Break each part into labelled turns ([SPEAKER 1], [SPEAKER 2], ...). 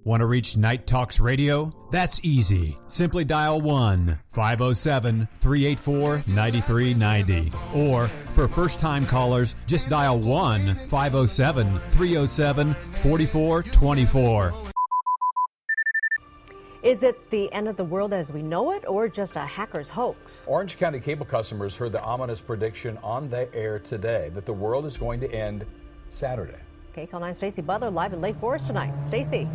[SPEAKER 1] Want to reach Night Talks Radio? That's easy. Simply dial 1-507-384-9390. Or for first-time callers, just dial 1-507-307-4424.
[SPEAKER 2] Is it the end of the world as we know it, or just a hacker's hoax?
[SPEAKER 3] Orange County cable customers heard the ominous prediction on the air today that the world is going to end Saturday.
[SPEAKER 2] KCAL 9 Stacey Butler live in Lake Forest tonight. Stacey.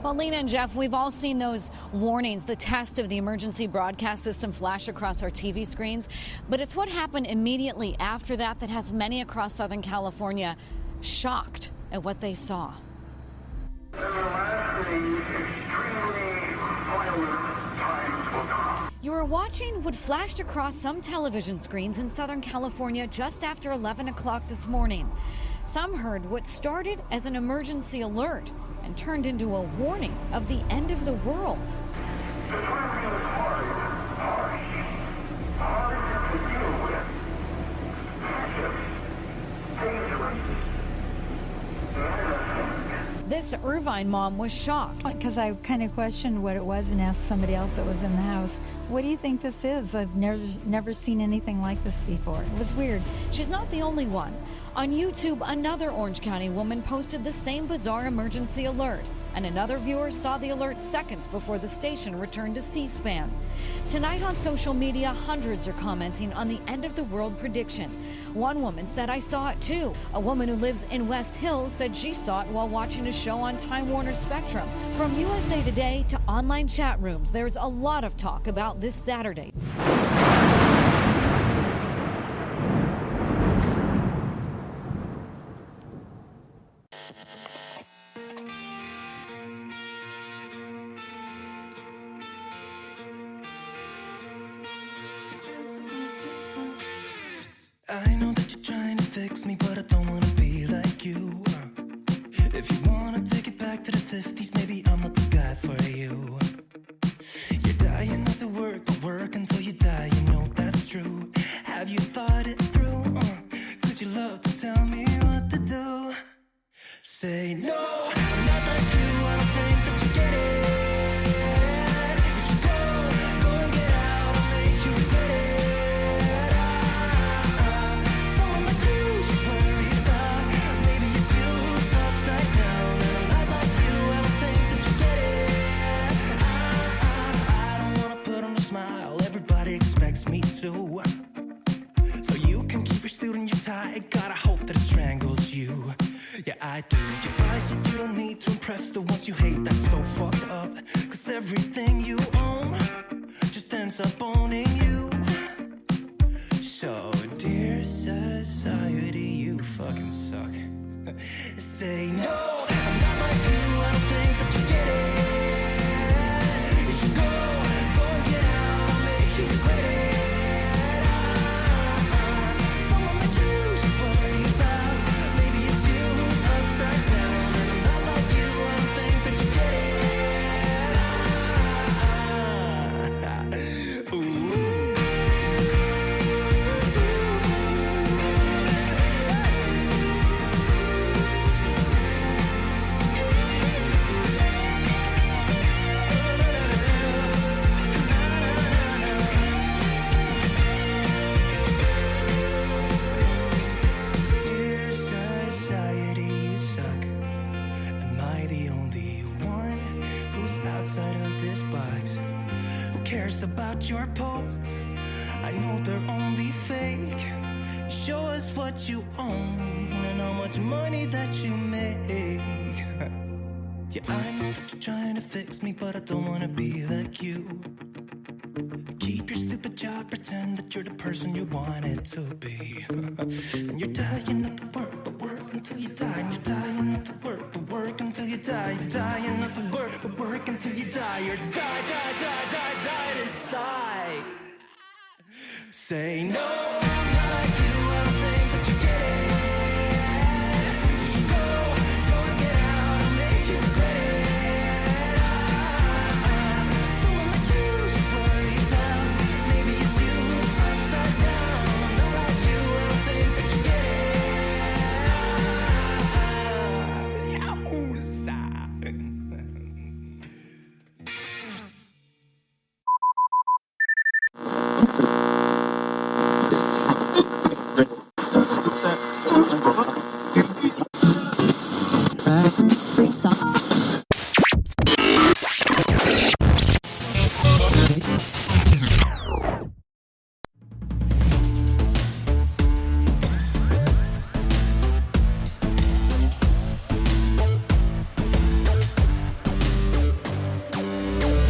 [SPEAKER 4] Well, Lena and Jeff, we've all seen those warnings, the test of the emergency broadcast system flash across our TV screens. But it's what happened immediately after that that has many across Southern California shocked at what they saw. You were watching what flashed across some television screens in Southern California just after 11 o'clock this morning. Some heard what started as an emergency alert and turned into a warning of the end of the world. This Irvine mom was shocked.
[SPEAKER 5] Because I kind of questioned what it was and asked somebody else that was in the house, what do you think this is? I've never seen anything like this before. It was weird.
[SPEAKER 4] She's not the only one. On YouTube, another Orange County woman posted the same bizarre emergency alert, and another viewer saw the alert seconds before the station returned to C-SPAN. Tonight on social media, hundreds are commenting on the end of the world prediction. One woman said, "I saw it too." A woman who lives in West Hills said she saw it while watching a show on Time Warner Spectrum. From USA Today to online chat rooms, there's a lot of talk about this Saturday.
[SPEAKER 6] I know that you're trying to fix me, but I don't wanna be like you. If you wanna take it back to the 50s, maybe I'm not the guy for you. You're dying not to work, but work until you die, you know that's true. Have you thought it through? Cause you love to tell me what to do. Say no, I'm not like you, I don't think that you get it. You should go and get out, I'll make you regret it. Someone like you should worry about. Maybe your two's upside down, and I'm not like you, I don't think that you get it. I don't wanna put on a smile, everybody expects me to. So you can keep your suit and your tie, gotta hope that it strangles you. Yeah, I do. You buy shit you don't need to impress the ones you hate, that's so fucked up. Cause everything you own just ends up owning you. So, dear society, you fucking suck. Say no, I'm not like you, I don't think that you get it. You should go and get out, I'll make you regret it. Someone like you should worry about. Maybe it's you who's upside down, and I'm not like you, I don't think that you get it. Ooh. Dear society, you suck. Am I the only one who's outside of this box? Who cares about your posts? I know they're only fake. Show us what you own and how much money that you make. Yeah, I know that you're trying to fix me, but I don't wanna be like you. Keep your stupid job, pretend that you're the person you wanted to be. And you're dying not to work, but work until you die. And you're dying not to work, but work until you die. You're dying not to work, but work until you die. You're died inside. Say no, I'm not like you, I don't think that you get it. You should go and get out, I'll make you regret it. Someone like you should worry about. Maybe it's you who's upside down. I'm not like you, I don't think that you get it. Yowza.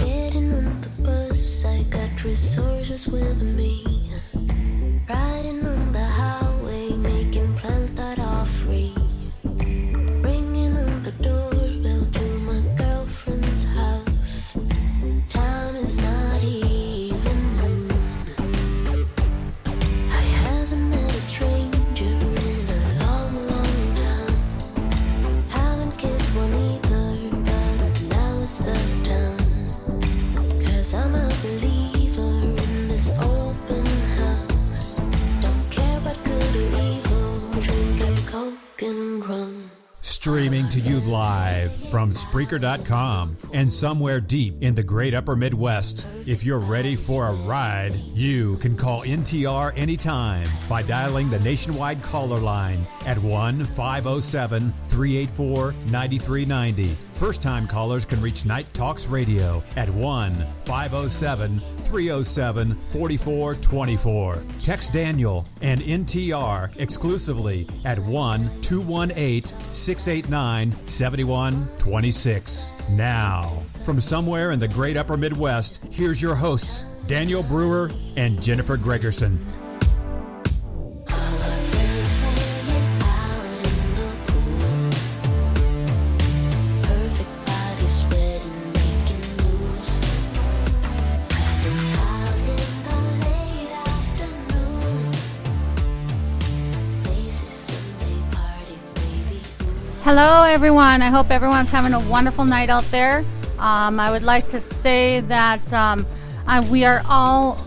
[SPEAKER 6] Getting on the bus, I got resources with me. Riding on the highway, making plans that are free. Ringing on the doorbell to my girlfriend's house. Time is not even noon. I haven't met a stranger in a long, long time. Haven't kissed one either, but now is the time. 'Cause I'm a believer in this open house. Don't care what good or evil, drinking coke and rum.
[SPEAKER 1] Streaming to you live from Spreaker.com and somewhere deep in the great upper Midwest. If you're ready for a ride, you can call NTR anytime by dialing the nationwide caller line at 1-507-384-9390. First-time callers can reach Night Talks Radio at 1-507-307-4424. Text Daniel and NTR exclusively at 1-218-689-7126. Now, from somewhere in the great upper Midwest, here's your hosts, Daniel Brewer and Jennifer Gregerson.
[SPEAKER 6] All our friends hanging out in the pool. Perfect body sweating, making moves. Passing out in the late afternoon. Lazy Sunday party, baby.
[SPEAKER 7] Hello, everyone. I hope everyone's having a wonderful night out there. I would like to say that we are all,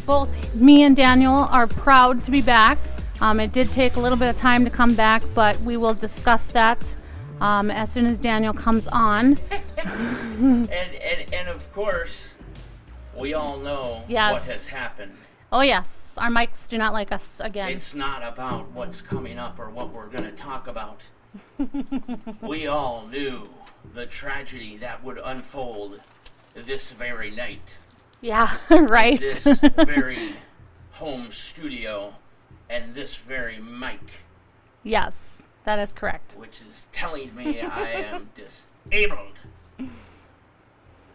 [SPEAKER 7] both me and Daniel, are proud to be back. It did take a little bit of time to come back, but we will discuss that as soon as Daniel comes on.
[SPEAKER 8] And of course, we all know
[SPEAKER 7] Yes.
[SPEAKER 8] what has happened.
[SPEAKER 7] Oh, yes. Our mics do not like us again.
[SPEAKER 8] It's not about what's coming up or what we're going to talk about. We all knew the tragedy that would unfold this very night.
[SPEAKER 7] Yeah, right.
[SPEAKER 8] This very home studio and this very mic,
[SPEAKER 7] Yes, that is correct.
[SPEAKER 8] which is telling me I am disabled.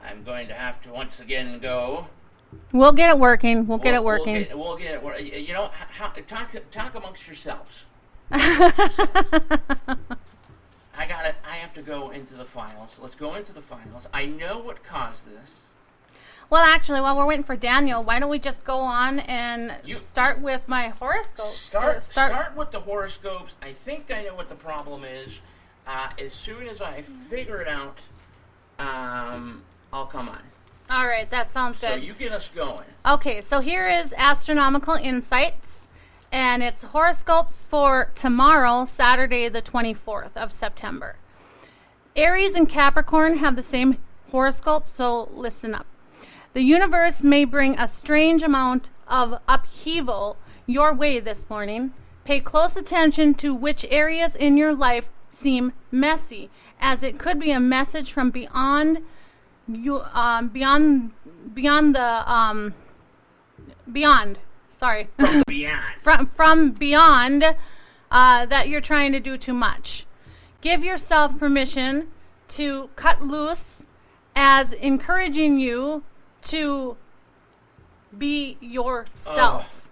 [SPEAKER 8] I'm going to have to once again go.
[SPEAKER 7] We'll get it working. We'll get it working.
[SPEAKER 8] We'll get it working. You know, talk amongst yourselves. I have to go into the files. Let's go into the files. I know what caused this.
[SPEAKER 7] Well, actually, while we're waiting for Daniel, why don't we just go on and start with my horoscopes?
[SPEAKER 8] Start with the horoscopes. I think I know what the problem is. As soon as I figure it out, I'll come on.
[SPEAKER 7] All right, that sounds good.
[SPEAKER 8] So you get us going.
[SPEAKER 7] Okay, so here is Astronomical Insights, and it's horoscopes for tomorrow, Saturday, the 24th of September. Aries and Capricorn have the same horoscope, so listen up. The universe may bring a strange amount of upheaval your way this morning. Pay close attention to which areas in your life seem messy, as it could be a message from beyond beyond that you're trying to do too much. Give yourself permission to cut loose, as encouraging you to be yourself.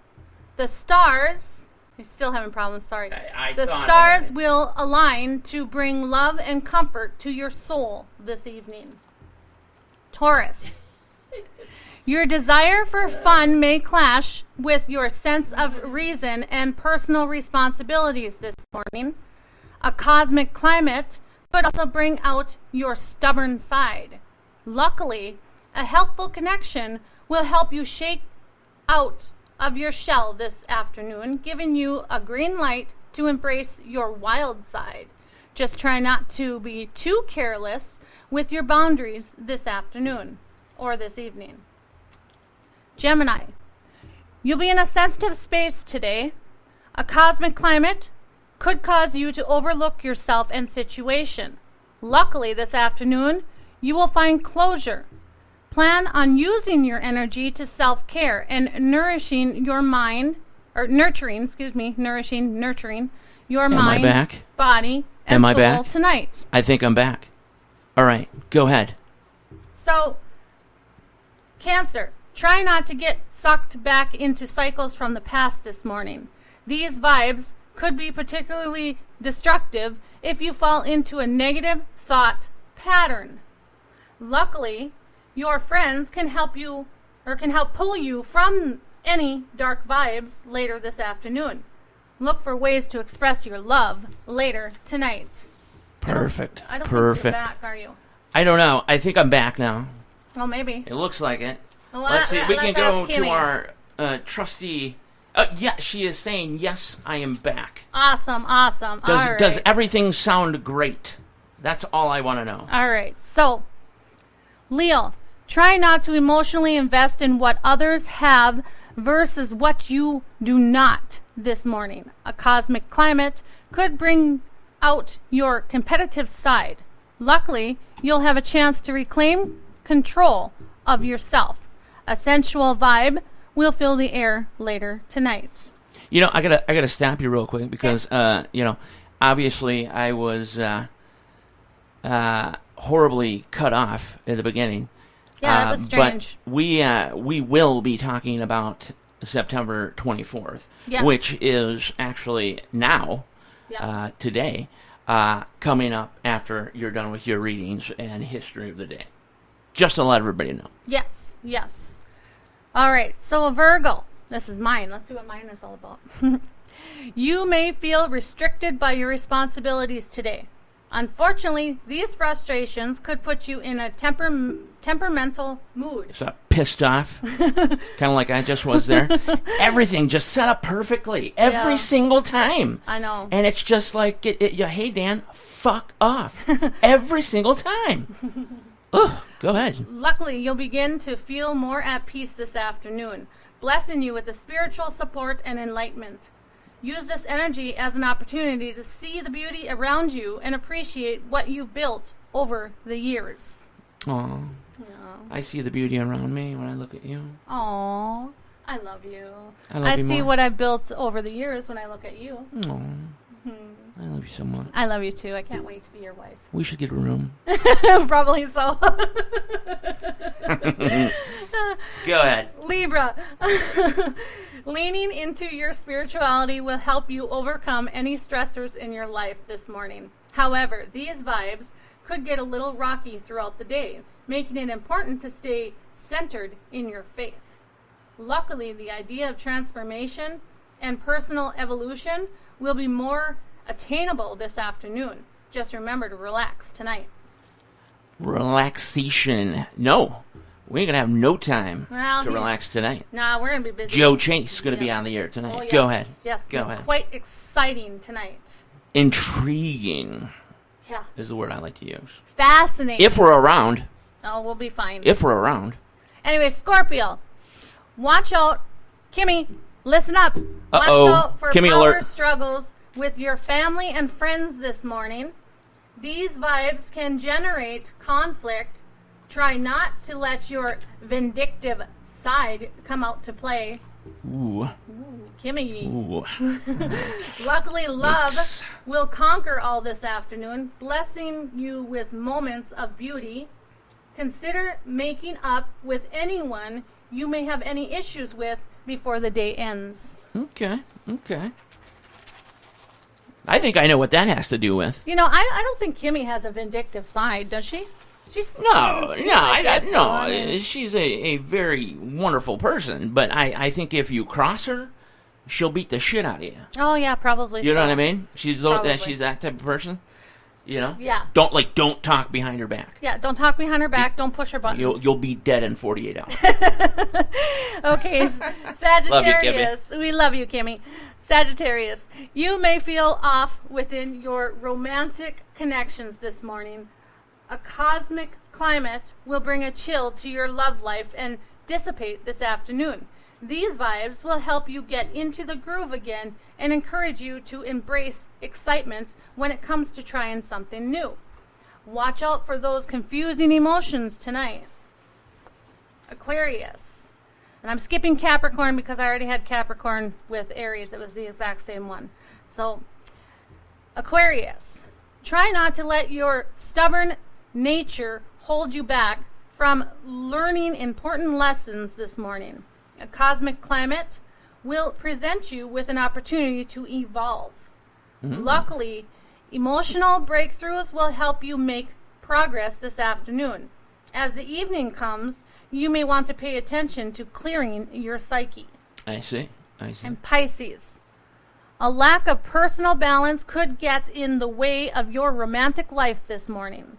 [SPEAKER 7] The stars, you're still having problems, sorry. The stars will align to bring love and comfort to your soul this evening. Taurus, your desire for fun may clash with your sense of reason and personal responsibilities this morning. A cosmic climate could also bring out your stubborn side. Luckily, a helpful connection will help you shake out of your shell this afternoon, giving you a green light to embrace your wild side. Just try not to be too careless with your boundaries this afternoon or this evening. Gemini, you'll be in a sensitive space today. A cosmic climate could cause you to overlook yourself and situation. Luckily, this afternoon, you will find closure. Plan on using your energy to self-care and nurturing your mind your mind,
[SPEAKER 8] back?
[SPEAKER 7] body, and
[SPEAKER 8] Am I
[SPEAKER 7] soul
[SPEAKER 8] back?
[SPEAKER 7] tonight.
[SPEAKER 8] I think I'm back. All right, go ahead.
[SPEAKER 7] So, Cancer, try not to get sucked back into cycles from the past this morning. These vibes could be particularly destructive if you fall into a negative thought pattern. Luckily, your friends can help pull you from any dark vibes later this afternoon. Look for ways to express your love later tonight.
[SPEAKER 8] Perfect.
[SPEAKER 7] I don't
[SPEAKER 8] Perfect.
[SPEAKER 7] think you're back, are you?
[SPEAKER 8] I don't know. I think I'm back now.
[SPEAKER 7] Well, maybe.
[SPEAKER 8] It looks like it.
[SPEAKER 7] Well,
[SPEAKER 8] Let's see. We can
[SPEAKER 7] let's
[SPEAKER 8] go
[SPEAKER 7] ask
[SPEAKER 8] to
[SPEAKER 7] Kimmy.
[SPEAKER 8] our trusty. Yeah, she is saying, yes, I am back.
[SPEAKER 7] Awesome. All right.
[SPEAKER 8] Does everything sound great? That's all I want to know.
[SPEAKER 7] All right. So, Leo, try not to emotionally invest in what others have versus what you do not this morning. A cosmic climate could bring out your competitive side. Luckily, you'll have a chance to reclaim control of yourself. A sensual vibe will fill the air later tonight.
[SPEAKER 8] You know, I gotta stop you real quick because obviously I was horribly cut off at the beginning.
[SPEAKER 7] Yeah, that was strange.
[SPEAKER 8] But we will be talking about September 24th,
[SPEAKER 7] yes.
[SPEAKER 8] which is actually now, today, coming up after you're done with your readings and history of the day. Just to let everybody know.
[SPEAKER 7] Yes. All right, so Virgo, this is mine. Let's see what mine is all about. You may feel restricted by your responsibilities today. Unfortunately, these frustrations could put you in a temperamental mood.
[SPEAKER 8] So pissed off, kind of like I just was there. Everything just set up perfectly every single time.
[SPEAKER 7] I know.
[SPEAKER 8] And it's just like, hey, Dan, fuck off. Every single time. Ugh, go ahead.
[SPEAKER 7] Luckily, you'll begin to feel more at peace this afternoon, blessing you with the spiritual support and enlightenment. Use this energy as an opportunity to see the beauty around you and appreciate what you've built over the years.
[SPEAKER 8] Aw. I see the beauty around me when I look at you.
[SPEAKER 7] Aw, I love you.
[SPEAKER 8] I
[SPEAKER 7] see what I've built over the years when I look at you.
[SPEAKER 8] Aw. I love you so much.
[SPEAKER 7] I love you too. I can't wait to be your wife.
[SPEAKER 8] We should get a room.
[SPEAKER 7] Probably so.
[SPEAKER 8] Go ahead.
[SPEAKER 7] Libra. Leaning into your spirituality will help you overcome any stressors in your life this morning. However, these vibes could get a little rocky throughout the day, making it important to stay centered in your faith. Luckily, the idea of transformation and personal evolution will be more attainable this afternoon. Just remember to relax tonight.
[SPEAKER 8] Relaxation. No. We ain't going to have no time to relax tonight.
[SPEAKER 7] Nah, we're going to be busy.
[SPEAKER 8] Joe Chase is going to be on the air tonight.
[SPEAKER 7] Oh, yes.
[SPEAKER 8] Go ahead.
[SPEAKER 7] Yes,
[SPEAKER 8] go ahead.
[SPEAKER 7] Quite exciting tonight.
[SPEAKER 8] Intriguing.
[SPEAKER 7] Yeah.
[SPEAKER 8] Is the word I like to use.
[SPEAKER 7] Fascinating.
[SPEAKER 8] If we're around.
[SPEAKER 7] Oh, we'll be fine.
[SPEAKER 8] If we're around.
[SPEAKER 7] Anyway, Scorpio. Watch out. Kimmy, listen up. Watch out for
[SPEAKER 8] Kimmy
[SPEAKER 7] power
[SPEAKER 8] alert.
[SPEAKER 7] struggles with your family and friends this morning. These vibes can generate conflict. Try not to let your vindictive side come out to play.
[SPEAKER 8] Ooh.
[SPEAKER 7] Kimmy.
[SPEAKER 8] Ooh.
[SPEAKER 7] Luckily, love will conquer all this afternoon, blessing you with moments of beauty. Consider making up with anyone you may have any issues with before the day ends.
[SPEAKER 8] Okay. I think I know what that has to do with.
[SPEAKER 7] You know, I don't think Kimmy has a vindictive side, does she?
[SPEAKER 8] No. She's a very wonderful person, but I think if you cross her, she'll beat the shit out of you.
[SPEAKER 7] Oh yeah, probably.
[SPEAKER 8] You know what I mean? She's that type of person. You know?
[SPEAKER 7] Yeah.
[SPEAKER 8] Don't talk behind her back.
[SPEAKER 7] Yeah, don't talk behind her back. Don't push her buttons.
[SPEAKER 8] You'll be dead in 48 hours.
[SPEAKER 7] Okay, Sagittarius.
[SPEAKER 8] Love you, Kimmy.
[SPEAKER 7] We love you, Kimmy. Sagittarius, you may feel off within your romantic connections this morning. A cosmic climate will bring a chill to your love life and dissipate this afternoon. These vibes will help you get into the groove again and encourage you to embrace excitement when it comes to trying something new. Watch out for those confusing emotions tonight. Aquarius. And I'm skipping Capricorn because I already had Capricorn with Aries. It was the exact same one. So, Aquarius. Try not to let your stubborn nature hold you back from learning important lessons this morning. A cosmic climate will present you with an opportunity to evolve. Luckily, emotional breakthroughs will help you make progress this afternoon. As the evening comes, you may want to pay attention to clearing your psyche.
[SPEAKER 8] I see.
[SPEAKER 7] And Pisces. A lack of personal balance could get in the way of your romantic life this morning.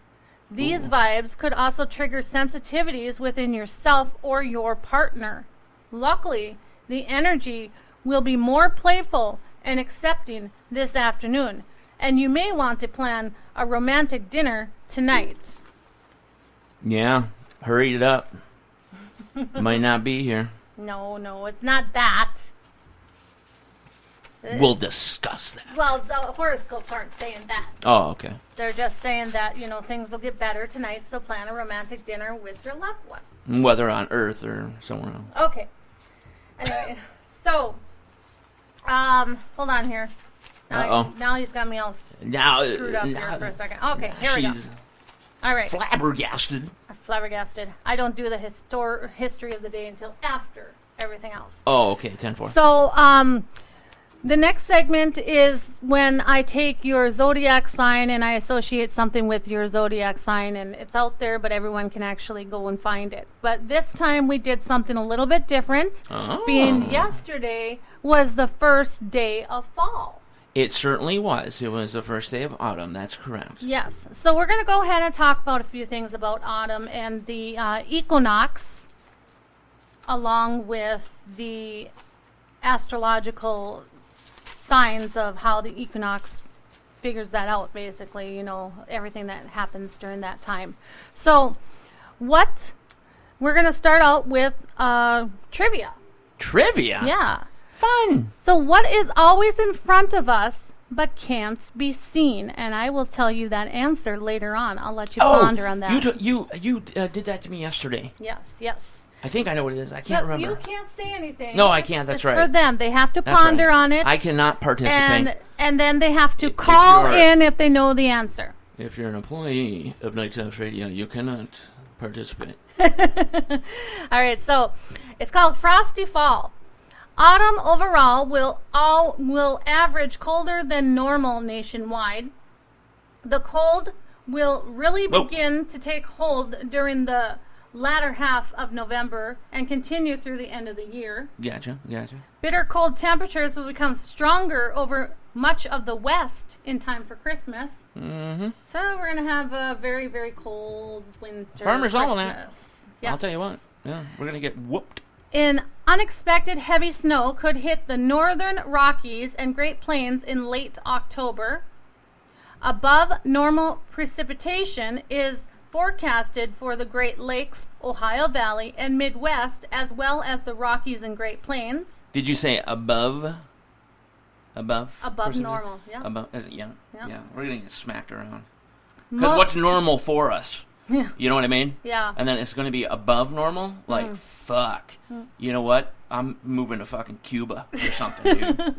[SPEAKER 7] These vibes could also trigger sensitivities within yourself or your partner. Luckily, the energy will be more playful and accepting this afternoon, and you may want to plan a romantic dinner tonight.
[SPEAKER 8] Yeah, hurry it up. Might not be here.
[SPEAKER 7] No, it's not that.
[SPEAKER 8] We'll discuss that.
[SPEAKER 7] Well, the horoscopes aren't saying that.
[SPEAKER 8] Oh, okay.
[SPEAKER 7] They're just saying that, things will get better tonight, so plan a romantic dinner with your loved one.
[SPEAKER 8] Whether on Earth or somewhere else.
[SPEAKER 7] Okay. Anyway, so, hold on here. Now he's got me all screwed up here for a second. Okay, here we go. All right.
[SPEAKER 8] Flabbergasted.
[SPEAKER 7] Flabbergasted. I don't do the history of the day until after everything else.
[SPEAKER 8] Oh, okay, 10-4.
[SPEAKER 7] So, the next segment is when I take your zodiac sign and I associate something with your zodiac sign, and it's out there, but everyone can actually go and find it. But this time we did something a little bit different, being yesterday was the first day of fall.
[SPEAKER 8] It certainly was. It was the first day of autumn. That's correct.
[SPEAKER 7] Yes. So we're going to go ahead and talk about a few things about autumn and the equinox, along with the astrological signs of how the equinox figures that out, basically, everything that happens during that time. So we're going to start out with trivia.
[SPEAKER 8] Trivia?
[SPEAKER 7] Yeah.
[SPEAKER 8] Fun.
[SPEAKER 7] So what is always in front of us but can't be seen? And I will tell you that answer later on. I'll let you ponder on that.
[SPEAKER 8] You did that to me yesterday.
[SPEAKER 7] Yes.
[SPEAKER 8] I think I know what it is. I can't remember.
[SPEAKER 7] You can't say anything.
[SPEAKER 8] No, I can't. That's
[SPEAKER 7] it's
[SPEAKER 8] right.
[SPEAKER 7] for them. They have to ponder on it.
[SPEAKER 8] I cannot participate.
[SPEAKER 7] And then they have to call in if they know the answer.
[SPEAKER 8] If you're an employee of Night Sounds Radio, you cannot participate.
[SPEAKER 7] All right, so it's called Frosty Fall. Autumn overall will average colder than normal nationwide. The cold will really begin to take hold during the latter half of November and continue through the end of the year.
[SPEAKER 8] Gotcha.
[SPEAKER 7] Bitter cold temperatures will become stronger over much of the West in time for Christmas. Mm-hmm. So we're going to have a very, very cold winter.
[SPEAKER 8] Farmer's
[SPEAKER 7] Christmas.
[SPEAKER 8] Almanac. Yes. I'll tell you what. Yeah, we're going to get whooped.
[SPEAKER 7] An unexpected heavy snow could hit the northern Rockies and Great Plains in late October. Above normal precipitation is forecasted for the Great Lakes, Ohio Valley, and Midwest, as well as the Rockies and Great Plains.
[SPEAKER 8] Did you say above? Above
[SPEAKER 7] normal, yeah.
[SPEAKER 8] Above, yeah. We're going to get smacked around. Because what's normal for us?
[SPEAKER 7] Yeah.
[SPEAKER 8] You know what I mean?
[SPEAKER 7] Yeah.
[SPEAKER 8] And then it's going to be above normal? Like, fuck. You know what? I'm moving to fucking Cuba or something, dude.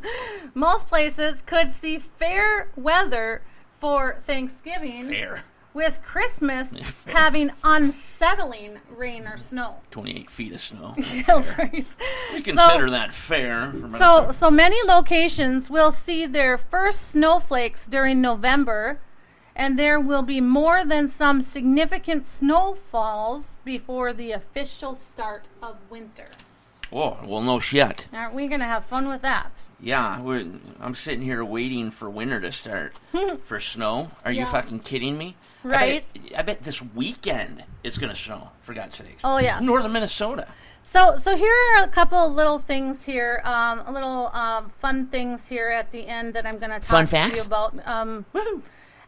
[SPEAKER 7] Most places could see fair weather for Thanksgiving.
[SPEAKER 8] Fair.
[SPEAKER 7] With Christmas having unsettling rain or snow.
[SPEAKER 8] 28 feet of snow.
[SPEAKER 7] Yeah, right.
[SPEAKER 8] We consider that fair.
[SPEAKER 7] So many locations will see their first snowflakes during November, and there will be more than some significant snowfalls before the official start of winter.
[SPEAKER 8] Oh, well, no shit.
[SPEAKER 7] Aren't we going to have fun with that?
[SPEAKER 8] Yeah, I'm sitting here waiting for winter to start for snow. Are you fucking kidding me?
[SPEAKER 7] Right.
[SPEAKER 8] I bet this weekend it's going to snow, for God's sakes.
[SPEAKER 7] Oh, yeah.
[SPEAKER 8] Northern Minnesota.
[SPEAKER 7] So here are a couple of little things here, fun things here at the end that I'm going to talk to you about.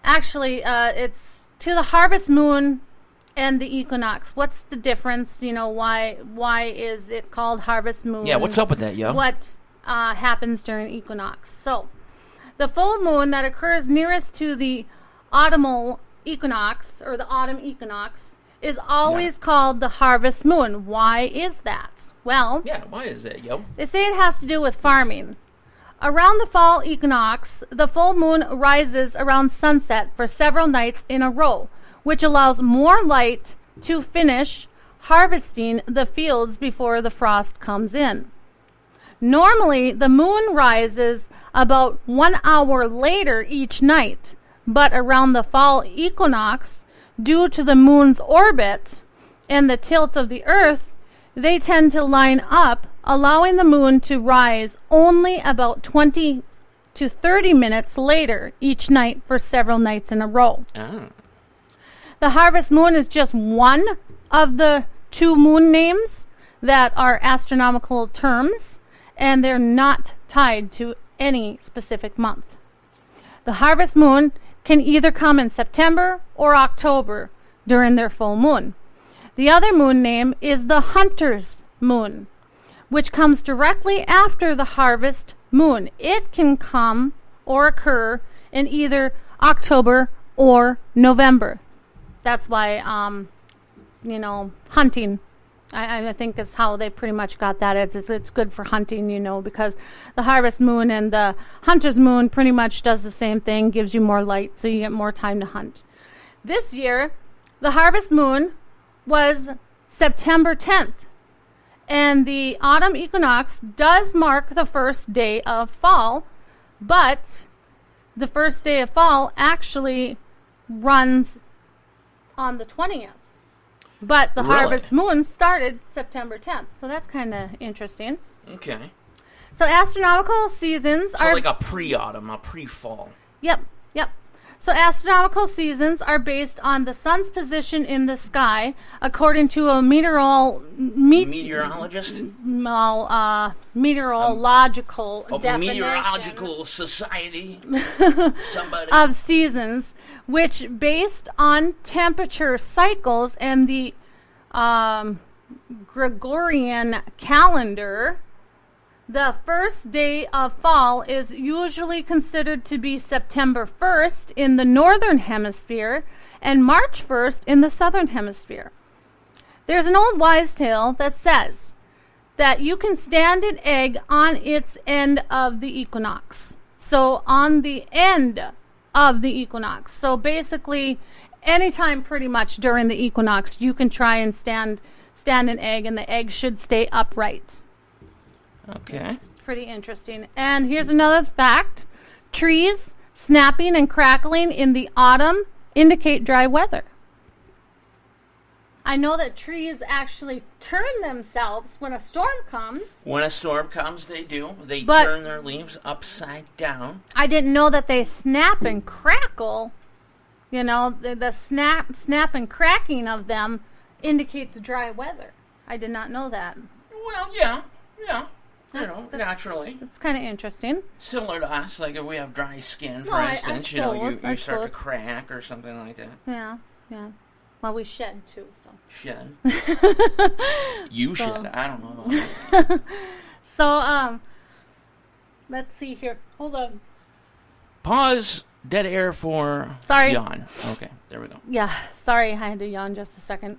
[SPEAKER 7] Actually, it's to the harvest moon and the equinox. What's the difference? Why is it called harvest moon?
[SPEAKER 8] Yeah, what's up with that, yo?
[SPEAKER 7] What happens during equinox? So, the full moon that occurs nearest to the autumnal equinox, or the autumn equinox, is always called the harvest moon. Why is that? Well,
[SPEAKER 8] why is that, yo?
[SPEAKER 7] they say it has to do with farming. Around the fall equinox, the full moon rises around sunset for several nights in a row, which allows more light to finish harvesting the fields before the frost comes in. Normally, the moon rises about 1 hour later each night, but around the fall equinox, due to the moon's orbit and the tilt of the earth, they tend to line up, allowing the moon to rise only about 20 to 30 minutes later each night for several nights in a row.
[SPEAKER 8] Oh.
[SPEAKER 7] The harvest moon is just one of the 2 moon names that are astronomical terms, and they're not tied to any specific month. The harvest moon can either come in September or October during their full moon. The other moon name is the hunter's moon, which comes directly after the harvest moon. It can come or occur in either October or November. That's why, hunting, I think is how they pretty much got that. It's good for hunting, because the harvest moon and the hunter's moon pretty much does the same thing, gives you more light, so you get more time to hunt. This year, the harvest moon was September 10th, and the autumn equinox does mark the first day of fall, but the first day of fall actually runs on the 20th. But the harvest moon started September 10th, so that's kind of interesting.
[SPEAKER 8] Okay.
[SPEAKER 7] So astronomical seasons are...
[SPEAKER 8] So like a pre-autumn, a pre-fall.
[SPEAKER 7] Yep. So astronomical seasons are based on the sun's position in the sky, according to a
[SPEAKER 8] meteorologist?
[SPEAKER 7] Meteorological definition.
[SPEAKER 8] Meteorological society. Somebody.
[SPEAKER 7] Of seasons, which based on temperature cycles and the Gregorian calendar, the first day of fall is usually considered to be September 1st in the northern hemisphere and March 1st in the southern hemisphere. There's an old wives' tale that says that you can stand an egg on its end of the equinox. So on the end of the equinox. So basically, anytime pretty much during the equinox, you can try and stand an egg, and the egg should stay upright.
[SPEAKER 8] Okay.
[SPEAKER 7] It's pretty interesting. And here's another fact. Trees snapping and crackling in the autumn indicate dry weather. I know that trees actually turn themselves when a storm comes.
[SPEAKER 8] When a storm comes, they do. They turn their leaves upside down.
[SPEAKER 7] I didn't know that they snap and crackle. The snap and cracking of them indicates dry weather. I did not know that.
[SPEAKER 8] Well, yeah. Naturally.
[SPEAKER 7] That's kind of interesting.
[SPEAKER 8] Similar to us, like if we have dry skin, for instance, you start to crack or something like that.
[SPEAKER 7] Yeah. Well, we shed too, so.
[SPEAKER 8] Shed? You shed. I don't know about that.
[SPEAKER 7] So, let's see here. Hold on.
[SPEAKER 8] Pause. Dead air for yawn. Okay, there we go.
[SPEAKER 7] Yeah, sorry, I had to yawn just a second.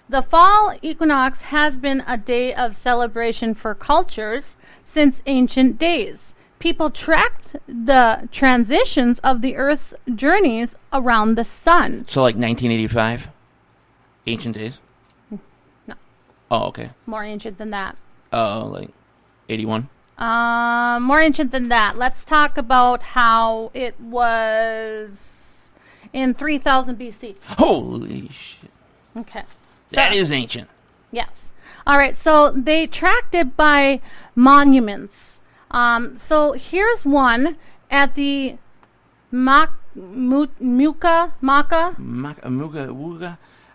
[SPEAKER 7] The fall equinox has been a day of celebration for cultures since ancient days. People tracked the transitions of the Earth's journeys around the sun.
[SPEAKER 8] So like 1985? Ancient days?
[SPEAKER 7] No.
[SPEAKER 8] Oh, okay.
[SPEAKER 7] More ancient than that.
[SPEAKER 8] Oh, like 81?
[SPEAKER 7] More ancient than that. Let's talk about how it was in 3000 BC.
[SPEAKER 8] Holy shit.
[SPEAKER 7] Okay.
[SPEAKER 8] That is ancient.
[SPEAKER 7] Yes. All right. So they tracked it by monuments. So here's one at the Maca.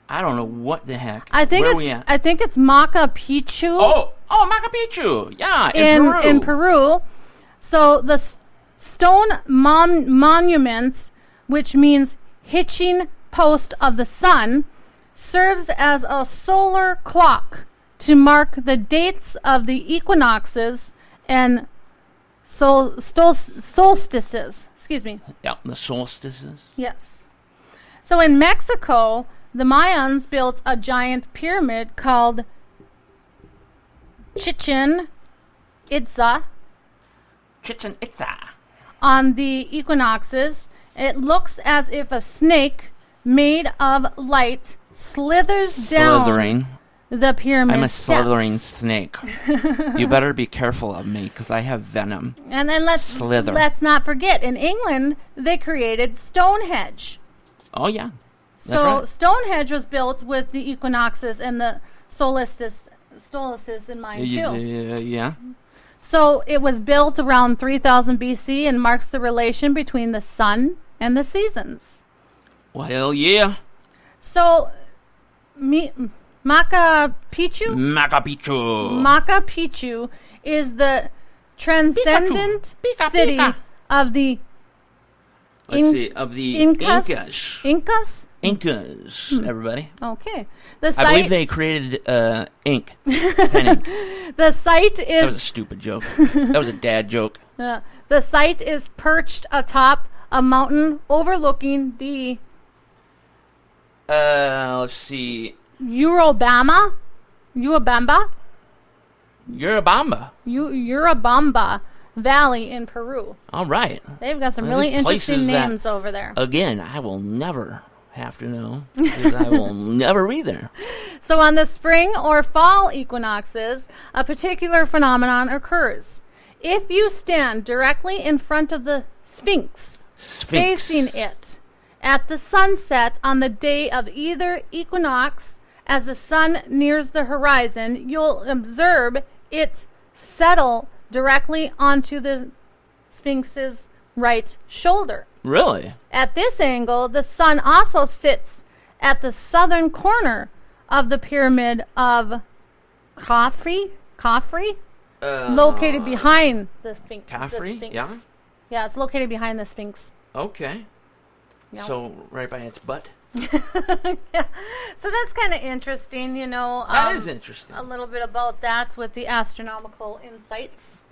[SPEAKER 8] I don't know what the heck.
[SPEAKER 7] I think it's Machu Picchu.
[SPEAKER 8] Oh, Machu Picchu. Yeah, in
[SPEAKER 7] Peru. So the stone monument, which means hitching post of the sun, serves as a solar clock to mark the dates of the equinoxes and solstices. Excuse me.
[SPEAKER 8] Yeah, the solstices.
[SPEAKER 7] Yes. So in Mexico, the Mayans built a giant pyramid called Chichen Itza.
[SPEAKER 8] Chichen Itza.
[SPEAKER 7] On the equinoxes, it looks as if a snake made of light slithers down the pyramid.
[SPEAKER 8] I'm a
[SPEAKER 7] steps.
[SPEAKER 8] slithering snake. You better be careful of me, because I have venom.
[SPEAKER 7] And then let's not forget, in England, they created Stonehenge.
[SPEAKER 8] Oh, yeah. That's
[SPEAKER 7] So
[SPEAKER 8] right.
[SPEAKER 7] Stonehenge was built with the equinoxes and the solstices in mind, too.
[SPEAKER 8] Yeah.
[SPEAKER 7] So it was built around 3000 BC and marks the relation between the sun and the seasons.
[SPEAKER 8] Well, yeah.
[SPEAKER 7] So, Machu Picchu is the transcendent city of the Incas.
[SPEAKER 8] Everybody.
[SPEAKER 7] Okay.
[SPEAKER 8] I believe they created ink. Pen ink.
[SPEAKER 7] The site is...
[SPEAKER 8] That was a stupid joke. That was a dad joke.
[SPEAKER 7] The site is perched atop a mountain overlooking the...
[SPEAKER 8] let's see.
[SPEAKER 7] Urubamba Valley in Peru.
[SPEAKER 8] All right.
[SPEAKER 7] They've got some really interesting names over there.
[SPEAKER 8] Again, I will never have to know, because I will never be there.
[SPEAKER 7] So on the spring or fall equinoxes, a particular phenomenon occurs. If you stand directly in front of the Sphinx. Facing it, at the sunset on the day of either equinox, as the sun nears the horizon, you'll observe it settle directly onto the Sphinx's right shoulder.
[SPEAKER 8] Really?
[SPEAKER 7] At this angle, the sun also sits at the southern corner of the pyramid of Khafre, located behind the Sphinx.
[SPEAKER 8] Khafre, yeah?
[SPEAKER 7] Yeah, it's located behind the Sphinx.
[SPEAKER 8] Okay.
[SPEAKER 7] Yep.
[SPEAKER 8] So, right by its butt?
[SPEAKER 7] Yeah. So that's kind of interesting, you know.
[SPEAKER 8] That is interesting.
[SPEAKER 7] A little bit about that with the astronomical insights.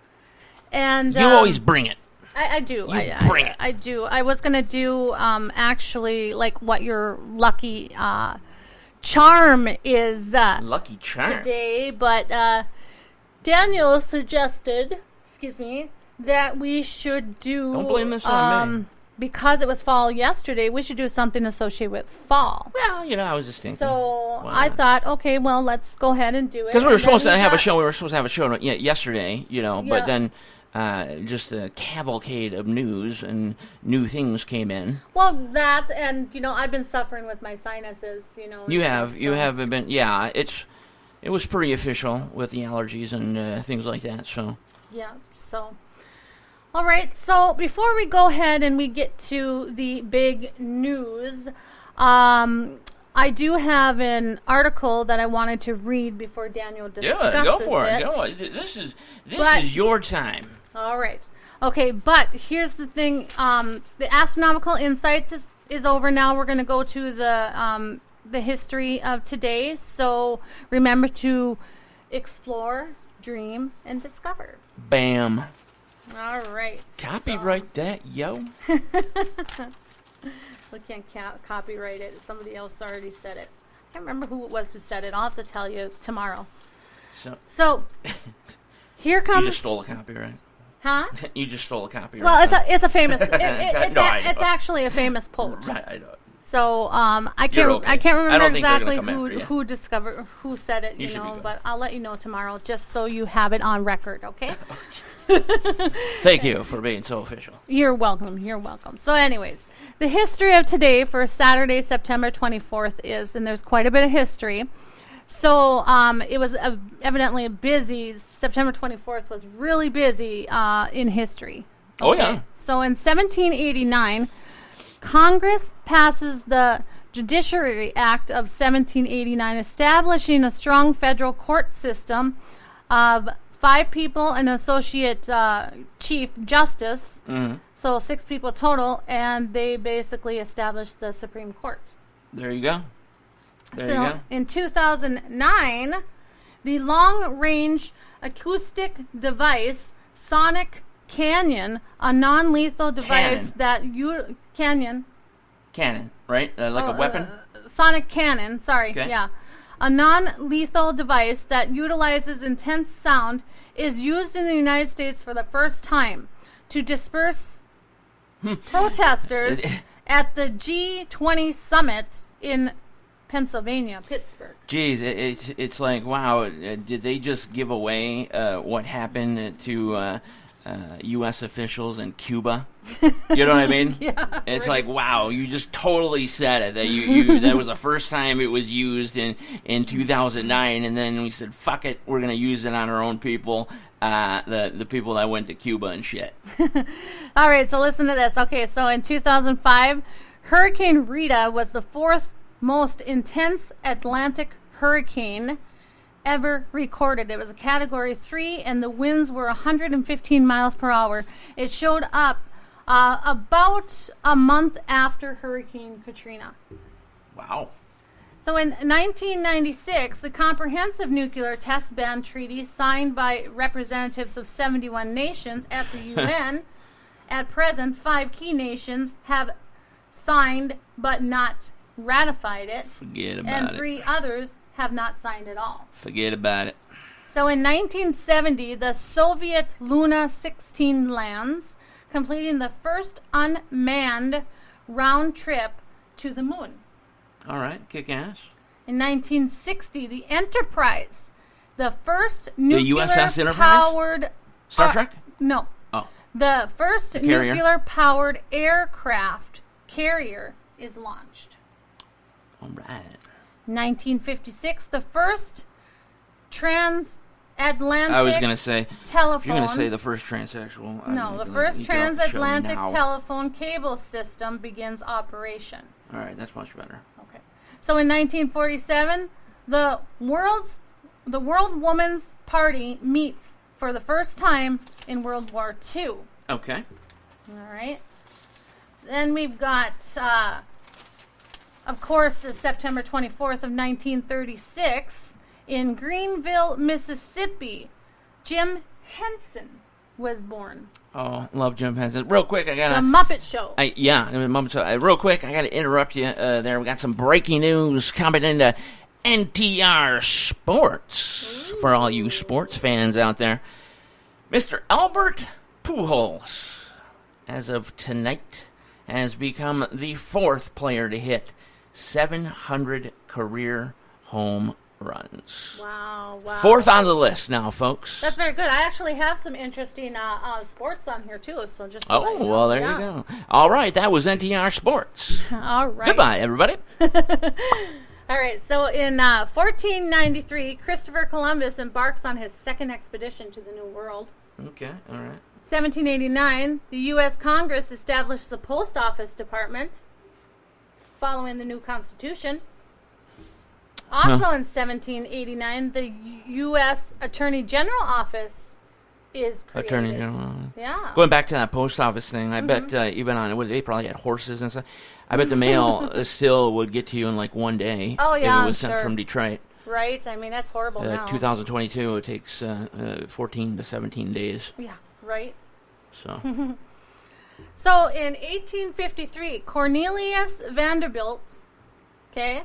[SPEAKER 7] And
[SPEAKER 8] you always bring it.
[SPEAKER 7] I do.
[SPEAKER 8] Bring it.
[SPEAKER 7] I do. I was going to do actually like what your lucky charm is
[SPEAKER 8] lucky charm
[SPEAKER 7] today, but Daniel suggested, that we should do...
[SPEAKER 8] Don't blame this on me.
[SPEAKER 7] Because it was fall yesterday, we should do something associated with fall.
[SPEAKER 8] Well, you know, I was just thinking.
[SPEAKER 7] So I thought, okay, well, let's go ahead and do it.
[SPEAKER 8] Because we were supposed to have a show. We were supposed to have a show yesterday, you know,
[SPEAKER 7] Yeah.
[SPEAKER 8] but then just a cavalcade of news and new things came in.
[SPEAKER 7] Well, that and, you know, I've been suffering with my sinuses, you know.
[SPEAKER 8] You have been, yeah. It was pretty official with the allergies and things like that, so.
[SPEAKER 7] Yeah, so... All right, so before we go ahead and we get to the big news, I do have an article that I wanted to read before Daniel discusses it.
[SPEAKER 8] Go for it. Go. This is your time.
[SPEAKER 7] All right. Okay, but here's the thing. The astronomical insights is over now. We're going to go to the history of today. So remember to explore, dream, and discover.
[SPEAKER 8] Bam.
[SPEAKER 7] All right.
[SPEAKER 8] Copyright that, yo.
[SPEAKER 7] We can't copyright it. Somebody else already said it. I can't remember who it was who said it. I'll have to tell you tomorrow. So here comes...
[SPEAKER 8] You just stole a copyright.
[SPEAKER 7] Huh?
[SPEAKER 8] You just stole a copyright.
[SPEAKER 7] Well, it's a famous... it's
[SPEAKER 8] No,
[SPEAKER 7] actually a famous quote.
[SPEAKER 8] Right, I know.
[SPEAKER 7] So I can't remember exactly who said it, you know, but I'll let you know tomorrow just so you have it on record, okay?
[SPEAKER 8] Thank you for being so official.
[SPEAKER 7] You're welcome. So anyways, the history of today for Saturday, September 24th is, and there's quite a bit of history. So it was evidently busy. September 24th was really busy in history. Okay?
[SPEAKER 8] Oh, yeah.
[SPEAKER 7] So in 1789, Congress passes the Judiciary Act of 1789, establishing a strong federal court system of 5 people, an associate chief justice, so 6 people total, and they basically established the Supreme Court.
[SPEAKER 8] There you go. There you go.
[SPEAKER 7] In 2009, the long-range acoustic device Sonic Canyon, a non-lethal device Cannon,
[SPEAKER 8] right? Like a weapon?
[SPEAKER 7] Sonic Cannon, sorry,
[SPEAKER 8] Okay.
[SPEAKER 7] yeah. A non-lethal device that utilizes intense sound is used in the United States for the first time to disperse protesters at the G20 summit in Pennsylvania, Pittsburgh.
[SPEAKER 8] Geez, it's like, wow, did they just give away what happened to U.S. officials in Cuba? You know what I mean?
[SPEAKER 7] Yeah.
[SPEAKER 8] It's like, wow, you just totally said it. That you that was the first time it was used in 2009, and then we said, fuck it, we're going to use it on our own people, the people that went to Cuba and shit.
[SPEAKER 7] All right, so listen to this. Okay, so in 2005, Hurricane Rita was the fourth most intense Atlantic hurricane ever recorded. It was a Category 3, and the winds were 115 miles per hour. It showed up about a month after Hurricane Katrina.
[SPEAKER 8] Wow.
[SPEAKER 7] So in 1996, the Comprehensive Nuclear Test Ban Treaty, signed by representatives of 71 nations at the UN, at present, 5 key nations have signed but not ratified it.
[SPEAKER 8] Forget about
[SPEAKER 7] and
[SPEAKER 8] it.
[SPEAKER 7] 3 others have not signed at all.
[SPEAKER 8] Forget about it.
[SPEAKER 7] So in 1970, the Soviet Luna 16 lands, completing the first unmanned round trip to the moon.
[SPEAKER 8] All right, kick ass.
[SPEAKER 7] In 1960, the Enterprise, the first
[SPEAKER 8] USS Enterprise?
[SPEAKER 7] nuclear-powered...
[SPEAKER 8] Star Trek?
[SPEAKER 7] No.
[SPEAKER 8] Oh.
[SPEAKER 7] The first
[SPEAKER 8] carrier?
[SPEAKER 7] nuclear-powered aircraft carrier is launched.
[SPEAKER 8] All right.
[SPEAKER 7] 1956, the first transatlantic
[SPEAKER 8] I was going to say,
[SPEAKER 7] telephone.
[SPEAKER 8] if you're going to say the first transsexual.
[SPEAKER 7] No, the first transatlantic telephone cable system begins operation.
[SPEAKER 8] All right, that's much better.
[SPEAKER 7] Okay. So in 1947, the World Women's Party meets for the first time in World War II.
[SPEAKER 8] Okay.
[SPEAKER 7] All right. Then we've got, of course, September 24th of 1936, in Greenville, Mississippi, Jim Henson was born.
[SPEAKER 8] Oh, love Jim Henson. Real quick, I got
[SPEAKER 7] The Muppet Show.
[SPEAKER 8] The Muppet Show. Real quick, I got to interrupt you there. We got some breaking news coming into NTR Sports. Ooh. For all you sports fans out there. Mr. Albert Pujols, as of tonight, has become the 4th player to hit 700 career home runs.
[SPEAKER 7] Wow.
[SPEAKER 8] 4th on the list now, folks.
[SPEAKER 7] That's very good. I actually have some interesting sports on here, too, so just to
[SPEAKER 8] Oh,
[SPEAKER 7] let you know.
[SPEAKER 8] well, there you go. All right, that was NTR Sports.
[SPEAKER 7] All right.
[SPEAKER 8] Goodbye, everybody.
[SPEAKER 7] All right, so in 1493, Christopher Columbus embarks on his second expedition to the New World.
[SPEAKER 8] Okay, all right.
[SPEAKER 7] 1789, the U.S. Congress established the Post Office Department following the new Constitution. Also in 1789, the U.S. Attorney General Office is created.
[SPEAKER 8] Attorney General.
[SPEAKER 7] Yeah.
[SPEAKER 8] Going back to that post office thing, I bet even on, they probably had horses and stuff. I bet the mail still would get to you in like one day.
[SPEAKER 7] Oh, yeah,
[SPEAKER 8] if it was sent
[SPEAKER 7] sure.
[SPEAKER 8] from Detroit.
[SPEAKER 7] Right? I mean, that's horrible now.
[SPEAKER 8] 2022, it takes 14 to 17 days.
[SPEAKER 7] Yeah, right?
[SPEAKER 8] So.
[SPEAKER 7] So in 1853, Cornelius Vanderbilt, okay,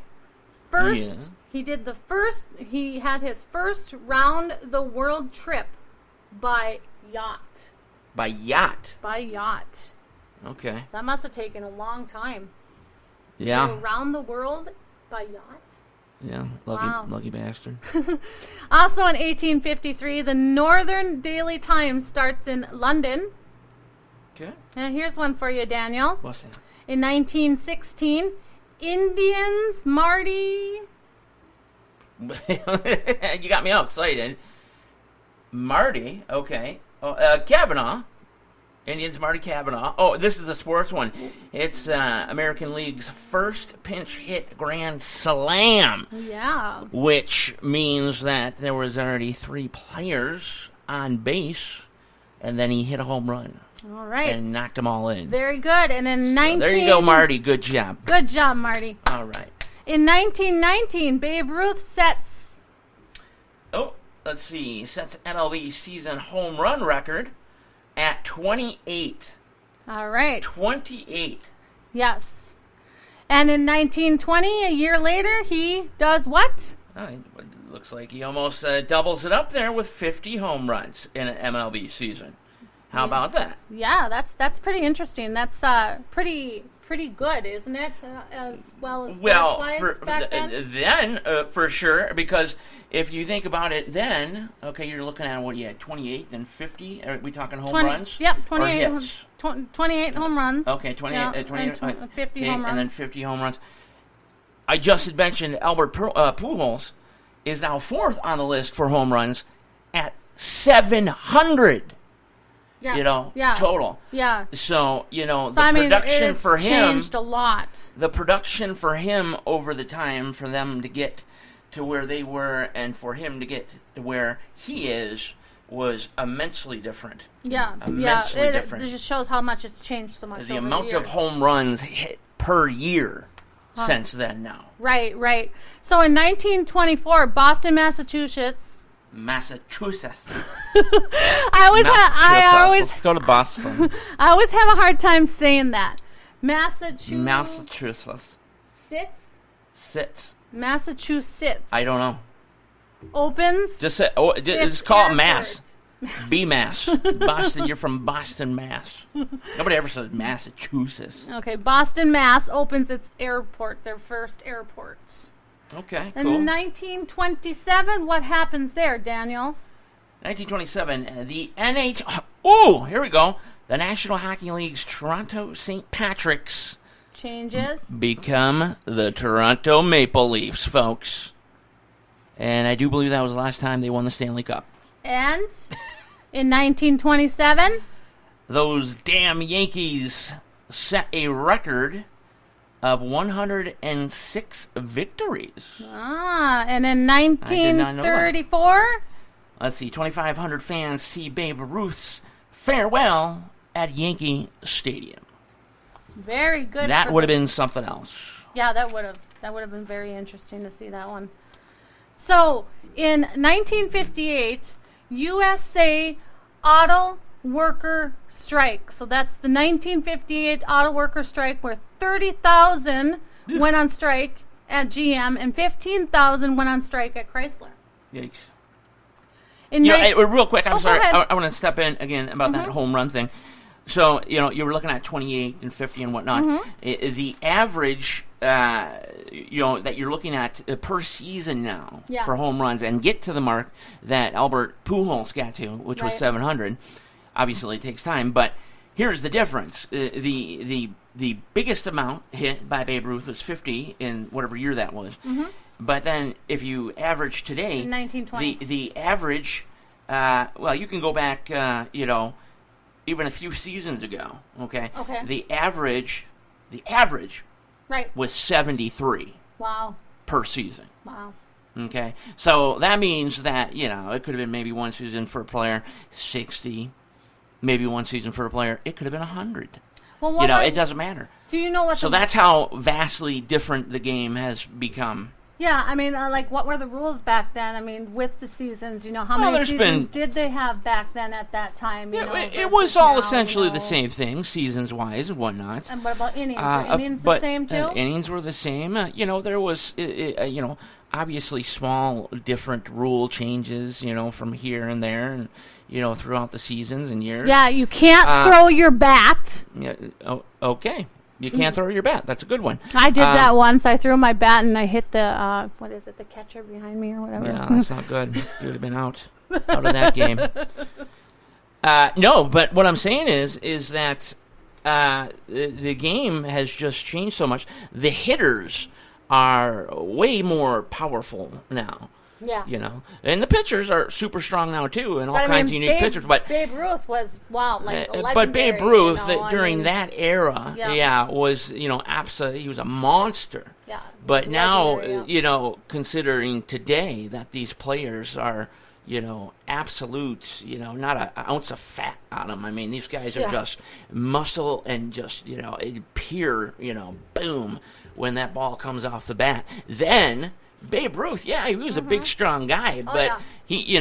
[SPEAKER 7] he had his first round the world trip by yacht.
[SPEAKER 8] By yacht?
[SPEAKER 7] By yacht.
[SPEAKER 8] Okay.
[SPEAKER 7] That must have taken a long time.
[SPEAKER 8] Yeah.
[SPEAKER 7] To go around the world by yacht.
[SPEAKER 8] Yeah, lucky bastard.
[SPEAKER 7] Also in 1853, the Northern Daily Times starts in London.
[SPEAKER 8] Okay.
[SPEAKER 7] Now here's one for you, Daniel.
[SPEAKER 8] What's that?
[SPEAKER 7] In 1916, Indians, Marty.
[SPEAKER 8] You got me all excited. Marty, okay. Kavanaugh. Indians, Marty Kavanaugh. Oh, this is the sports one. It's American League's first pinch hit grand slam.
[SPEAKER 7] Yeah.
[SPEAKER 8] Which means that there was already 3 players on base, and then he hit a home run.
[SPEAKER 7] All right.
[SPEAKER 8] And knocked them all in.
[SPEAKER 7] Very good. And in
[SPEAKER 8] There you go, Marty. Good job.
[SPEAKER 7] Good job, Marty.
[SPEAKER 8] All right.
[SPEAKER 7] In 1919, Babe Ruth sets...
[SPEAKER 8] Oh, let's see. Sets MLB season home run record at 28.
[SPEAKER 7] All right.
[SPEAKER 8] 28.
[SPEAKER 7] Yes. And in 1920, a year later, he does what?
[SPEAKER 8] It looks like he almost doubles it up there with 50 home runs in an MLB season. How about that?
[SPEAKER 7] Yeah, that's pretty interesting. That's pretty good, isn't it? As well as back then?
[SPEAKER 8] For sure, because if you think about it then, okay, you're looking at 28 and 50. Are we talking home runs?
[SPEAKER 7] Yep, 28 home runs.
[SPEAKER 8] Okay, 28,
[SPEAKER 7] 50 home runs.
[SPEAKER 8] And then 50 home runs. I just had mentioned Albert Pujols is now fourth on the list for home runs at 700.
[SPEAKER 7] Yeah.
[SPEAKER 8] Total.
[SPEAKER 7] Yeah.
[SPEAKER 8] So, production for him
[SPEAKER 7] changed a lot.
[SPEAKER 8] The production for him over the time for them to get to where they were and for him to get to where he is was immensely different.
[SPEAKER 7] Yeah.
[SPEAKER 8] Immensely different.
[SPEAKER 7] It just shows how much it's changed so much.
[SPEAKER 8] The amount of home runs hit per year since then now.
[SPEAKER 7] Right. So in 1924, Boston, Massachusetts. I always
[SPEAKER 8] Let's go to Boston.
[SPEAKER 7] I always have a hard time saying that. Massachusetts. Massachusetts.
[SPEAKER 8] I don't know.
[SPEAKER 7] Opens.
[SPEAKER 8] Just say. Just call it Mass. B Mass. Boston. You're from Boston, Mass. Nobody ever says Massachusetts.
[SPEAKER 7] Okay, Boston, Mass. Opens its airport. Their first airport.
[SPEAKER 8] Okay,
[SPEAKER 7] cool. In
[SPEAKER 8] cool.
[SPEAKER 7] 1927, what happens there, Daniel?
[SPEAKER 8] 1927, the NHL. Oh, here we go. The National Hockey League's Toronto St. Patrick's
[SPEAKER 7] changes.
[SPEAKER 8] Become the Toronto Maple Leafs, folks. And I do believe that was the last time they won the Stanley Cup.
[SPEAKER 7] And in 1927,
[SPEAKER 8] those damn Yankees set a record of 106 victories.
[SPEAKER 7] And in 1934,
[SPEAKER 8] let's see, 2,500 fans see Babe Ruth's farewell at Yankee Stadium.
[SPEAKER 7] Very good.
[SPEAKER 8] That would have been something else.
[SPEAKER 7] Yeah, that would have been very interesting to see that one. So in 1958, USA Auto Worker Strike. So that's the 1958 Auto Worker Strike, where 30,000 went on strike at GM and 15,000 went on strike at Chrysler.
[SPEAKER 8] Yikes.
[SPEAKER 7] Real
[SPEAKER 8] quick, I'm sorry. I want to step in again about that home run thing. So, you were looking at 28 and 50 and whatnot. The average, that you're looking at per season now for home runs and get to the mark that Albert Pujols got to, which was 700. Obviously, it takes time, but here's the difference. The biggest amount hit by Babe Ruth was 50 in whatever year that was. But then if you average today,
[SPEAKER 7] in 1920.
[SPEAKER 8] the average, you can go back, even a few seasons ago, okay? The average was 73.
[SPEAKER 7] Wow.
[SPEAKER 8] Per season.
[SPEAKER 7] Wow.
[SPEAKER 8] Okay? So that means that, it could have been maybe one season for a player, 60, maybe one season for a player, it could have been 100.
[SPEAKER 7] Well,
[SPEAKER 8] it doesn't matter.
[SPEAKER 7] Do you know what?
[SPEAKER 8] So that's how vastly different the game has become.
[SPEAKER 7] Yeah, I mean, what were the rules back then? I mean, with the seasons, how many seasons did they have back then at that time?
[SPEAKER 8] It was all essentially the same thing, seasons-wise and whatnot.
[SPEAKER 7] And what about innings? Were innings the same, too?
[SPEAKER 8] Innings were the same. There was, obviously small different rule changes, from here and there and, throughout the seasons and years.
[SPEAKER 7] Yeah, you can't throw your bat.
[SPEAKER 8] Yeah. Okay. You can't throw your bat. That's a good one.
[SPEAKER 7] I did that once. I threw my bat and I hit the, the catcher behind me or whatever.
[SPEAKER 8] Yeah, that's not good. You would have been out of that game. No, but what I'm saying is that the game has just changed so much. The hitters are way more powerful now.
[SPEAKER 7] Yeah.
[SPEAKER 8] And the pitchers are super strong now, too, and all kinds of unique pitchers. But
[SPEAKER 7] Babe Ruth was, legendary.
[SPEAKER 8] But Babe Ruth, during that era, was, he was a monster.
[SPEAKER 7] Yeah.
[SPEAKER 8] But now, considering today that these players are, absolute, not an ounce of fat on them. I mean, these guys are just muscle and just, pure, boom, when that ball comes off the bat. Then Babe Ruth, he was a big, strong guy, but he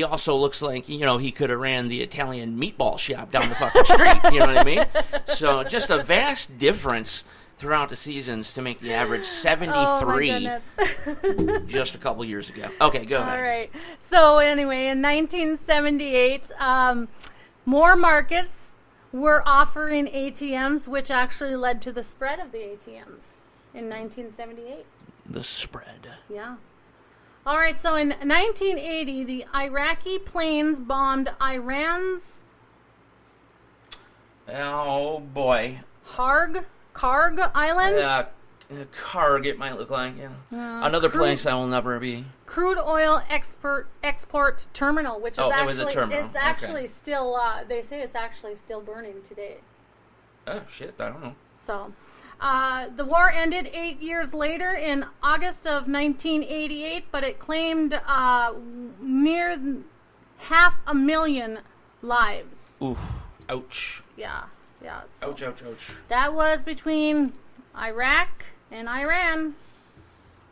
[SPEAKER 8] also looks like, he could have ran the Italian meatball shop down the fucking street, you know what I mean? So just a vast difference throughout the seasons to make the average 73 just a couple years ago. Okay, go ahead.
[SPEAKER 7] All right. So anyway, in 1978, more markets were offering ATMs, which actually led to the spread of the ATMs in 1978.
[SPEAKER 8] The spread.
[SPEAKER 7] Yeah. All right, so in 1980, the Iraqi planes bombed Iran's...
[SPEAKER 8] Oh, boy.
[SPEAKER 7] Karg Island?
[SPEAKER 8] Karg, it might look like, another place I will never be.
[SPEAKER 7] Crude oil export terminal, which is actually...
[SPEAKER 8] it was a terminal.
[SPEAKER 7] It's actually still... they say it's actually still burning today.
[SPEAKER 8] Oh, shit, I don't know.
[SPEAKER 7] So... the war ended 8 years later in August of 1988, but it claimed near 500,000 lives.
[SPEAKER 8] Oof. Ouch.
[SPEAKER 7] Yeah. So
[SPEAKER 8] Ouch.
[SPEAKER 7] that was between Iraq and Iran,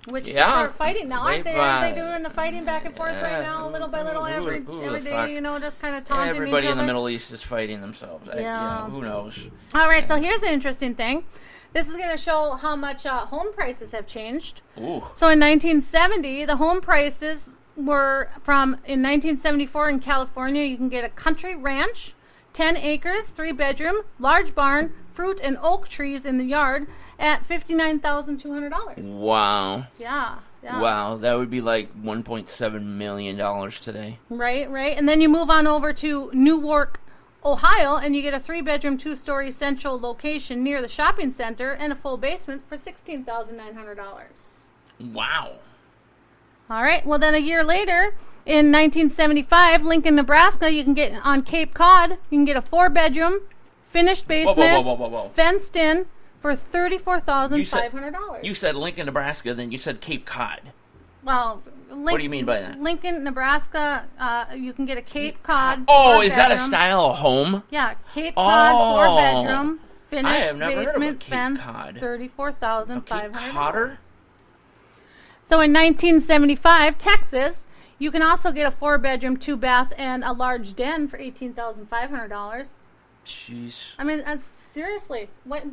[SPEAKER 7] which they're fighting now, aren't they? Aren't they doing the fighting back and forth right now, little by little, every day, just kind of taunting each other?
[SPEAKER 8] Everybody in the Middle East is fighting themselves. Who knows?
[SPEAKER 7] All right, so here's an interesting thing. This is going to show how much home prices have changed.
[SPEAKER 8] Ooh.
[SPEAKER 7] So in 1970, the home prices were in 1974 in California, you can get a country ranch, 10 acres, 3-bedroom, large barn, fruit and oak trees in the yard at $59,200.
[SPEAKER 8] Wow.
[SPEAKER 7] Yeah.
[SPEAKER 8] Wow, that would be like $1.7 million today.
[SPEAKER 7] Right. And then you move on over to Newark, Ohio, and you get a 3-bedroom, 2-story central location near the shopping center and a full basement for $16,900.
[SPEAKER 8] Wow.
[SPEAKER 7] All right. Well, then a year later, in 1975, Lincoln, Nebraska, you can get on Cape Cod. You can get a 4-bedroom, finished basement,
[SPEAKER 8] whoa.
[SPEAKER 7] fenced in for $34,500.
[SPEAKER 8] You said Lincoln, Nebraska, then you said Cape Cod.
[SPEAKER 7] Well,
[SPEAKER 8] what do you mean by that?
[SPEAKER 7] Lincoln, Nebraska, you can get a Cape Cod.
[SPEAKER 8] Oh, is that a style of home?
[SPEAKER 7] Yeah, Cape Cod, 4-bedroom, finished basement,
[SPEAKER 8] fence,
[SPEAKER 7] $34,500.
[SPEAKER 8] Cape Codder?
[SPEAKER 7] So in 1975, Texas, you can also get a 4-bedroom, 2-bath, and a large den for $18,500.
[SPEAKER 8] Jeez.
[SPEAKER 7] I mean, seriously, what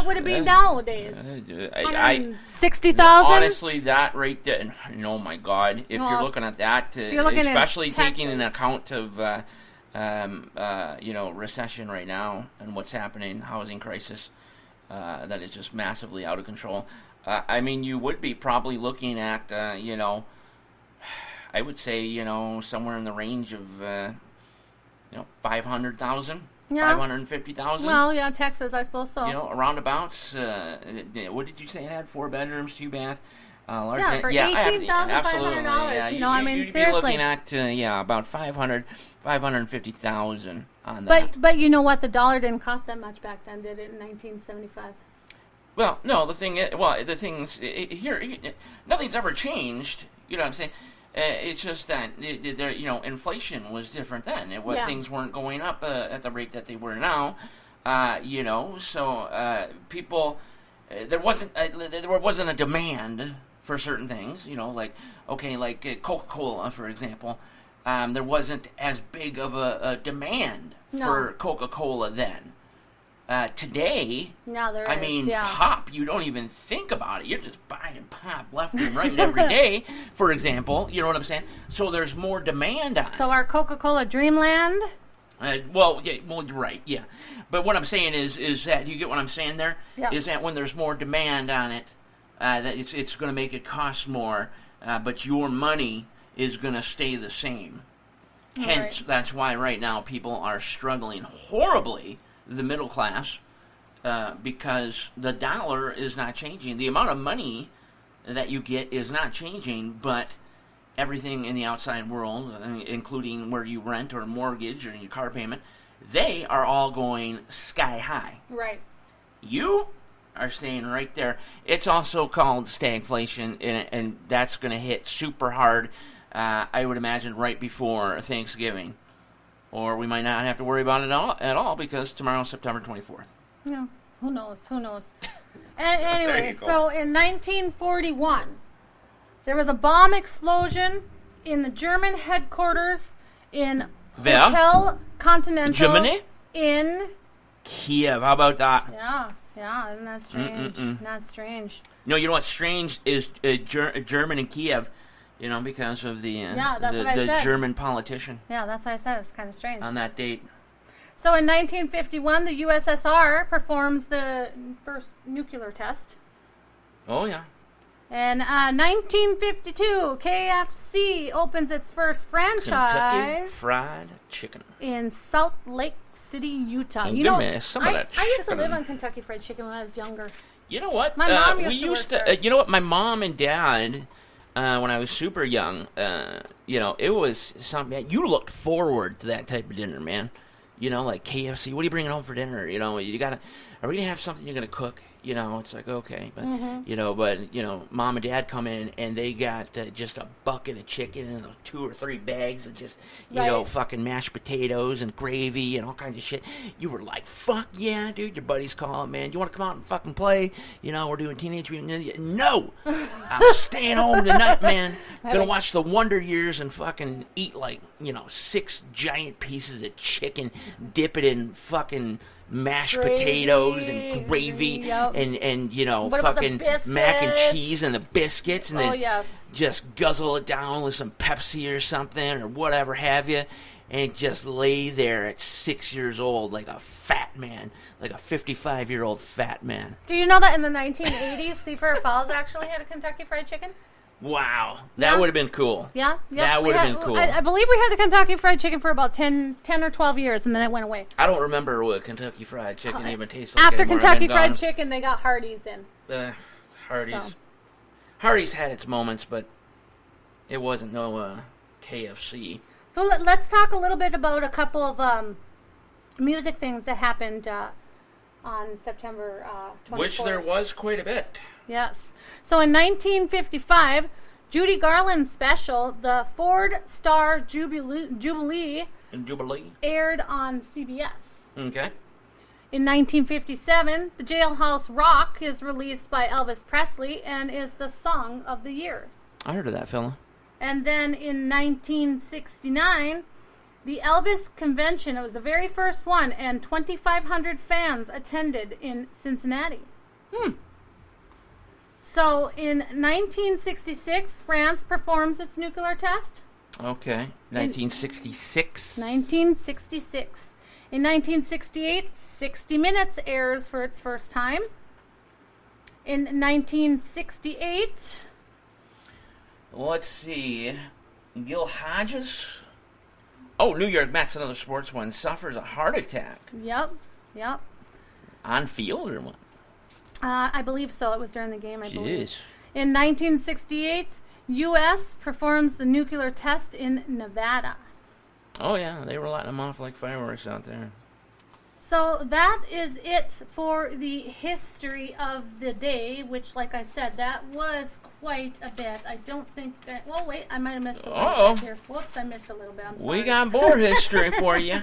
[SPEAKER 7] would it be nowadays? $160,000.
[SPEAKER 8] Honestly, that right there. Oh my God! If you're looking at that, especially taking into account of recession right now and what's happening, housing crisis, that is just massively out of control. I mean, you would be probably looking at, I would say, somewhere in the range of, 500,000, 550,000.
[SPEAKER 7] Well, yeah, Texas, I suppose so.
[SPEAKER 8] Roundabouts. What did you say it had? 4 bedrooms, 2-bath, large.
[SPEAKER 7] Yeah, for $18,500.
[SPEAKER 8] Yeah,
[SPEAKER 7] I mean,
[SPEAKER 8] you'd
[SPEAKER 7] seriously.
[SPEAKER 8] be looking at, about 550,000 on that.
[SPEAKER 7] But you know what? The dollar didn't cost that much back then, did it? In 1975.
[SPEAKER 8] Well, no, nothing's ever changed. You know what I'm saying? It's just that, inflation was different then. Things weren't going up at the rate that they were now. So people, there wasn't a demand for certain things. Like Coca-Cola, for example. There wasn't as big of a demand for Coca-Cola then. Today,
[SPEAKER 7] there is,
[SPEAKER 8] pop, you don't even think about it. You're just buying pop left and right every day, for example. You know what I'm saying? So there's more demand on it.
[SPEAKER 7] So our Coca-Cola Dreamland?
[SPEAKER 8] You're right, yeah. But what I'm saying is that, you get what I'm saying there?
[SPEAKER 7] Yep.
[SPEAKER 8] Is that when there's more demand on it, that it's going to make it cost more, but your money is going to stay the same. Hence, that's why right now people are struggling horribly, the middle class, because the dollar is not changing. The amount of money that you get is not changing, but everything in the outside world, including where you rent or mortgage or your car payment, they are all going sky high.
[SPEAKER 7] Right.
[SPEAKER 8] You are staying right there. It's also called stagflation, and that's going to hit super hard I would imagine right before Thanksgiving. Or we might not have to worry about it at all because tomorrow's September 24th.
[SPEAKER 7] Yeah, who knows? Anyway, so in 1941, there was a bomb explosion in the German headquarters in Hotel Continental
[SPEAKER 8] Germany?
[SPEAKER 7] in
[SPEAKER 8] Kiev. How about that?
[SPEAKER 7] Yeah, isn't that strange? Not strange.
[SPEAKER 8] No, you know what's strange is German in Kiev, because of the German politician.
[SPEAKER 7] Yeah, that's what I said. It's kind of strange.
[SPEAKER 8] On that date.
[SPEAKER 7] So in 1951, the USSR performs the first nuclear test.
[SPEAKER 8] Oh, yeah.
[SPEAKER 7] In 1952, KFC opens its first franchise.
[SPEAKER 8] Kentucky Fried Chicken.
[SPEAKER 7] In Salt Lake City, Utah.
[SPEAKER 8] And give me some of that
[SPEAKER 7] I used to
[SPEAKER 8] chicken.
[SPEAKER 7] Live on Kentucky Fried Chicken when I was younger.
[SPEAKER 8] You know what?
[SPEAKER 7] My mom
[SPEAKER 8] used to you know what? My mom and dad, when I was super young, it was something. You looked forward to that type of dinner, man. Like KFC. What are you bringing home for dinner? You gotta. Are we gonna have something you're gonna cook? It's like okay, but mom and dad come in and they got just a bucket of chicken and those 2 or 3 bags of just fucking mashed potatoes and gravy and all kinds of shit. You were like, fuck yeah, dude. Your buddies calling, man. You want to come out and fucking play? We're doing Teenage Mutant Ninja. No, I'm staying home tonight, man. Gonna watch The Wonder Years and fucking eat 6 giant pieces of chicken, dip it in fucking mashed potatoes and gravy and fucking mac and cheese and the biscuits and then just guzzle it down with some Pepsi or something or whatever have you and just lay there at 6 years old like a fat man, like a 55-year-old fat man.
[SPEAKER 7] Do you know that in the 1980s, Thief River Falls actually had a Kentucky Fried Chicken?
[SPEAKER 8] Wow, that would have been cool.
[SPEAKER 7] Yeah.
[SPEAKER 8] That would have been cool.
[SPEAKER 7] I believe we had the Kentucky Fried Chicken for about 10 or 12 years, and then it went away.
[SPEAKER 8] I don't remember what Kentucky Fried Chicken even tastes like
[SPEAKER 7] After
[SPEAKER 8] anymore.
[SPEAKER 7] Kentucky Fried Chicken, they got Hardee's in.
[SPEAKER 8] Hardee's.
[SPEAKER 7] So.
[SPEAKER 8] Hardee's had its moments, but it wasn't no KFC.
[SPEAKER 7] So let's talk a little bit about a couple of music things that happened on September 24th.
[SPEAKER 8] Which there was quite a bit.
[SPEAKER 7] Yes. So in 1955, Judy Garland's special, the Ford Star Jubilee, aired on CBS.
[SPEAKER 8] Okay.
[SPEAKER 7] In 1957, the Jailhouse Rock is released by Elvis Presley and is the song of the year.
[SPEAKER 8] I heard of that fella.
[SPEAKER 7] And then in 1969, the Elvis Convention, it was the very first one, and 2,500 fans attended in Cincinnati. So in 1966, France performs its nuclear test.
[SPEAKER 8] Okay. 1966.
[SPEAKER 7] 1966. In 1968, 60 Minutes airs for its first time. In 1968...
[SPEAKER 8] Let's see. Gil Hodges. Oh, New York Mets, another sports one, suffers a heart attack.
[SPEAKER 7] Yep.
[SPEAKER 8] On field or what?
[SPEAKER 7] I believe so. It was during the game, I believe. In 1968, U.S. performs the nuclear test in Nevada.
[SPEAKER 8] Oh, yeah. They were letting them off like fireworks out there.
[SPEAKER 7] So that is it for the history of the day, which, like I said, that was quite a bit. I don't think... well, wait. I might have missed a little bit here. Whoops, I missed a little bit. I'm sorry.
[SPEAKER 8] We got more history for you.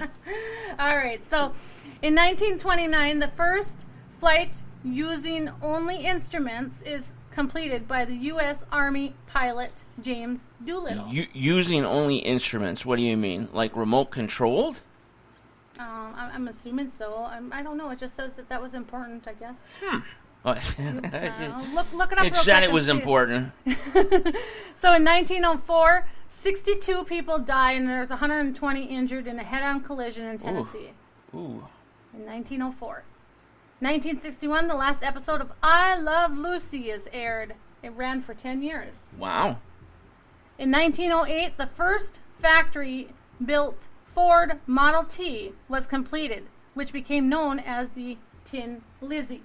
[SPEAKER 7] All right. So in 1929, the first flight using only instruments is completed by the U.S. Army pilot James Doolittle.
[SPEAKER 8] Using only instruments? What do you mean? Like remote controlled?
[SPEAKER 7] I'm assuming so. I don't know. It just says that was important, I guess. Look it up.
[SPEAKER 8] It said it was important.
[SPEAKER 7] So in 1904, 62 people died and there's 120 injured in a head-on collision in Tennessee.
[SPEAKER 8] Ooh.
[SPEAKER 7] In 1904. 1961, the last episode of I Love Lucy is aired. It ran for 10 years.
[SPEAKER 8] Wow.
[SPEAKER 7] In 1908, the first factory-built Ford Model T was completed, which became known as the Tin Lizzie.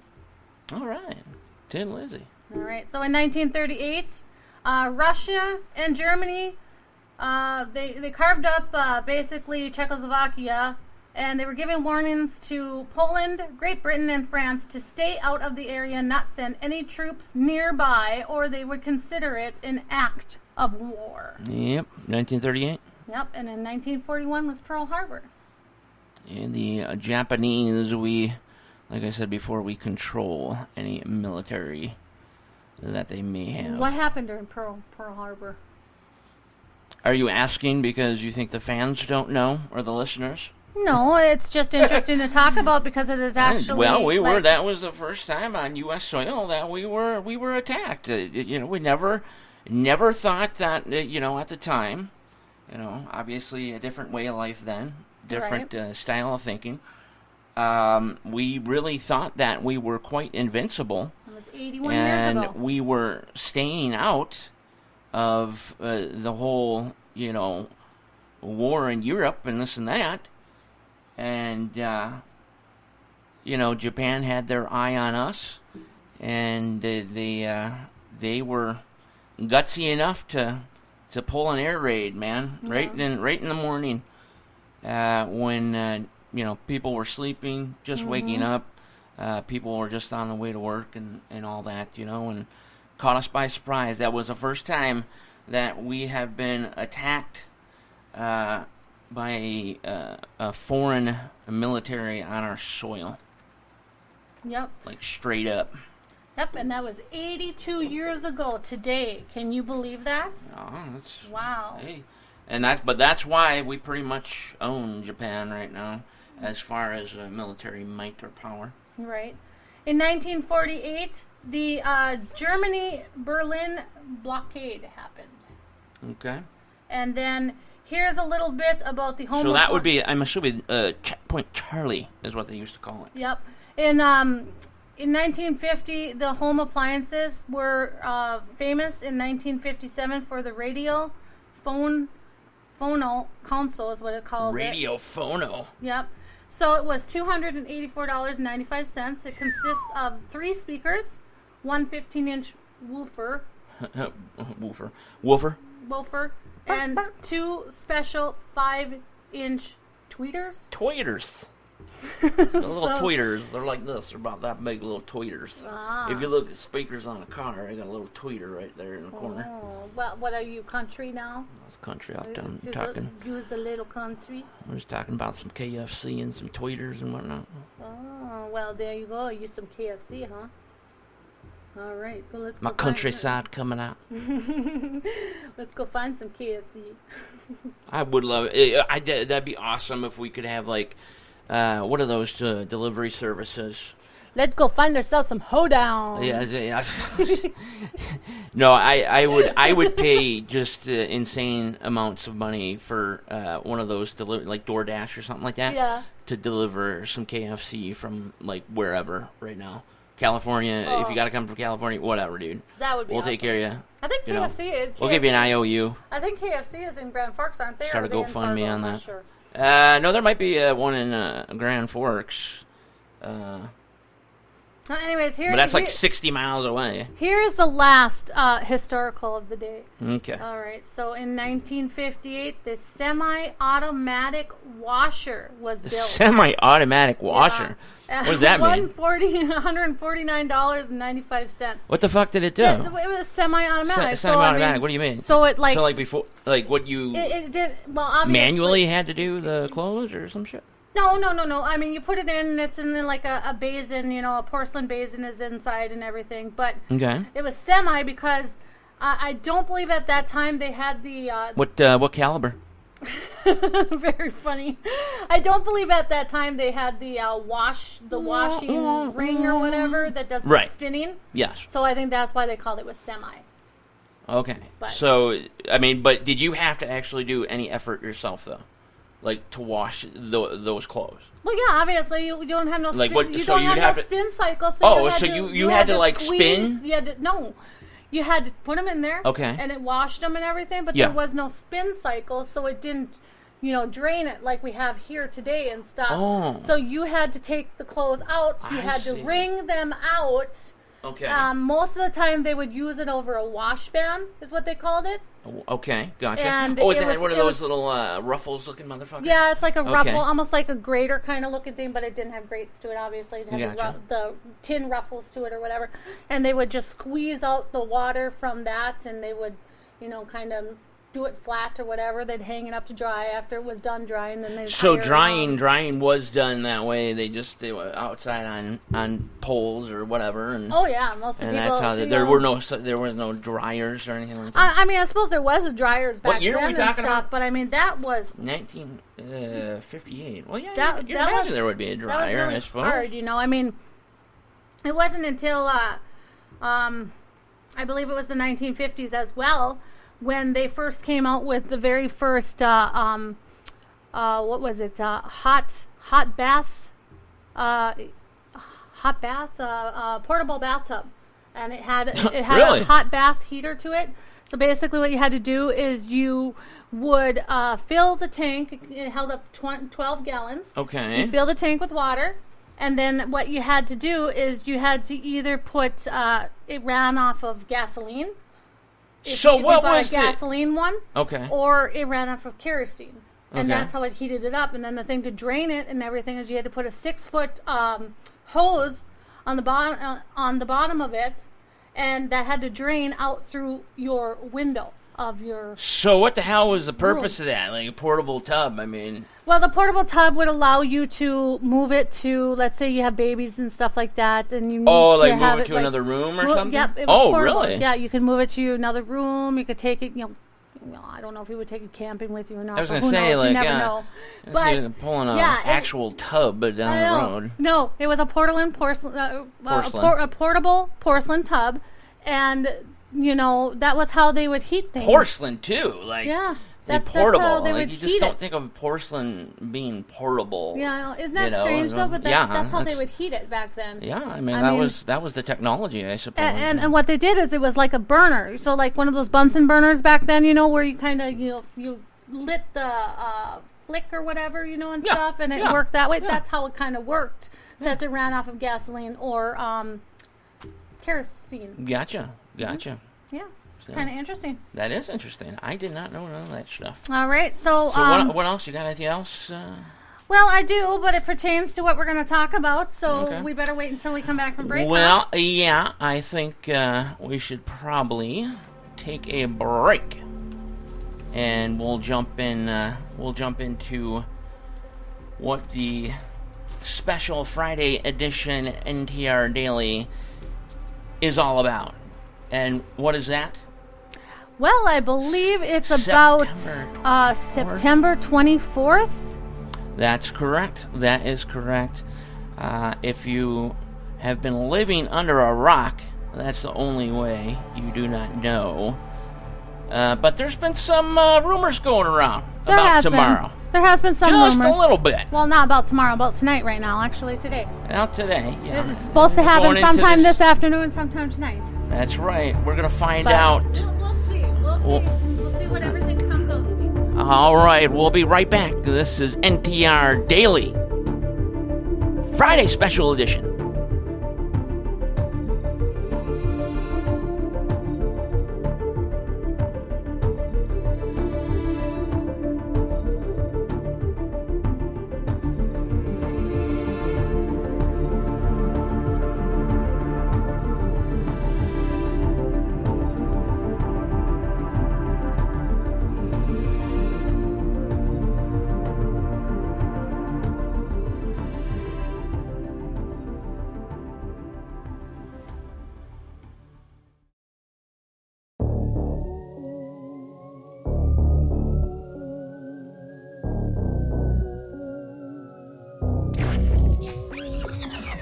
[SPEAKER 8] All right. Tin Lizzie.
[SPEAKER 7] All right. So in 1938, Russia and Germany, they carved up basically Czechoslovakia, and they were giving warnings to Poland, Great Britain, and France to stay out of the area and not send any troops nearby, or they would consider it an act of war.
[SPEAKER 8] Yep, 1938.
[SPEAKER 7] Yep, and in 1941 was Pearl Harbor.
[SPEAKER 8] And the Japanese, like I said before, we control any military that they may have.
[SPEAKER 7] What happened during Pearl Harbor?
[SPEAKER 8] Are you asking because you think the fans don't know, or the listeners?
[SPEAKER 7] No, it's just interesting to talk about because it is actually.
[SPEAKER 8] Well, we were. That was the first time on U.S. soil that we were attacked. We never thought that. At the time, obviously a different way of life then, different style of thinking. We really thought that we were quite invincible.
[SPEAKER 7] It was 81 years ago.
[SPEAKER 8] And we were staying out of the whole, war in Europe and this and that. And, Japan had their eye on us. And they were gutsy enough to pull an air raid, man, right in the morning when people were sleeping, just waking up. People were just on the way to work and all that, and caught us by surprise. That was the first time that we have been attacked by a foreign military on our soil.
[SPEAKER 7] Yep.
[SPEAKER 8] Like straight up.
[SPEAKER 7] Yep, and that was 82 years ago today. Can you believe that?
[SPEAKER 8] Oh, that's
[SPEAKER 7] wow.
[SPEAKER 8] Hey. But that's why we pretty much own Japan right now, as far as military might or power.
[SPEAKER 7] Right. In 1948, the Germany-Berlin blockade happened.
[SPEAKER 8] Okay.
[SPEAKER 7] And then here's a little bit about the home.
[SPEAKER 8] So that would be, I'm assuming, Checkpoint Charlie is what they used to call it.
[SPEAKER 7] Yep. In 1950, the home appliances were famous in 1957 for the radio phono console is what it calls
[SPEAKER 8] Radio phono.
[SPEAKER 7] Yep. So it was $284.95. It consists of 3 speakers, one 15-inch woofer, and 2 special 5-inch tweeters.
[SPEAKER 8] The little tweeters. They're like this. They're about that big, little tweeters.
[SPEAKER 7] Ah.
[SPEAKER 8] If you look at speakers on a car, they got a little tweeter right there in the corner.
[SPEAKER 7] Oh, well, what are you, country now?
[SPEAKER 8] That's country out there. Talking.
[SPEAKER 7] Use a little country.
[SPEAKER 8] We're just talking about some KFC and some tweeters and whatnot.
[SPEAKER 7] Oh, well, there you go. Use some KFC, huh? All right, well, let's
[SPEAKER 8] My
[SPEAKER 7] go
[SPEAKER 8] countryside coming out.
[SPEAKER 7] Let's go find some KFC.
[SPEAKER 8] I would love it. That'd be awesome if we could have, like, what are those delivery services?
[SPEAKER 7] Let's go find ourselves some hoedown.
[SPEAKER 8] Yeah. No, I would pay just insane amounts of money for one of those like DoorDash or something like that.
[SPEAKER 7] Yeah.
[SPEAKER 8] To deliver some KFC from like wherever right now. California, if you got to come from California, whatever, dude.
[SPEAKER 7] That would be
[SPEAKER 8] We'll
[SPEAKER 7] awesome.
[SPEAKER 8] take care of you.
[SPEAKER 7] I think KFC
[SPEAKER 8] We'll give you an IOU.
[SPEAKER 7] I think KFC is in Grand Forks, aren't they?
[SPEAKER 8] Start a GoFundMe on that.
[SPEAKER 7] Sure.
[SPEAKER 8] No, there might be one in Grand Forks.
[SPEAKER 7] Anyways,
[SPEAKER 8] but that's like 60 miles away.
[SPEAKER 7] Here is the last historical of the day.
[SPEAKER 8] Okay.
[SPEAKER 7] All right. So in 1958, the semi-automatic washer was built.
[SPEAKER 8] Semi-automatic washer?
[SPEAKER 7] Yeah.
[SPEAKER 8] What does that mean?
[SPEAKER 7] $149.95.
[SPEAKER 8] What the fuck did it do?
[SPEAKER 7] It was semi-automatic.
[SPEAKER 8] Semi-automatic. What do you mean?
[SPEAKER 7] So it like.
[SPEAKER 8] So like before, like what you
[SPEAKER 7] it did well. Obviously,
[SPEAKER 8] manually had to do the clothes or some shit.
[SPEAKER 7] No. I mean, you put it in, and it's in like a basin, a porcelain basin is inside and everything. But it was semi because I don't believe at that time they had the...
[SPEAKER 8] What caliber?
[SPEAKER 7] Very funny. I don't believe at that time they had the washing ring or whatever that does the spinning.
[SPEAKER 8] Yes.
[SPEAKER 7] So I think that's why they called it semi.
[SPEAKER 8] Okay. So, I mean, but did you have to actually do any effort yourself, though? Like, to wash those clothes?
[SPEAKER 7] Well, yeah, obviously, you don't have no spin,
[SPEAKER 8] like what,
[SPEAKER 7] you
[SPEAKER 8] so
[SPEAKER 7] don't
[SPEAKER 8] you'd
[SPEAKER 7] have no
[SPEAKER 8] to,
[SPEAKER 7] spin cycle.
[SPEAKER 8] So
[SPEAKER 7] so
[SPEAKER 8] you had to like,
[SPEAKER 7] squeeze,
[SPEAKER 8] spin?
[SPEAKER 7] You had to, no. You had to put them in there, and it washed them and everything, but there was no spin cycle, so it didn't, drain it like we have here today and stuff.
[SPEAKER 8] Oh.
[SPEAKER 7] So you had to take the clothes out. You had to wring them out.
[SPEAKER 8] Okay.
[SPEAKER 7] Most of the time, they would use it over a wash band, is what they called it.
[SPEAKER 8] Okay, gotcha.
[SPEAKER 7] And
[SPEAKER 8] is it one of those little ruffles-looking motherfuckers?
[SPEAKER 7] Yeah, it's like a ruffle, almost like a grater kind of looking thing, but it didn't have grates to it, obviously. It had the tin ruffles to it or whatever. And they would just squeeze out the water from that, and they would, kind of do it flat or whatever. They'd hang it up to dry after it was done drying. Then they'd
[SPEAKER 8] So
[SPEAKER 7] hire
[SPEAKER 8] drying was done that way. They were outside on poles or whatever. And,
[SPEAKER 7] oh yeah, most of
[SPEAKER 8] and
[SPEAKER 7] people.
[SPEAKER 8] that's how there was no dryers or anything like that.
[SPEAKER 7] I mean, I suppose there was a dryers back
[SPEAKER 8] What year
[SPEAKER 7] then
[SPEAKER 8] are we
[SPEAKER 7] and
[SPEAKER 8] talking
[SPEAKER 7] stuff,
[SPEAKER 8] about?
[SPEAKER 7] but I mean that was
[SPEAKER 8] 1958. Well, yeah,
[SPEAKER 7] that,
[SPEAKER 8] you'd
[SPEAKER 7] that
[SPEAKER 8] imagine
[SPEAKER 7] was,
[SPEAKER 8] there would be a
[SPEAKER 7] that was
[SPEAKER 8] dryer,
[SPEAKER 7] really
[SPEAKER 8] I suppose.
[SPEAKER 7] hard, I mean, it wasn't until I believe it was the 1950s as well when they first came out with the very first what was it? Hot bath, portable bathtub, and it had
[SPEAKER 8] Really?
[SPEAKER 7] a hot bath heater to it. So basically, what you had to do is you would fill the tank. It held up to 12 gallons.
[SPEAKER 8] Okay.
[SPEAKER 7] You fill the tank with water, and then what you had to do is you had to either put it ran off of gasoline. If
[SPEAKER 8] So
[SPEAKER 7] you
[SPEAKER 8] what
[SPEAKER 7] bought
[SPEAKER 8] was
[SPEAKER 7] a gasoline one?
[SPEAKER 8] Okay.
[SPEAKER 7] Or it ran off of kerosene. And
[SPEAKER 8] Okay.
[SPEAKER 7] that's how it heated it up. And then the thing to drain it and everything is you had to put a 6-foot hose on the bottom of it, and that had to drain out through your window of your.
[SPEAKER 8] So what the hell was the purpose of that? Like a portable tub? I mean,
[SPEAKER 7] Well, the portable tub would allow you to move it to, let's say you have babies and stuff like that, and you need to have
[SPEAKER 8] move it to another room or something?
[SPEAKER 7] Yep, it was portable.
[SPEAKER 8] Really?
[SPEAKER 7] Yeah, you could move it to another room. You could take it, I don't know if you would take it camping with you or not.
[SPEAKER 8] I was
[SPEAKER 7] going
[SPEAKER 8] gonna
[SPEAKER 7] to
[SPEAKER 8] say,
[SPEAKER 7] knows?
[SPEAKER 8] like,
[SPEAKER 7] You never
[SPEAKER 8] yeah.
[SPEAKER 7] know.
[SPEAKER 8] But pulling an actual tub down
[SPEAKER 7] I
[SPEAKER 8] the
[SPEAKER 7] know.
[SPEAKER 8] road.
[SPEAKER 7] No, it was a portable porcelain tub, and that was how they would heat things.
[SPEAKER 8] Porcelain too, like
[SPEAKER 7] Yeah,
[SPEAKER 8] that's portable.
[SPEAKER 7] how they
[SPEAKER 8] Like
[SPEAKER 7] would
[SPEAKER 8] you just
[SPEAKER 7] heat
[SPEAKER 8] don't
[SPEAKER 7] it.
[SPEAKER 8] think of porcelain being portable.
[SPEAKER 7] Yeah, isn't that strange though? But that's how they would heat it back then.
[SPEAKER 8] Yeah, I mean that was the technology, I suppose.
[SPEAKER 7] And what they did is it was like a burner, so like one of those Bunsen burners back then, where you kind of you lit the flick or whatever, and stuff, and it worked that way.
[SPEAKER 8] Yeah.
[SPEAKER 7] That's how it kind of worked, except it ran off of gasoline or kerosene.
[SPEAKER 8] Gotcha.
[SPEAKER 7] Yeah, it's kind of interesting.
[SPEAKER 8] That is interesting. I did not know none of that stuff.
[SPEAKER 7] All right, so
[SPEAKER 8] what else? You got anything else?
[SPEAKER 7] Well, I do, but it pertains to what we're going to talk about, so
[SPEAKER 8] Okay.
[SPEAKER 7] we better wait until we come back from break.
[SPEAKER 8] Well, yeah, I think we should probably take a break, and we'll jump in. We'll jump into what the special Friday edition NTR Daily is all about. And what is that?
[SPEAKER 7] Well, I believe it's
[SPEAKER 8] September
[SPEAKER 7] about September 24th.
[SPEAKER 8] That's correct. That is correct. If you have been living under a rock, that's the only way you do not know. But there's been some rumors going around about tomorrow.
[SPEAKER 7] There has been some rumors.
[SPEAKER 8] Just a little bit.
[SPEAKER 7] Well, not about tomorrow, about tonight right now, actually today.
[SPEAKER 8] Now today, yeah.
[SPEAKER 7] It's supposed to happen
[SPEAKER 8] Going into
[SPEAKER 7] sometime this afternoon, sometime tonight.
[SPEAKER 8] That's right. We're going to find
[SPEAKER 7] But
[SPEAKER 8] out.
[SPEAKER 7] We'll see. We'll see what everything comes out to be.
[SPEAKER 8] All right, we'll be right back. This is NTR Daily, Friday Special Edition.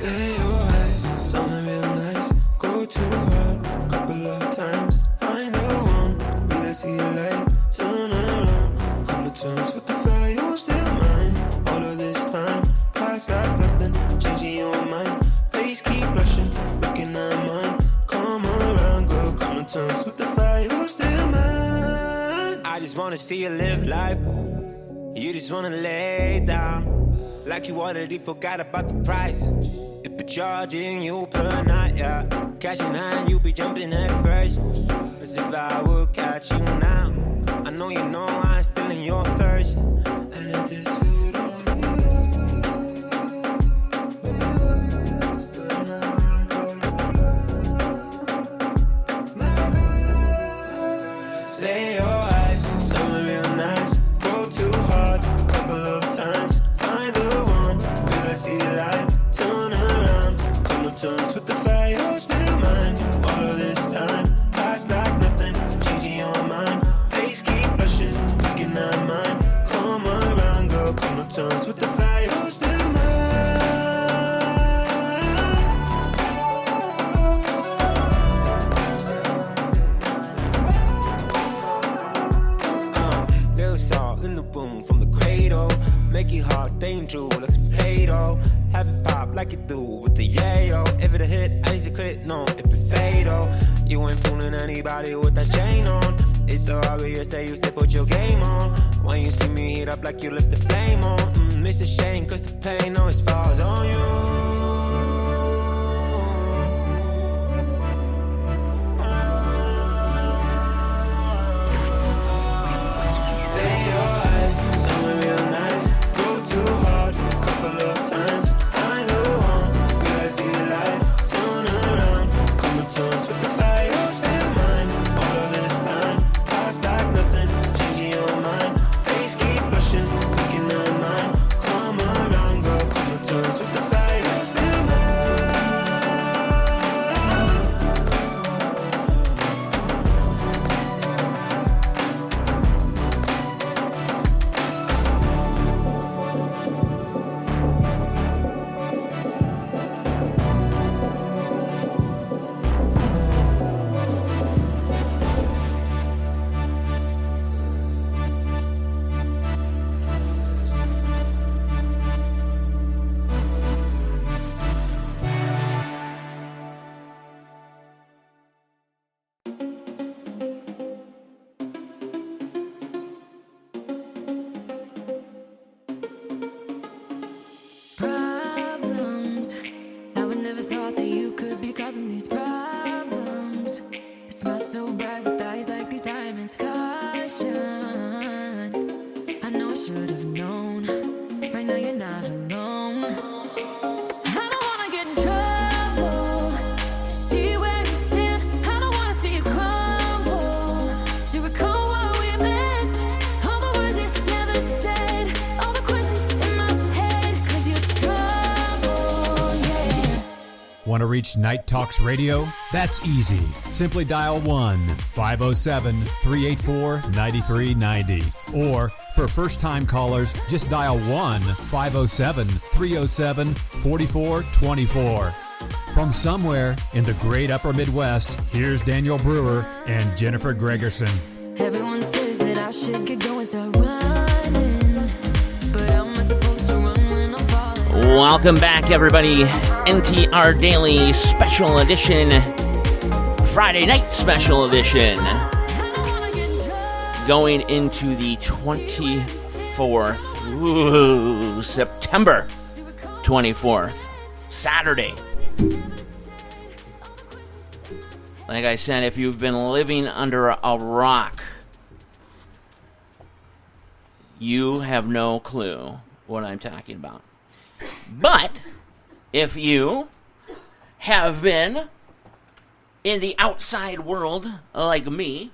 [SPEAKER 6] Lay your eyes, something real nice. Go too hard, couple of times. Find the one, will I see the light? Turn around, come to terms with the fire, you're still mine. All of this time, past like nothing, changing your mind. Face keep rushing, looking at mine. Come around, girl, come to terms with the fire, you're still mine. I just wanna see you live life. You just wanna lay down like you already forgot about the price. If you're charging you per night, yeah. Cashing out, you be jumping at first. As if I would catch you now. I know you know I'm still in your thirst. And it is good on me.
[SPEAKER 9] like it do with the yayo. If it a hit, I need to quit, no, if it fatal. You ain't fooling anybody with that chain on. It's so obvious that you still put your game on. When you see me heat up like you lift the flame on. It's a shame cause the pain always falls on you.
[SPEAKER 1] Want to reach Night Talks Radio? That's easy. Simply dial 1-507-384-9390. Or for first-time callers, just dial 1-507-307-4424. From somewhere in the great upper Midwest, here's Daniel Brewer and Jennifer Gregerson.
[SPEAKER 10] Everyone says that I should get going, start running, but I'm supposed to run when I'm falling.
[SPEAKER 8] Welcome back, everybody. NTR Daily Special Edition, Friday Night Special Edition, going into the 24th, September 24th, Saturday. Like I said, if you've been living under a rock, you have no clue what I'm talking about. But if you have been in the outside world like me,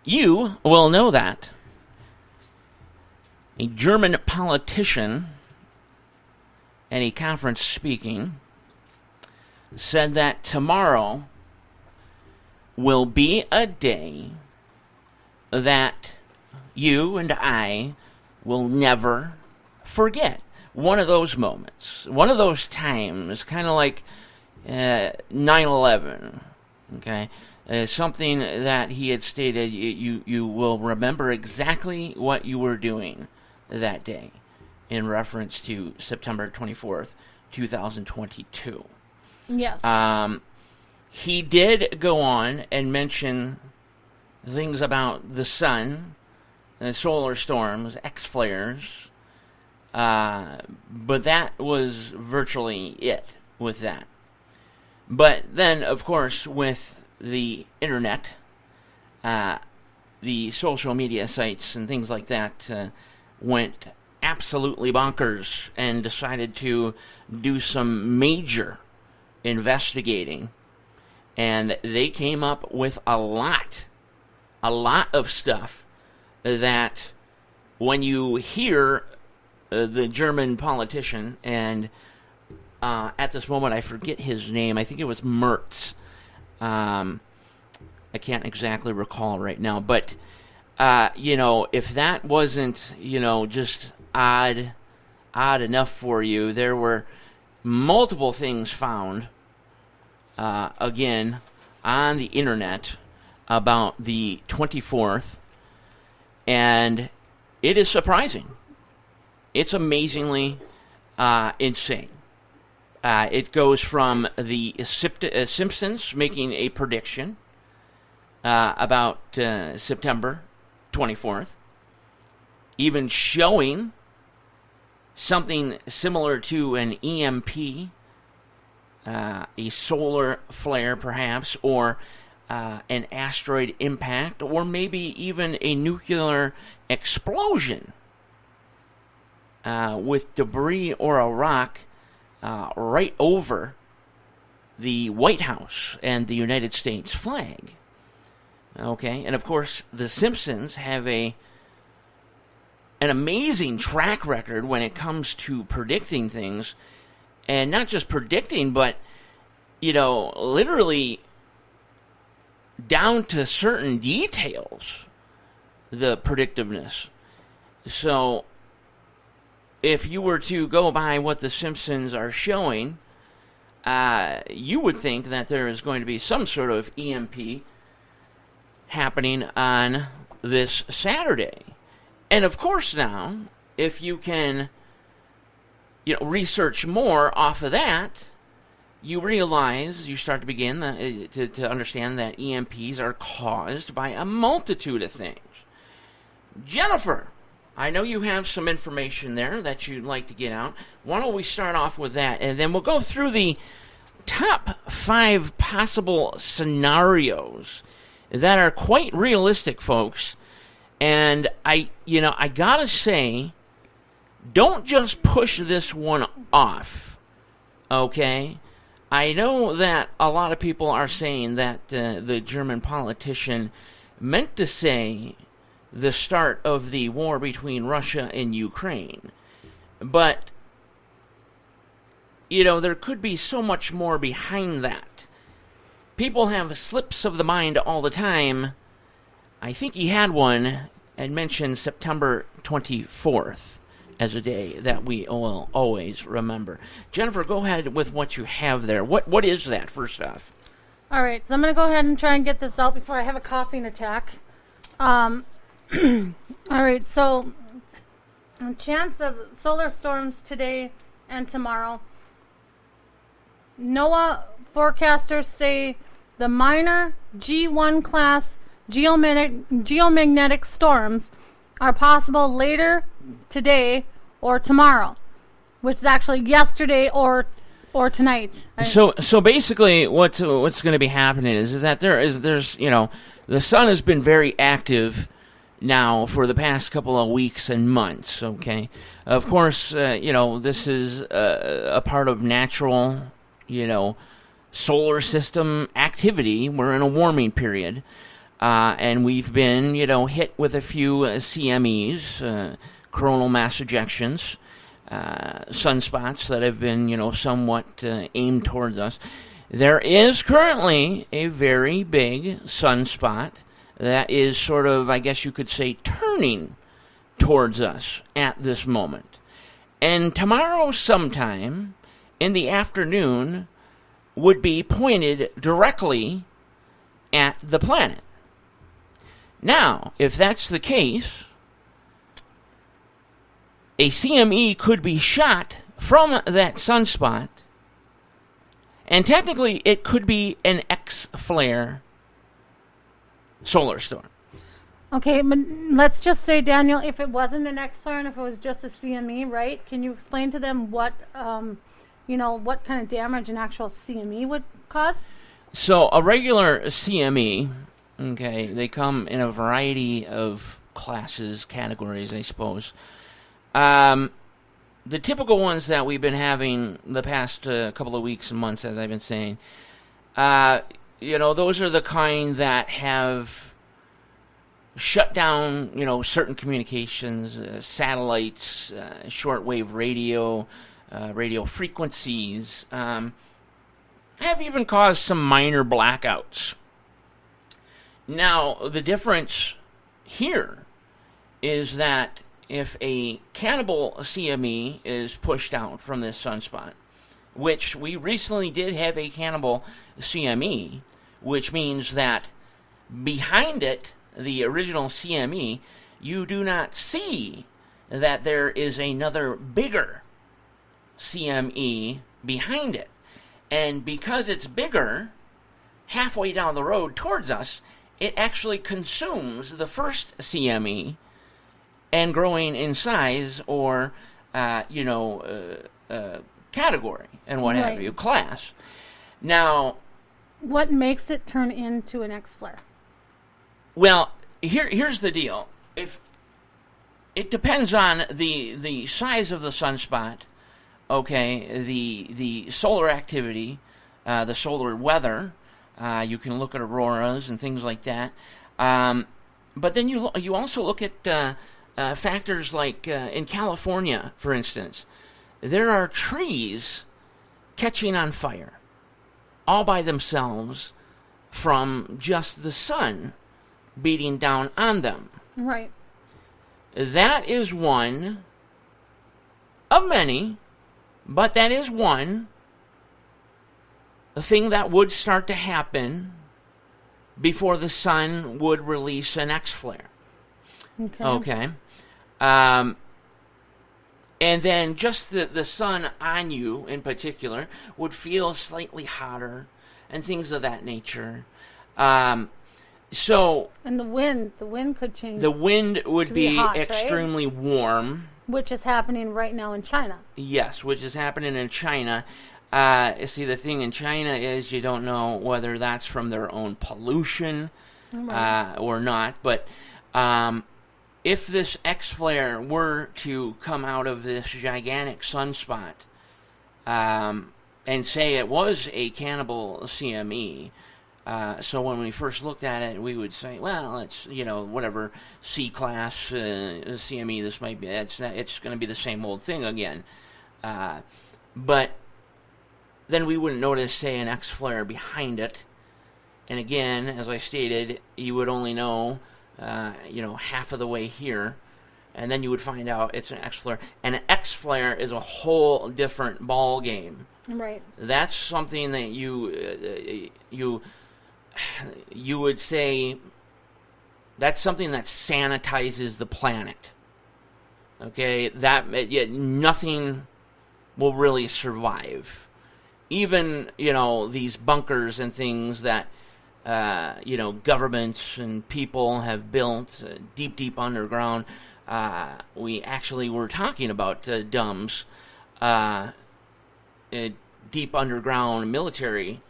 [SPEAKER 8] you will know that a German politician at a conference speaking said that tomorrow will be a day that you and I will never forget. One of those moments, one of those times, kind of like 9/11, okay? Something that he had stated, you will remember exactly what you were doing that day in reference to September 24th, 2022.
[SPEAKER 7] Yes.
[SPEAKER 8] He did go on and mention things about the sun, solar storms, X-flares, but that was virtually it with that. But then, of course, with the internet, the social media sites and things like that went absolutely bonkers and decided to do some major investigating. And they came up with a lot of stuff that when you hear the German politician, and at this moment I forget his name, I think it was Merz. I can't exactly recall right now, but if that wasn't just odd enough for you, there were multiple things found again on the internet about the 24th, and it is surprising. It's amazingly insane. It goes from the Simpsons making a prediction about September 24th, even showing something similar to an EMP, a solar flare perhaps, or an asteroid impact, or maybe even a nuclear explosion with debris or a rock right over the White House and the United States flag. Okay, and of course, The Simpsons have an amazing track record when it comes to predicting things, and not just predicting, but, literally down to certain details, the predictiveness. So, if you were to go by what The Simpsons are showing, you would think that there is going to be some sort of EMP happening on this Saturday. And of course now, if you can research more off of that, you start to begin to understand that EMPs are caused by a multitude of things. Jennifer, I know you have some information there that you'd like to get out. Why don't we start off with that, and then we'll go through the top 5 possible scenarios that are quite realistic, folks. And I gotta say, don't just push this one off, okay? I know that a lot of people are saying that the German politician meant to say the start of the war between Russia and Ukraine. But, there could be so much more behind that. People have slips of the mind all the time. I think he had one and mentioned September 24th as a day that we will always remember. Jennifer, go ahead with what you have there. What is that, first off?
[SPEAKER 7] All right, so I'm going to go ahead and try and get this out before I have a coughing attack. All right, so a chance of solar storms today and tomorrow. NOAA forecasters say the minor G1 class geomagnetic storms are possible later today or tomorrow, which is actually yesterday or tonight.
[SPEAKER 8] So basically, what's going to be happening is that there's the sun has been very active now for the past couple of weeks and months. Okay, of course, this is a part of natural, solar system activity. We're in a warming period, and we've been, hit with a few CMEs, coronal mass ejections, sunspots that have been, somewhat aimed towards us. There is currently a very big sunspot that is sort of, I guess you could say, turning towards us at this moment. And tomorrow sometime in the afternoon would be pointed directly at the planet. Now, if that's the case, a CME could be shot from that sunspot, and technically it could be an X-flare solar storm.
[SPEAKER 7] Okay, but let's just say, Daniel, if it wasn't an X-flare and if it was just a CME, right? Can you explain to them what kind of damage an actual CME would cause?
[SPEAKER 8] So a regular CME, okay, they come in a variety of classes, categories, I suppose. The typical ones that we've been having the past couple of weeks and months, as I've been saying, those are the kind that have shut down, certain communications, satellites, shortwave radio, radio frequencies, have even caused some minor blackouts. Now, the difference here is that if a cannibal CME is pushed out from this sunspot, which we recently did have a cannibal CME, which means that behind it, the original CME, you do not see that there is another bigger CME behind it. And because it's bigger, halfway down the road towards us, it actually consumes the first CME and growing in size or, category and what have you, class. Now,
[SPEAKER 7] what makes it turn into an X-flare?
[SPEAKER 8] Well, here's the deal. If it depends on the size of the sunspot, okay, the solar activity, the solar weather. You can look at auroras and things like that. But then you also look at factors like in California, for instance, there are trees catching on fire all by themselves from just the sun beating down on them.
[SPEAKER 7] Right.
[SPEAKER 8] That is one of many, but that is one thing that would start to happen before the sun would release an X-flare. Okay. And then just the sun on you in particular would feel slightly hotter and things of that nature. So
[SPEAKER 7] and the wind could change.
[SPEAKER 8] The wind would be
[SPEAKER 7] hot,
[SPEAKER 8] extremely warm.
[SPEAKER 7] Which is happening right now in China.
[SPEAKER 8] Yes, which is happening in China. See, the thing in China is you don't know whether that's from their own pollution or not. But if this X-flare were to come out of this gigantic sunspot and say it was a cannibal CME, so when we first looked at it, we would say, well, it's, whatever C-class CME this might be. It's going to be the same old thing again. But then we wouldn't notice, say, an X-flare behind it. And again, as I stated, you would only know, half of the way here. And then you would find out it's an X-flare. And an X-flare is a whole different ball game.
[SPEAKER 7] Right.
[SPEAKER 8] That's something that you would say that's something that sanitizes the planet. Okay? Nothing will really survive. Even, these bunkers and things that, governments and people have built deep underground. We actually were talking about DUMBs, deep underground military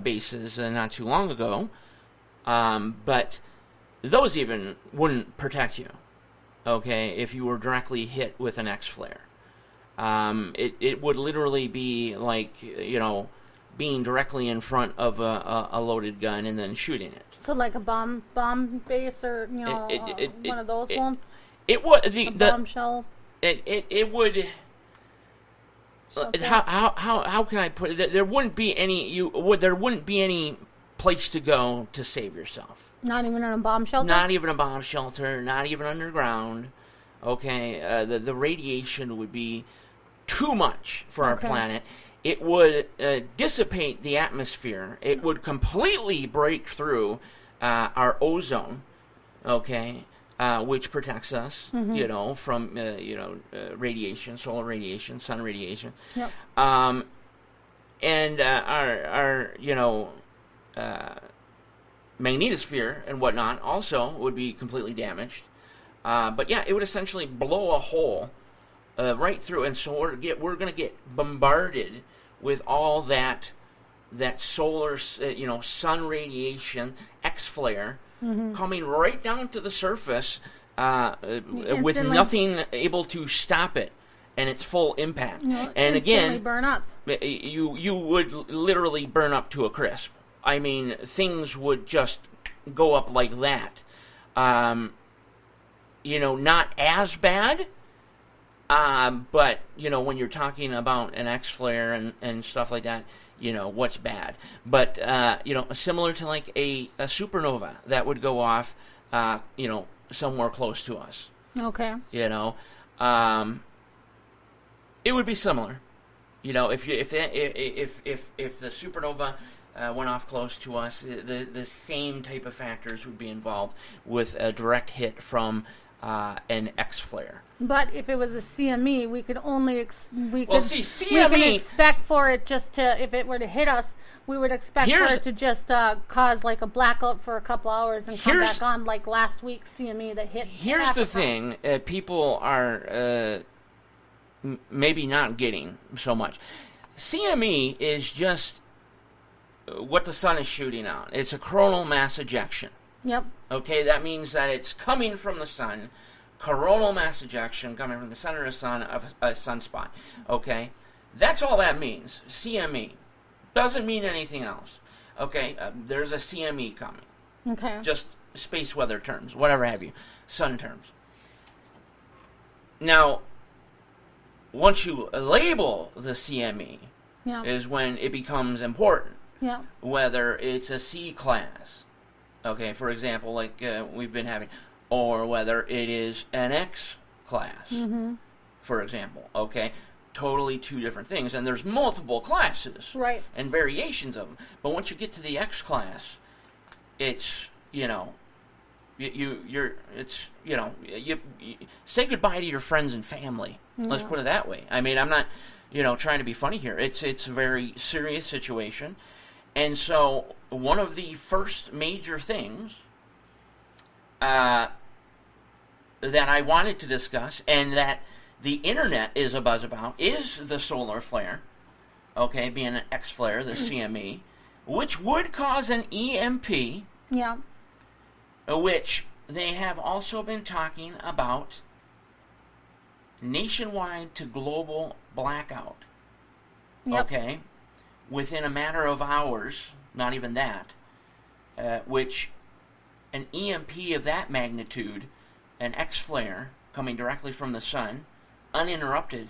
[SPEAKER 8] bases not too long ago. But those even wouldn't protect you, okay, if you were directly hit with an X-flare. It would literally be like, being directly in front of a loaded gun and then shooting it.
[SPEAKER 7] So like a bomb base or, one of those ones?
[SPEAKER 8] It would,
[SPEAKER 7] bombshell?
[SPEAKER 8] It would, how can I put it? There wouldn't be any place to go to save yourself.
[SPEAKER 7] Not even in a bomb shelter?
[SPEAKER 8] Not even a bomb shelter, not even underground. Okay, the radiation would be too much for our planet. It would dissipate the atmosphere. It would completely break through our ozone, okay, which protects us, from, radiation, solar radiation, sun radiation.
[SPEAKER 7] Yep.
[SPEAKER 8] And our magnetosphere and whatnot also would be completely damaged. But yeah, it would essentially blow a hole right through, and so we're going to get bombarded with all that solar, sun radiation, X-flare, coming right down to the surface with nothing able to stop it and its full impact. And again,
[SPEAKER 7] burn up.
[SPEAKER 8] You would literally burn up to a crisp. I mean, things would just go up like that. Not as bad, but, when you're talking about an X-flare and stuff like that, what's bad. But, similar to like a supernova that would go off, somewhere close to us.
[SPEAKER 7] Okay.
[SPEAKER 8] It would be similar. If the supernova went off close to us, the same type of factors would be involved with a direct hit from an X flare.
[SPEAKER 7] But if it was a CME, we could only we
[SPEAKER 8] Well,
[SPEAKER 7] could
[SPEAKER 8] see,
[SPEAKER 7] we can
[SPEAKER 8] CME
[SPEAKER 7] expect for it just to, if it were to hit us, we would expect for it to just cause like a blackout for a couple hours and come back on like last week's CME that hit.
[SPEAKER 8] Here's the thing: people are maybe not getting so much. CME is just what the sun is shooting out. It's a coronal mass ejection.
[SPEAKER 7] Yep.
[SPEAKER 8] Okay, that means that it's coming from the sun, coronal mass ejection coming from the center of the sun of a sunspot. Okay, that's all that means. CME doesn't mean anything else. Okay, there's a CME coming.
[SPEAKER 7] Okay.
[SPEAKER 8] Just space weather terms, whatever have you, sun terms. Now, once you label the CME, is when it becomes important.
[SPEAKER 7] Yeah.
[SPEAKER 8] Whether it's a C class, okay, for example, like we've been having, or whether it is an X class, for example, okay, totally two different things, and there's multiple classes,
[SPEAKER 7] right,
[SPEAKER 8] and variations of them. But once you get to the X class, it's you say goodbye to your friends and family. Yeah. Let's put it that way. I mean, I'm not trying to be funny here. It's a very serious situation. And so one of the first major things that I wanted to discuss, and that the internet is abuzz about, is the solar flare, okay, being an X flare, the CME, which would cause an EMP, which they have also been talking about nationwide to global blackout, okay, within a matter of hours, not even that, which an EMP of that magnitude, an X flare coming directly from the sun, uninterrupted,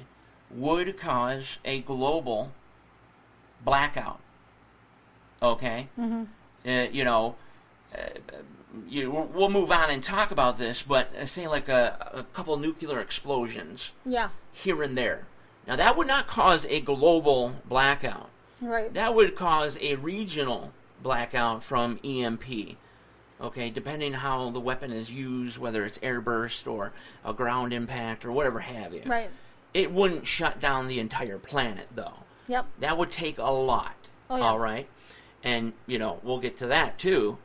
[SPEAKER 8] would cause a global blackout. Okay? We'll move on and talk about this, but say like a couple nuclear explosions here and there. Now, that would not cause a global blackout.
[SPEAKER 7] Right.
[SPEAKER 8] That would cause a regional blackout from EMP. Okay, depending how the weapon is used, whether it's airburst or a ground impact or whatever have you.
[SPEAKER 7] Right.
[SPEAKER 8] It wouldn't shut down the entire planet, though.
[SPEAKER 7] Yep.
[SPEAKER 8] That would take a lot.
[SPEAKER 7] Oh, yeah.
[SPEAKER 8] All right? And, we'll get to that, too.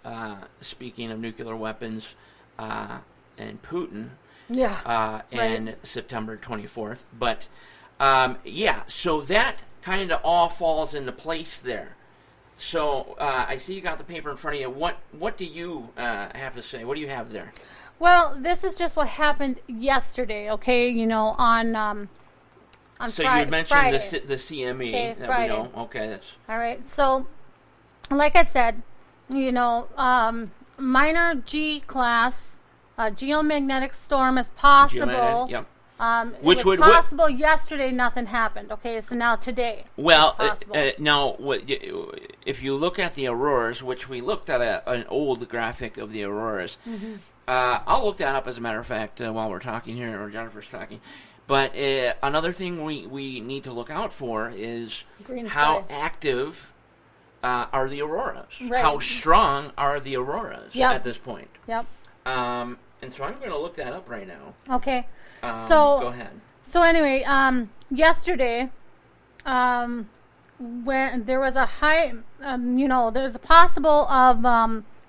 [SPEAKER 8] Speaking of nuclear weapons and Putin.
[SPEAKER 7] Yeah.
[SPEAKER 8] And September 24th. But, so that kind of all falls into place there. So I see you got the paper in front of you. What do you have to say? What do you have there?
[SPEAKER 7] Well, this is just what happened yesterday, okay? On
[SPEAKER 8] so
[SPEAKER 7] Friday.
[SPEAKER 8] You had mentioned the CME that
[SPEAKER 7] Friday.
[SPEAKER 8] We know. Okay, that's...
[SPEAKER 7] All right. So, like I said, minor G class geomagnetic storm is possible.
[SPEAKER 8] Yep.
[SPEAKER 7] Which was possible yesterday. Nothing happened. Okay, so now today.
[SPEAKER 8] Well, now if you look at the auroras, which we looked at an old graphic of the auroras, I'll look that up as a matter of fact while we're talking here, or Jennifer's talking. But another thing we need to look out for is how active are the auroras?
[SPEAKER 7] Right.
[SPEAKER 8] How strong are the auroras at this point?
[SPEAKER 7] Yep.
[SPEAKER 8] And so I'm going to look that up right now.
[SPEAKER 7] Okay.
[SPEAKER 8] Go ahead.
[SPEAKER 7] So anyway, yesterday, when there was a high, there's a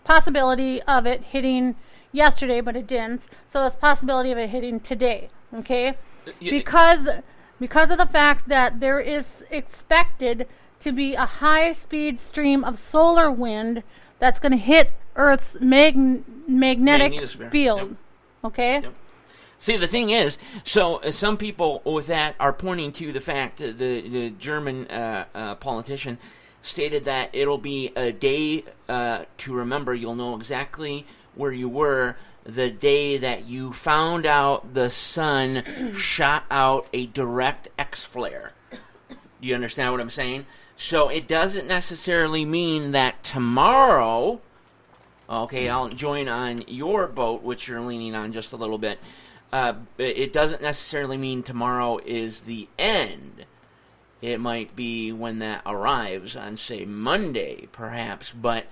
[SPEAKER 7] possibility of it hitting yesterday, but it didn't. So there's a possibility of it hitting today. Okay, because of the fact that there is expected to be a high-speed stream of solar wind that's going to hit Earth's magnetic field.
[SPEAKER 8] Yep.
[SPEAKER 7] Okay.
[SPEAKER 8] Yep. See, the thing is, so some people with that are pointing to the fact that the German politician stated that it'll be a day to remember. You'll know exactly where you were the day that you found out the sun shot out a direct X flare. Do you understand what I'm saying? So it doesn't necessarily mean that tomorrow, okay, I'll join on your boat, which you're leaning on just a little bit. It doesn't necessarily mean tomorrow is the end. It might be when that arrives on, say, Monday, perhaps, but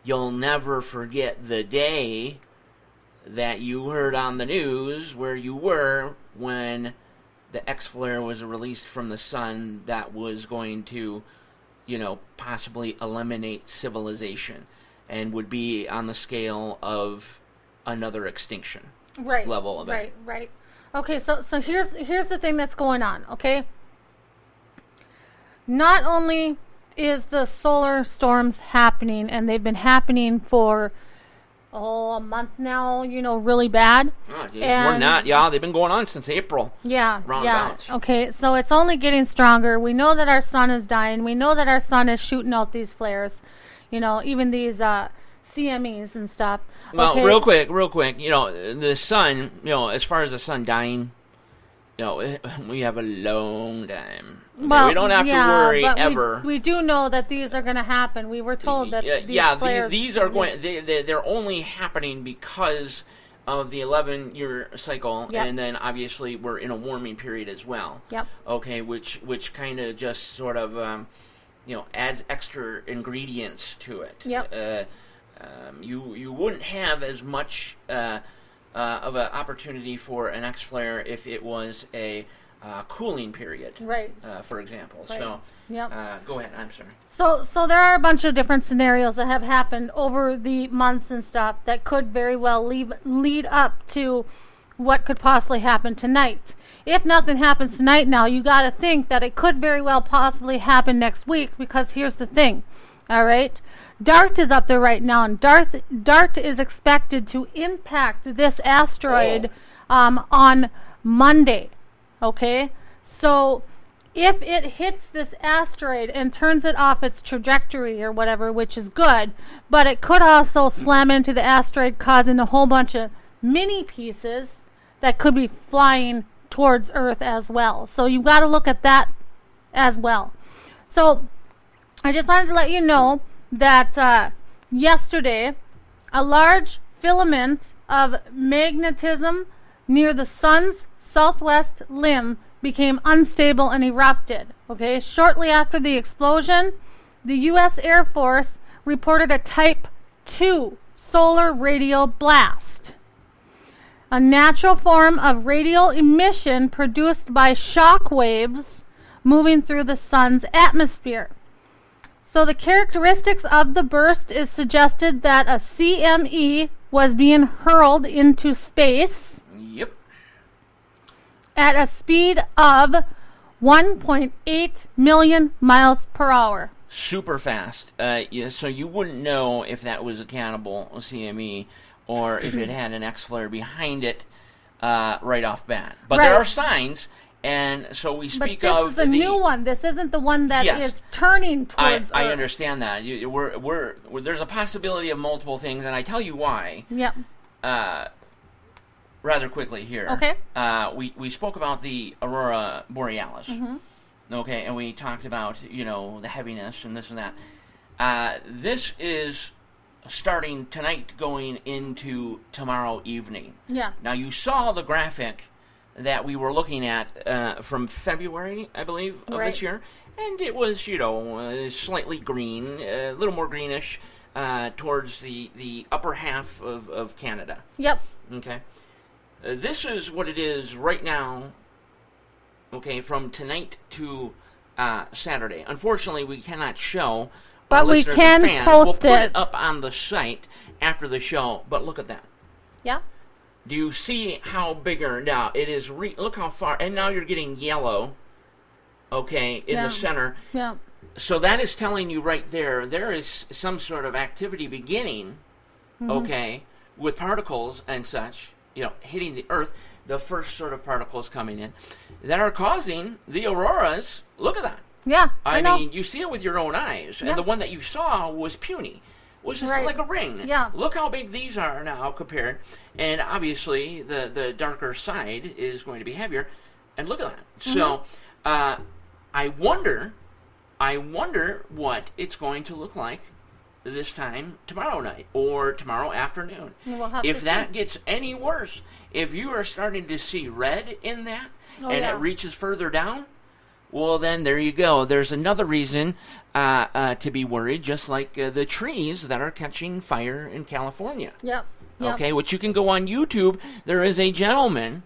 [SPEAKER 8] you'll never forget the day that you heard on the news where you were when the X flare was released from the sun that was going to, possibly eliminate civilization and would be on the scale of another extinction level of it.
[SPEAKER 7] Right. Okay, so here's the thing that's going on, okay? Not only is the solar storms happening, and they've been happening for a month now, really bad.
[SPEAKER 8] Oh, geez, more than that. Yeah, they've been going on since April.
[SPEAKER 7] Yeah.
[SPEAKER 8] Roundabouts.
[SPEAKER 7] Okay, so it's only getting stronger. We know that our sun is dying. We know that our sun is shooting out these flares. Even these CMEs and stuff.
[SPEAKER 8] Well,
[SPEAKER 7] okay.
[SPEAKER 8] real quick, the sun, as far as the sun dying, we have a long time. Okay,
[SPEAKER 7] Well,
[SPEAKER 8] we don't have to worry
[SPEAKER 7] but
[SPEAKER 8] ever.
[SPEAKER 7] We do know that these are going to happen. We were told that
[SPEAKER 8] these are going. They're only happening because of the 11-year cycle,
[SPEAKER 7] Yep.
[SPEAKER 8] and then obviously we're in a warming period as well.
[SPEAKER 7] Yep.
[SPEAKER 8] Okay, which kind of just sort of adds extra ingredients to it.
[SPEAKER 7] Yep.
[SPEAKER 8] You wouldn't have as much of an opportunity for an X flare if it was a cooling period,
[SPEAKER 7] Right.
[SPEAKER 8] For example.
[SPEAKER 7] Right.
[SPEAKER 8] So,
[SPEAKER 7] Yep.
[SPEAKER 8] Go ahead. I'm sorry.
[SPEAKER 7] So there are a bunch of different scenarios that have happened over the months and stuff that could very well lead up to what could possibly happen tonight. If nothing happens tonight now, you got to think that it could very well possibly happen next week, because here's the thing. All right? DART is up there right now, and DART is expected to impact this asteroid on Monday. Okay? So if it hits this asteroid and turns it off its trajectory or whatever, which is good, but it could also slam into the asteroid, causing a whole bunch of mini pieces that could be flying towards Earth as well. So you've got to look at that as well. So I just wanted to let you know that yesterday, a large filament of magnetism near the sun's southwest limb became unstable and erupted. Okay, shortly after the explosion, the U.S. Air Force reported a Type 2 solar radial blast, a natural form of radial emission produced by shock waves moving through the sun's atmosphere. So the characteristics of the burst is suggested that a CME was being hurled into space.
[SPEAKER 8] Yep.
[SPEAKER 7] At a speed of 1.8 million miles per hour.
[SPEAKER 8] Super fast. So you wouldn't know if that was a cannibal CME or if it had an X flare behind it right off bat. But there are signs. And so we speak of...
[SPEAKER 7] But this is a new one. This isn't the one that is turning towards Earth.
[SPEAKER 8] I understand that. There's a possibility of multiple things, and I tell you why.
[SPEAKER 7] Yep.
[SPEAKER 8] Rather quickly here.
[SPEAKER 7] Okay.
[SPEAKER 8] We spoke about the Aurora Borealis.
[SPEAKER 7] Mm-hmm.
[SPEAKER 8] Okay, and we talked about, the heaviness and this and that. This is starting tonight going into tomorrow evening.
[SPEAKER 7] Yeah.
[SPEAKER 8] Now, you saw the graphic that we were looking at from February, I believe, of this year. And it was, slightly green, a little more greenish towards the upper half of Canada.
[SPEAKER 7] Yep.
[SPEAKER 8] Okay. This is what it is right now, okay, from tonight to Saturday. Unfortunately, we cannot show
[SPEAKER 7] but
[SPEAKER 8] our
[SPEAKER 7] we
[SPEAKER 8] listeners
[SPEAKER 7] can
[SPEAKER 8] and fans.
[SPEAKER 7] post
[SPEAKER 8] we'll put
[SPEAKER 7] it
[SPEAKER 8] up on the site after the show, but look at that.
[SPEAKER 7] Yeah.
[SPEAKER 8] Do you see how bigger? Now, it is, look how far, and now you're getting yellow, okay, in the center.
[SPEAKER 7] Yeah.
[SPEAKER 8] So that is telling you right there is some sort of activity beginning, okay, with particles and such, hitting the Earth, the first sort of particles coming in, that are causing the auroras. Look at that.
[SPEAKER 7] Yeah,
[SPEAKER 8] I mean, you see it with your own eyes, and the one that you saw was puny. Was just like a ring.
[SPEAKER 7] Yeah.
[SPEAKER 8] Look how big these are now compared. And obviously, the darker side is going to be heavier. And look at that. So, I wonder what it's going to look like this time tomorrow night or tomorrow afternoon.
[SPEAKER 7] We'll have
[SPEAKER 8] if
[SPEAKER 7] to
[SPEAKER 8] that
[SPEAKER 7] see.
[SPEAKER 8] gets any worse, if you are starting to see red in that it reaches further down, well, then there you go. There's another reason to be worried, just like the trees that are catching fire in California.
[SPEAKER 7] Yep.
[SPEAKER 8] okay, which you can go on YouTube. There is a gentleman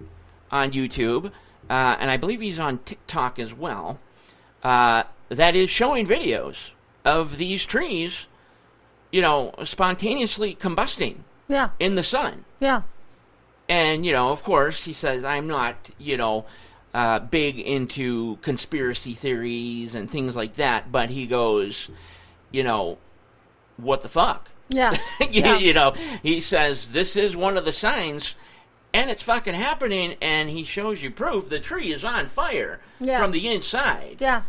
[SPEAKER 8] on YouTube, and I believe he's on TikTok as well, that is showing videos of these trees, spontaneously combusting in the sun.
[SPEAKER 7] Yeah.
[SPEAKER 8] And, of course, he says, I'm not, big into conspiracy theories and things like that, but he goes, what the fuck?
[SPEAKER 7] Yeah.
[SPEAKER 8] He says, this is one of the signs, and it's fucking happening, and he shows you proof the tree is on fire from the inside.
[SPEAKER 7] Yeah.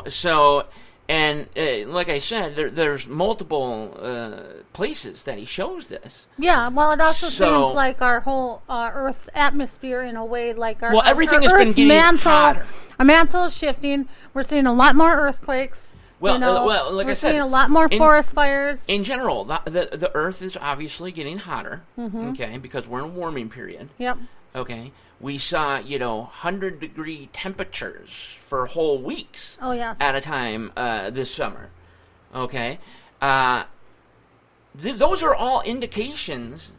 [SPEAKER 8] So, and like I said, there's multiple places that he shows this.
[SPEAKER 7] Yeah, well, it also seems like our whole Earth's atmosphere, in a way, like our
[SPEAKER 8] everything has
[SPEAKER 7] Earth's
[SPEAKER 8] been getting hotter.
[SPEAKER 7] Our mantle is shifting. We're seeing a lot more earthquakes.
[SPEAKER 8] Like
[SPEAKER 7] we're
[SPEAKER 8] I said,
[SPEAKER 7] seeing a lot more forest fires.
[SPEAKER 8] In general, the Earth is obviously getting hotter, okay, because we're in a warming period.
[SPEAKER 7] Yep.
[SPEAKER 8] Okay. We saw, 100-degree temperatures for whole weeks at a time this summer. Okay? Those are all indications,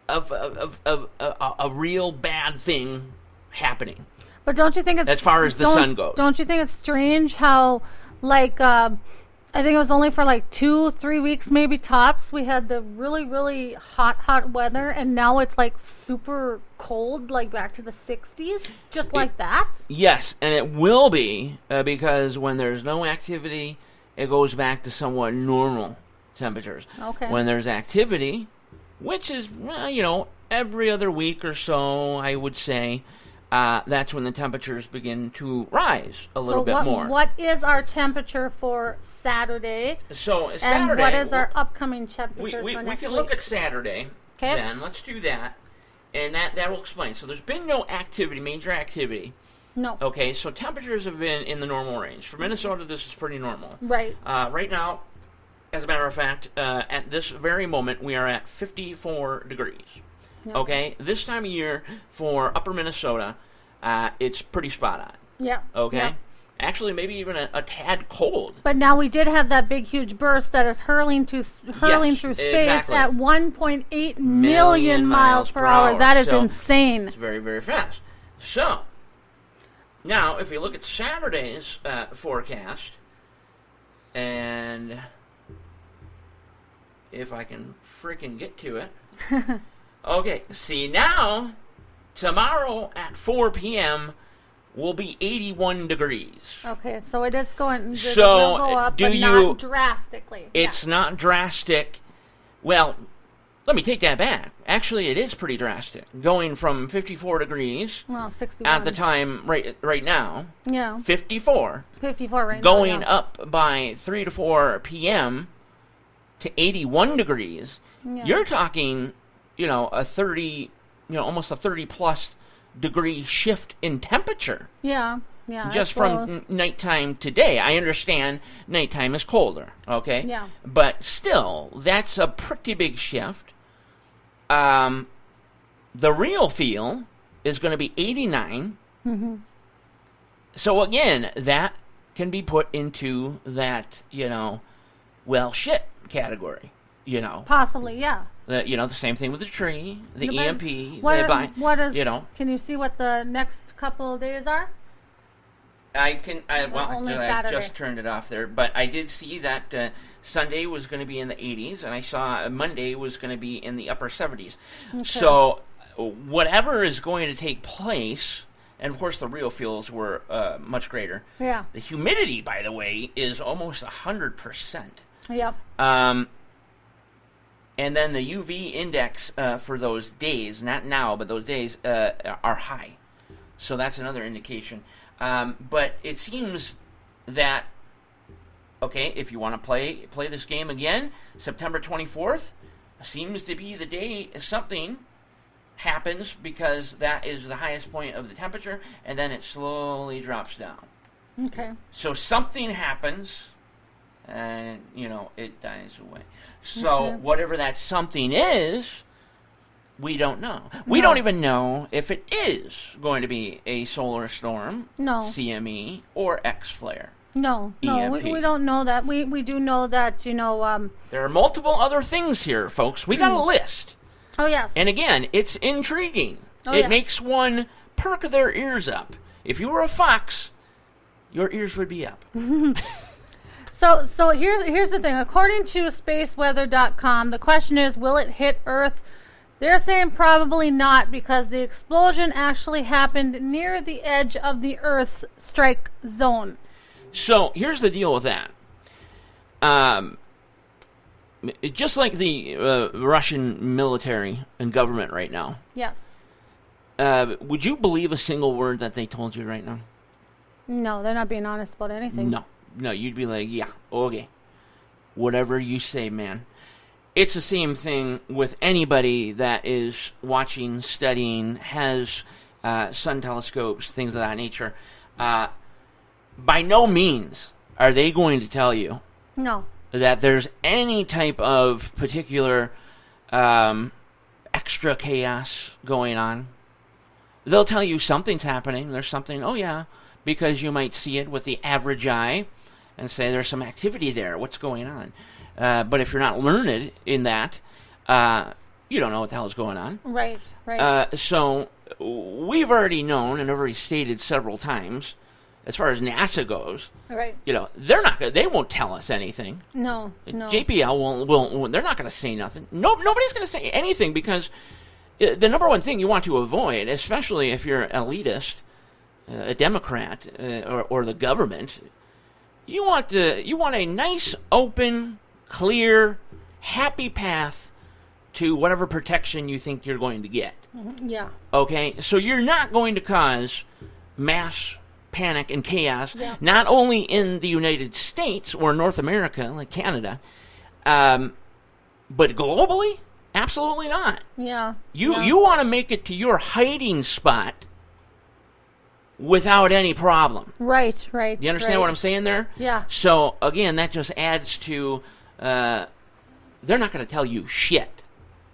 [SPEAKER 8] of a real bad thing happening.
[SPEAKER 7] But don't you think it's...
[SPEAKER 8] as far as the sun goes.
[SPEAKER 7] Don't you think it's strange how, I think it was only for 2-3 weeks, maybe tops. We had the really, really hot weather, and now it's super cold, back to the 60s, just like that.
[SPEAKER 8] Yes, and it will be because when there's no activity, it goes back to somewhat normal temperatures.
[SPEAKER 7] Okay.
[SPEAKER 8] When there's activity, which is every other week or so, I would say. That's when the temperatures begin to rise a little bit more.
[SPEAKER 7] What is our temperature for Saturday?
[SPEAKER 8] So Saturday,
[SPEAKER 7] and what is our upcoming temperature for next week?
[SPEAKER 8] We can look at Saturday.
[SPEAKER 7] Okay.
[SPEAKER 8] Then let's do that, and that will explain. So there's been no major activity.
[SPEAKER 7] No.
[SPEAKER 8] Okay. So temperatures have been in the normal range. For Minnesota, this is pretty normal.
[SPEAKER 7] Right.
[SPEAKER 8] Right now, as a matter of fact, at this very moment, we are at 54 degrees. Yep. Okay, this time of year for upper Minnesota, it's pretty spot on.
[SPEAKER 7] Yeah.
[SPEAKER 8] Okay?
[SPEAKER 7] Yep.
[SPEAKER 8] Actually, maybe even a tad cold.
[SPEAKER 7] But now we did have that big, huge burst that is hurling through space
[SPEAKER 8] exactly.
[SPEAKER 7] at 1.8 million miles per hour. That is insane.
[SPEAKER 8] It's very, very fast. So, now, if we look at Saturday's forecast, and if I can freaking get to it... Okay, see now, tomorrow at 4 p.m. will be 81 degrees.
[SPEAKER 7] Okay, so it is going to
[SPEAKER 8] go
[SPEAKER 7] up, but not drastically.
[SPEAKER 8] It's not drastic. Well, let me take that back. Actually, it is pretty drastic. Going from 54 degrees
[SPEAKER 7] 61.
[SPEAKER 8] at the time right now.
[SPEAKER 7] Yeah.
[SPEAKER 8] 54.
[SPEAKER 7] 54 right now.
[SPEAKER 8] Going up by 3 to 4 p.m. to 81 degrees. Yeah. You're talking... a 30, almost a 30-plus degree shift in temperature.
[SPEAKER 7] Yeah,
[SPEAKER 8] just from nighttime to day. I understand nighttime is colder, okay?
[SPEAKER 7] Yeah.
[SPEAKER 8] But still, that's a pretty big shift. The real feel is going to be 89.
[SPEAKER 7] Mm-hmm.
[SPEAKER 8] So, again, that can be put into that, shit category,
[SPEAKER 7] Possibly, yeah.
[SPEAKER 8] The same thing with the tree, the EMP.
[SPEAKER 7] Can you see what the next couple of days are?
[SPEAKER 8] I just turned it off there, but I did see that Sunday was going to be in the 80s, and I saw Monday was going to be in the upper 70s. Okay. So whatever is going to take place, and of course the real feels were much greater.
[SPEAKER 7] Yeah.
[SPEAKER 8] The humidity, by the way, is almost 100%.
[SPEAKER 7] Yep.
[SPEAKER 8] And then the UV index for those days, not now, but those days are high. So that's another indication. But it seems that, okay, if you want to play this game again, September 24th seems to be the day something happens, because that is the highest point of the temperature, and then it slowly drops down.
[SPEAKER 7] Okay.
[SPEAKER 8] So something happens, and, it dies away. So whatever that something is, we don't know. We don't even know if it is going to be a solar storm, CME, or X-flare.
[SPEAKER 7] No,
[SPEAKER 8] EMP.
[SPEAKER 7] we don't know that. We do know that,
[SPEAKER 8] There are multiple other things here, folks. We got a list.
[SPEAKER 7] Oh, yes.
[SPEAKER 8] And again, it's intriguing. It makes one perk their ears up. If you were a fox, your ears would be up.
[SPEAKER 7] So here's the thing. According to spaceweather.com, the question is, will it hit Earth? They're saying probably not, because the explosion actually happened near the edge of the Earth's strike zone.
[SPEAKER 8] So here's the deal with that. Just like the Russian military and government right now.
[SPEAKER 7] Yes.
[SPEAKER 8] Would you believe a single word that they told you right now?
[SPEAKER 7] No, they're not being honest about anything.
[SPEAKER 8] No, you'd be like, yeah, okay. Whatever you say, man. It's the same thing with anybody that is watching, studying, has sun telescopes, things of that nature. By no means are they going to tell you that there's any type of particular extra chaos going on. They'll tell you something's happening. There's something, oh yeah, because you might see it with the average eye and say there's some activity there. What's going on? But if you're not learned in that, you don't know what the hell is going on.
[SPEAKER 7] Right.
[SPEAKER 8] So we've already known and already stated several times, as far as NASA goes,
[SPEAKER 7] right?
[SPEAKER 8] They won't tell us anything.
[SPEAKER 7] No.
[SPEAKER 8] JPL won't. They're not going to say nothing. Nobody's going to say anything, because the number one thing you want to avoid, especially if you're an elitist, a Democrat, or the government, you want a nice, open, clear, happy path to whatever protection you think you're going to get.
[SPEAKER 7] Yeah.
[SPEAKER 8] Okay? So you're not going to cause mass panic and chaos, not only in the United States or North America, like Canada, but globally? Absolutely not.
[SPEAKER 7] Yeah.
[SPEAKER 8] You want to make it to your hiding spot without any problem.
[SPEAKER 7] Right.
[SPEAKER 8] You understand what I'm saying there?
[SPEAKER 7] Yeah.
[SPEAKER 8] So, again, that just adds to, they're not going to tell you shit.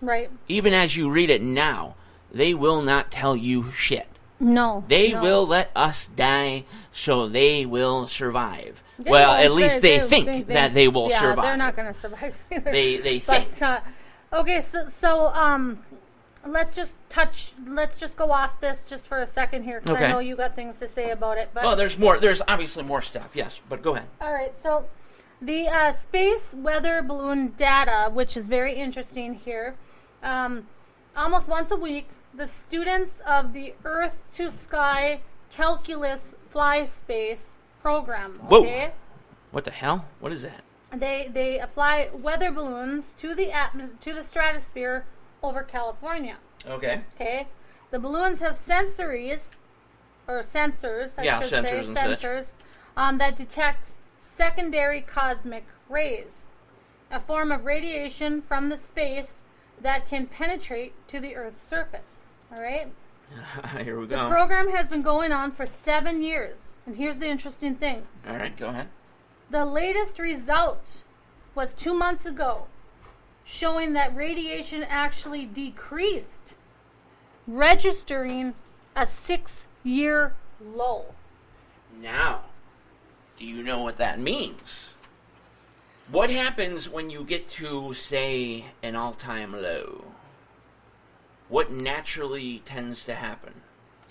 [SPEAKER 7] Right.
[SPEAKER 8] Even as you read it now, they will not tell you shit.
[SPEAKER 7] No.
[SPEAKER 8] They will let us die, so they will survive.
[SPEAKER 7] At
[SPEAKER 8] least they think that they will survive.
[SPEAKER 7] They're not going to survive either.
[SPEAKER 8] They think.
[SPEAKER 7] Okay, so let's just go off this just for a second here, because I know you got things to say about it. But
[SPEAKER 8] there's more. There's obviously more stuff. Yes, but go ahead.
[SPEAKER 7] All right. So the space weather balloon data, which is very interesting here, almost once a week, the students of the Earth to Sky Calculus Fly Space program. Okay?
[SPEAKER 8] Whoa! What the hell? What is that?
[SPEAKER 7] They fly weather balloons to the stratosphere over California.
[SPEAKER 8] Okay.
[SPEAKER 7] Okay. The balloons have sensors, that detect secondary cosmic rays, a form of radiation from the space that can penetrate to the Earth's surface. All right?
[SPEAKER 8] Here we go.
[SPEAKER 7] The program has been going on for 7 years. And here's the interesting thing.
[SPEAKER 8] All right, go ahead.
[SPEAKER 7] The latest result was 2 months ago, showing that radiation actually decreased, registering a 6-year low.
[SPEAKER 8] Now, do you know what that means? What happens when you get to, say, an all-time low? What naturally tends to happen?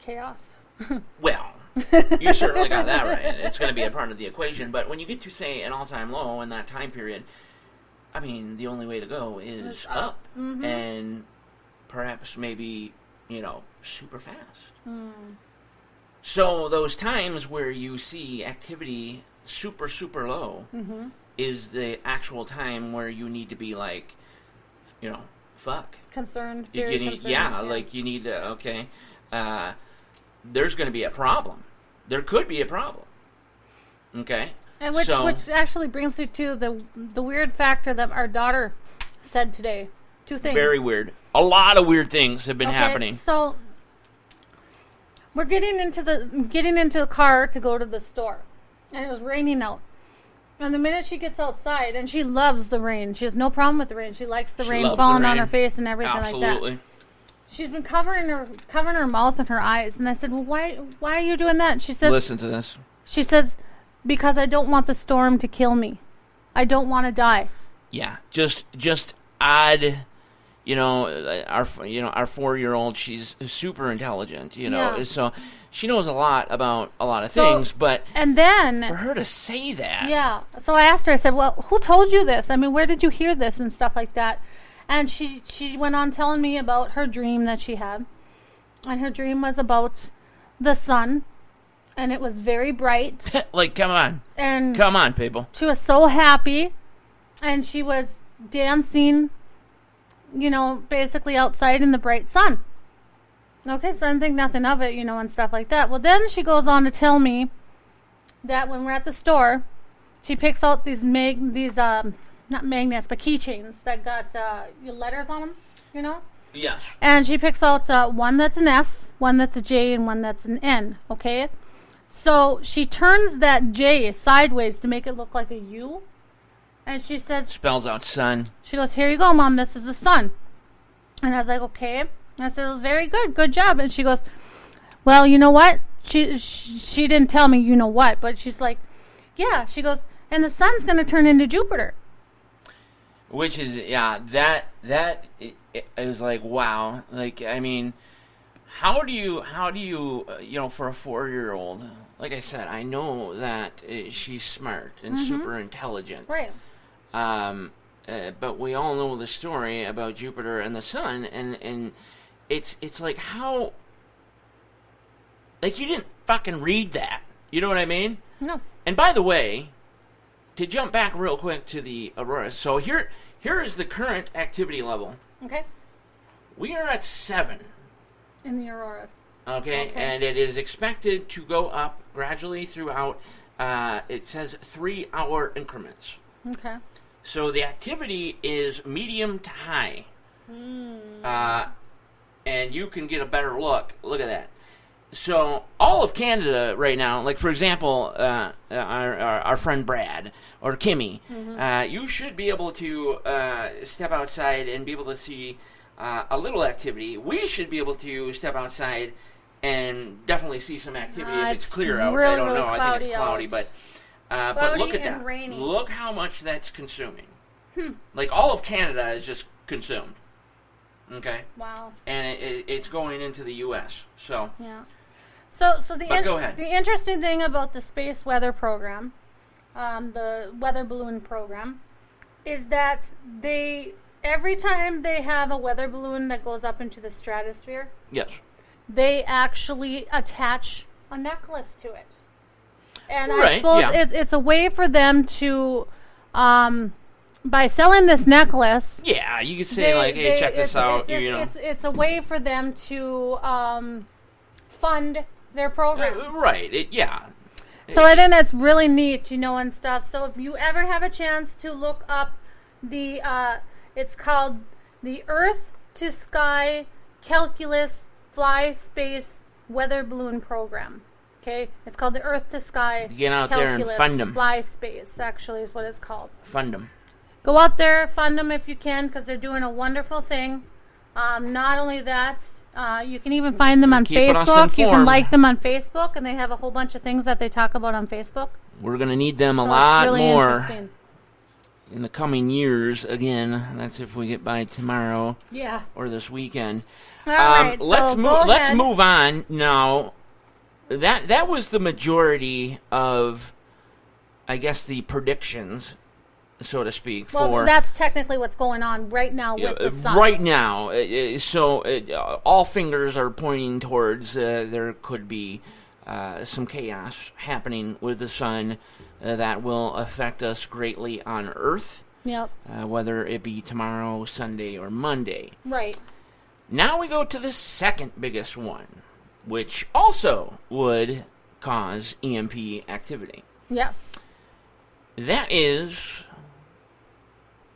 [SPEAKER 7] Chaos.
[SPEAKER 8] Well, you certainly got that right. It's going to be a part of the equation. But when you get to, say, an all-time low in that time period, I mean, the only way to go is up.
[SPEAKER 7] Mm-hmm.
[SPEAKER 8] And perhaps maybe, super fast. So those times where you see activity super, super low is the actual time where you need to be like, fuck.
[SPEAKER 7] Concerned,
[SPEAKER 8] very concerned. Yeah, like you need to, okay. There's going to be a problem. There could be a problem. Okay?
[SPEAKER 7] And which actually brings me to the weird factor that our daughter said today. 2 things.
[SPEAKER 8] Very weird. A lot of weird things have been happening.
[SPEAKER 7] So we're getting into the car to go to the store, and it was raining out. And the minute she gets outside, and she loves the rain. She has no problem with the rain. She likes the rain falling on her face and everything like that.
[SPEAKER 8] Absolutely.
[SPEAKER 7] She's been covering her mouth and her eyes. And I said, well, why are you doing that? And she says,
[SPEAKER 8] listen to this.
[SPEAKER 7] She says, because I don't want the storm to kill me. I don't want to die.
[SPEAKER 8] Yeah, just odd. Our 4-year-old, she's super intelligent. So she knows a lot about a lot of things. But
[SPEAKER 7] and then
[SPEAKER 8] for her to say that,
[SPEAKER 7] yeah. So I asked her. I said, "Well, who told you this? I mean, where did you hear this and stuff like that?" And she went on telling me about her dream that she had, and her dream was about the sun, and it was very bright.
[SPEAKER 8] Like, come on, people.
[SPEAKER 7] She was so happy, and she was dancing, basically outside in the bright sun. Okay, so I didn't think nothing of it, and stuff like that. Well, then she goes on to tell me that when we're at the store, she picks out these not magnets, but keychains that got letters on them,
[SPEAKER 8] Yes.
[SPEAKER 7] And she picks out one that's an S, one that's a J, and one that's an N, okay? So she turns that J sideways to make it look like a U. And she says...
[SPEAKER 8] Spells out sun.
[SPEAKER 7] She goes, "Here you go, Mom. This is the sun." And I was like, "Okay." And I said, "It was very good. Good job." And she goes, "Well, you know what?" She didn't tell me you know what, but she's like, "Yeah." She goes, "And the sun's going to turn into Jupiter."
[SPEAKER 8] Which is, that is like, wow. Like, I mean, how do you, for a 4-year-old, like I said, I know that she's smart and super intelligent.
[SPEAKER 7] Right.
[SPEAKER 8] But we all know the story about Jupiter and the sun, and it's like, how, like, you didn't fucking read that. You know what I mean?
[SPEAKER 7] No.
[SPEAKER 8] And by the way, to jump back real quick to the auroras, so here is the current activity level.
[SPEAKER 7] Okay.
[SPEAKER 8] We are at 7.
[SPEAKER 7] In the auroras.
[SPEAKER 8] Okay, and it is expected to go up gradually throughout, it says 3-hour increments.
[SPEAKER 7] Okay.
[SPEAKER 8] So the activity is medium to high. And you can get a better look. Look at that. So all of Canada right now, like for example, our friend Brad or Kimmy, you should be able to step outside and be able to see a little activity. We should be able to step outside and definitely see some activity if it's clear out.
[SPEAKER 7] Really,
[SPEAKER 8] I don't know.
[SPEAKER 7] really
[SPEAKER 8] I think it's cloudy,
[SPEAKER 7] out.
[SPEAKER 8] but look at
[SPEAKER 7] and
[SPEAKER 8] that.
[SPEAKER 7] rainy.
[SPEAKER 8] Look how much that's consuming. Like all of Canada is just consumed. Okay.
[SPEAKER 7] Wow.
[SPEAKER 8] And it's going into the U.S. So.
[SPEAKER 7] Yeah. So
[SPEAKER 8] go ahead.
[SPEAKER 7] The interesting thing about the space weather program, the weather balloon program, is that every time they have a weather balloon that goes up into the stratosphere,
[SPEAKER 8] yes,
[SPEAKER 7] they actually attach a necklace to it. And
[SPEAKER 8] right,
[SPEAKER 7] I suppose it's a way for them to, by selling this necklace...
[SPEAKER 8] Yeah, you could say, hey, check this out.
[SPEAKER 7] It's a way for them to fund their program.
[SPEAKER 8] Right,
[SPEAKER 7] So I think that's really neat, and stuff. So if you ever have a chance to look up it's called the Earth to Sky Calculus Fly Space Weather Balloon Program. Okay, it's called the Earth to Sky
[SPEAKER 8] Get out there and fund them.
[SPEAKER 7] Fly Space, actually, is what it's called.
[SPEAKER 8] Fund them.
[SPEAKER 7] Go out there, fund them if you can, because they're doing a wonderful thing. Not only that, you can even find them on Facebook. You can like them on Facebook, and they have a whole bunch of things that they talk about on Facebook.
[SPEAKER 8] We're going to need them a lot more in the coming years. Again, that's if we get by tomorrow or this weekend.
[SPEAKER 7] All right,
[SPEAKER 8] let's move on now. That was the majority of, I guess, the predictions, so to speak.
[SPEAKER 7] Well, that's technically what's going on right now with the sun.
[SPEAKER 8] Right now. All fingers are pointing towards there could be some chaos happening with the sun that will affect us greatly on Earth.
[SPEAKER 7] Yep.
[SPEAKER 8] Whether it be tomorrow, Sunday, or Monday.
[SPEAKER 7] Right.
[SPEAKER 8] Now we go to the second biggest one, which also would cause EMP activity.
[SPEAKER 7] Yes.
[SPEAKER 8] That is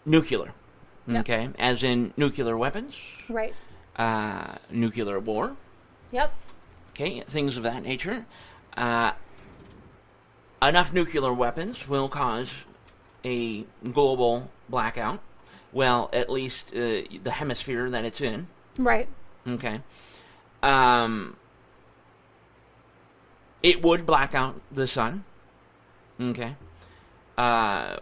[SPEAKER 8] nuclear.
[SPEAKER 7] Yep.
[SPEAKER 8] Okay? As in nuclear weapons.
[SPEAKER 7] Right.
[SPEAKER 8] Nuclear war.
[SPEAKER 7] Yep.
[SPEAKER 8] Okay, things of that nature. Enough nuclear weapons will cause a global blackout. Well, at least the hemisphere that it's in.
[SPEAKER 7] Right.
[SPEAKER 8] Okay. It would black out the sun. Okay.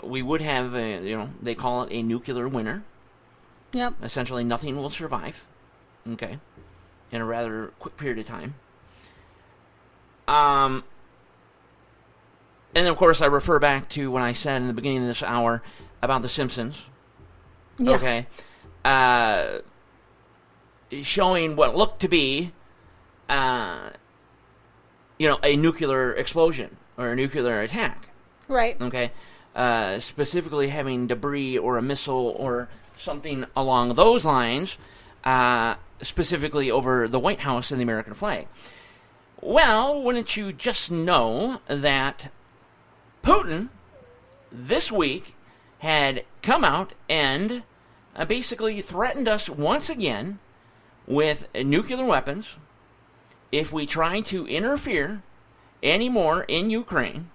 [SPEAKER 8] We would have, they call it a nuclear winter.
[SPEAKER 7] Yep.
[SPEAKER 8] Essentially, nothing will survive. Okay. In a rather quick period of time. And then, of course, I refer back to what I said in the beginning of this hour about The Simpsons.
[SPEAKER 7] Yeah.
[SPEAKER 8] Okay. Showing what looked to be, a nuclear explosion or a nuclear attack.
[SPEAKER 7] Right.
[SPEAKER 8] Okay. Specifically having debris or a missile or something along those lines, specifically over the White House and the American flag. Well, wouldn't you just know that Putin this week had come out and basically threatened us once again with nuclear weapons if we try to interfere anymore in Ukraine,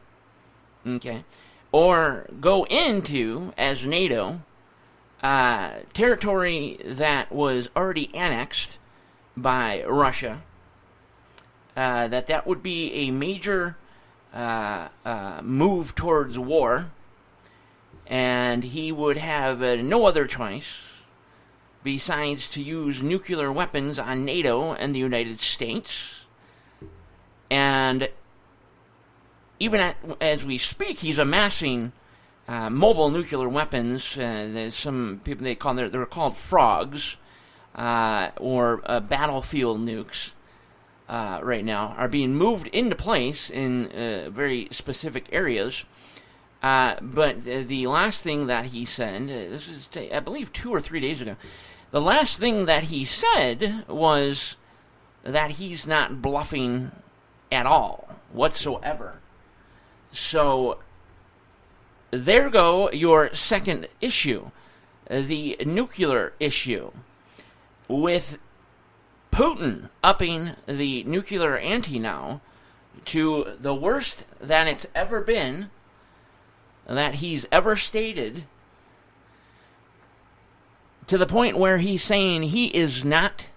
[SPEAKER 8] okay, or go into, as NATO, territory that was already annexed by Russia, that would be a major move towards war, and he would have no other choice besides to use nuclear weapons on NATO and the United States. And even as we speak, he's amassing mobile nuclear weapons. There's some people they're called frogs, or battlefield nukes. Right now are being moved into place in very specific areas. But the last thing that he said, this is, I believe, 2 or 3 days ago, the last thing that he said was that he's not bluffing at all, whatsoever. So, there go your second issue, the nuclear issue, with Putin upping the nuclear ante now to the worst that it's ever been, that he's ever stated, to the point where he's saying he is not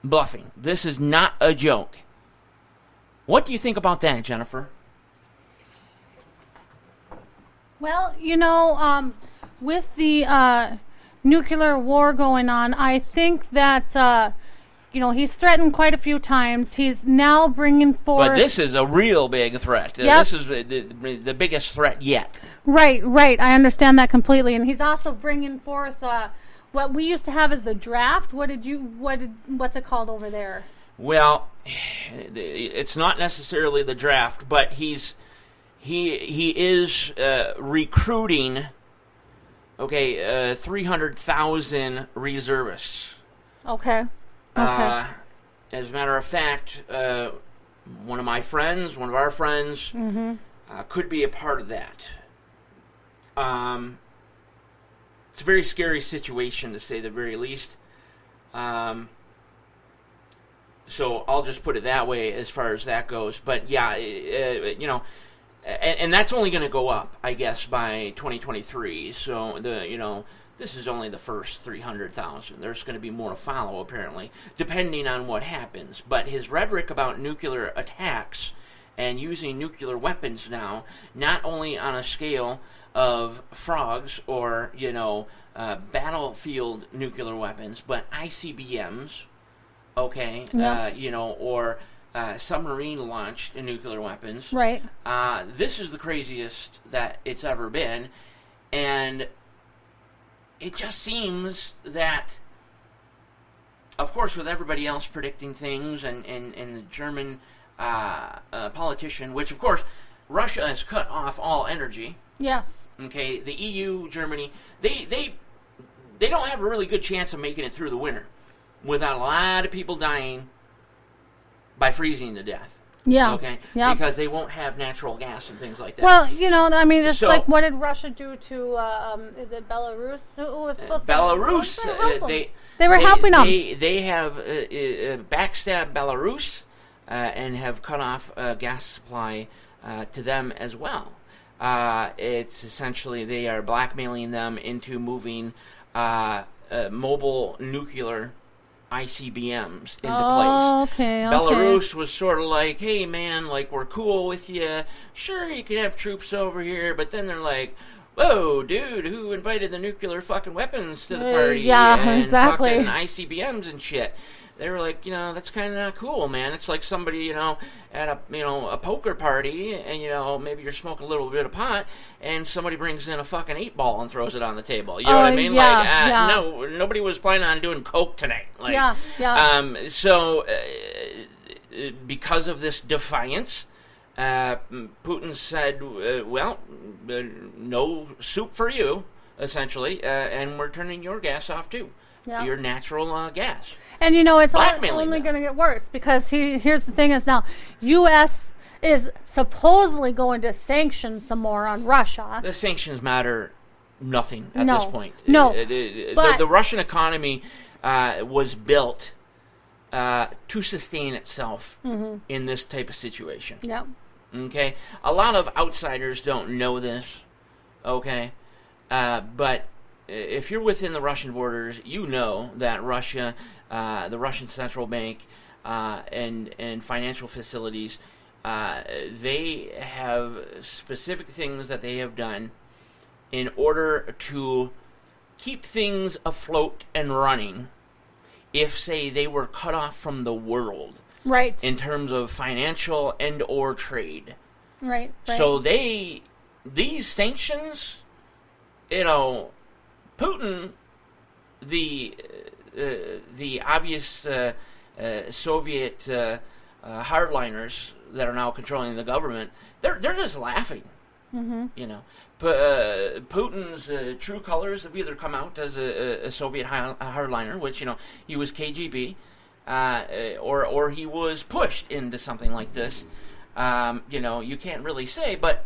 [SPEAKER 8] bluffing. This is not a joke. What do you think about that, Jennifer?
[SPEAKER 7] Well, with the nuclear war going on, I think that, he's threatened quite a few times. He's now bringing forth...
[SPEAKER 8] But this is a real big threat.
[SPEAKER 7] Yep.
[SPEAKER 8] This is the biggest threat yet.
[SPEAKER 7] Right. I understand that completely. And he's also bringing forth what we used to have as the draft. What's it called over there?
[SPEAKER 8] Well, it's not necessarily the draft, but he is recruiting 300,000 reservists.
[SPEAKER 7] Okay.
[SPEAKER 8] As a matter of fact, one of our friends, could be a part of that. It's a very scary situation, to say the very least. So I'll just put it that way as far as that goes. But yeah, and that's only going to go up, I guess, by 2023. So this is only the first 300,000. There's going to be more to follow, apparently, depending on what happens. But his rhetoric about nuclear attacks and using nuclear weapons now, not only on a scale of frogs or, battlefield nuclear weapons, but ICBMs, or submarine-launched nuclear weapons.
[SPEAKER 7] Right.
[SPEAKER 8] This is the craziest that it's ever been, and it just seems that, of course, with everybody else predicting things, and the German politician, which, of course, Russia has cut off all energy.
[SPEAKER 7] Yes.
[SPEAKER 8] Okay, the EU, Germany, they don't have a really good chance of making it through the winter without a lot of people dying by freezing to death.
[SPEAKER 7] Yeah.
[SPEAKER 8] Okay?
[SPEAKER 7] Yeah.
[SPEAKER 8] Because they won't have natural gas and things like that.
[SPEAKER 7] Well, it's like, what did Russia do to, is it Belarus? Who was supposed
[SPEAKER 8] Belarus,
[SPEAKER 7] to help them?
[SPEAKER 8] they
[SPEAKER 7] were helping them.
[SPEAKER 8] They have backstabbed Belarus and have cut off gas supply to them as well. It's essentially they are blackmailing them into moving mobile nuclear ICBMs into place.
[SPEAKER 7] Okay.
[SPEAKER 8] Belarus was sort of like, hey, man, like, we're cool with you. Sure, you can have troops over here, but then they're like, whoa, dude, who invited the nuclear fucking weapons to the party? And
[SPEAKER 7] exactly.
[SPEAKER 8] fucking ICBMs and shit. They were like, that's kind of not cool, man. It's like somebody, at a poker party, and, maybe you're smoking a little bit of pot, and somebody brings in a fucking 8-ball and throws it on the table. You know what I mean? No, nobody was planning on doing coke tonight. Like, So, because of this defiance, Putin said, no soup for you, essentially, and we're turning your gas off, too. Yeah. Your natural gas.
[SPEAKER 7] And it's only going to get worse, because here's the thing is now, U.S. is supposedly going to sanction some more on Russia.
[SPEAKER 8] The sanctions matter nothing at this point.
[SPEAKER 7] No,
[SPEAKER 8] the Russian economy was built to sustain itself in this type of situation.
[SPEAKER 7] Yeah.
[SPEAKER 8] Okay? A lot of outsiders don't know this, okay? But if you're within the Russian borders, you know that Russia, the Russian central bank, and financial facilities, they have specific things that they have done in order to keep things afloat and running if, say, they were cut off from the world.
[SPEAKER 7] Right.
[SPEAKER 8] In terms of financial and or trade.
[SPEAKER 7] Right.
[SPEAKER 8] So these sanctions, Putin, the obvious Soviet hardliners that are now controlling the government, they're just laughing. Putin's true colors have either come out as a Soviet hardliner, which he was KGB, or he was pushed into something like this. You can't really say, but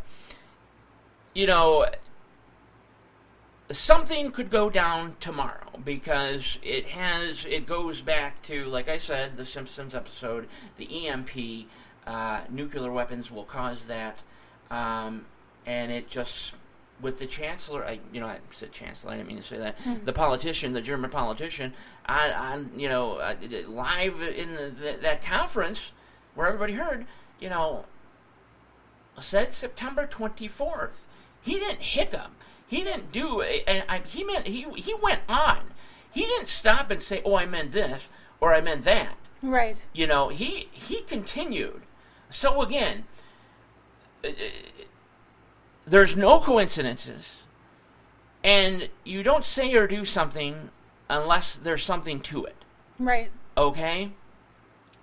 [SPEAKER 8] something could go down tomorrow, because it goes back to, like I said, the Simpsons episode, the EMP, nuclear weapons will cause that, and it just, with the chancellor, I said chancellor, I didn't mean to say that, the politician, the German politician, live in that conference where everybody heard, said September 24th. He didn't hiccup. He didn't do it, and he went on. He didn't stop and say, "Oh, I meant this," or "I meant that."
[SPEAKER 7] Right.
[SPEAKER 8] He continued. So again, there's no coincidences, and you don't say or do something unless there's something to it.
[SPEAKER 7] Right.
[SPEAKER 8] Okay?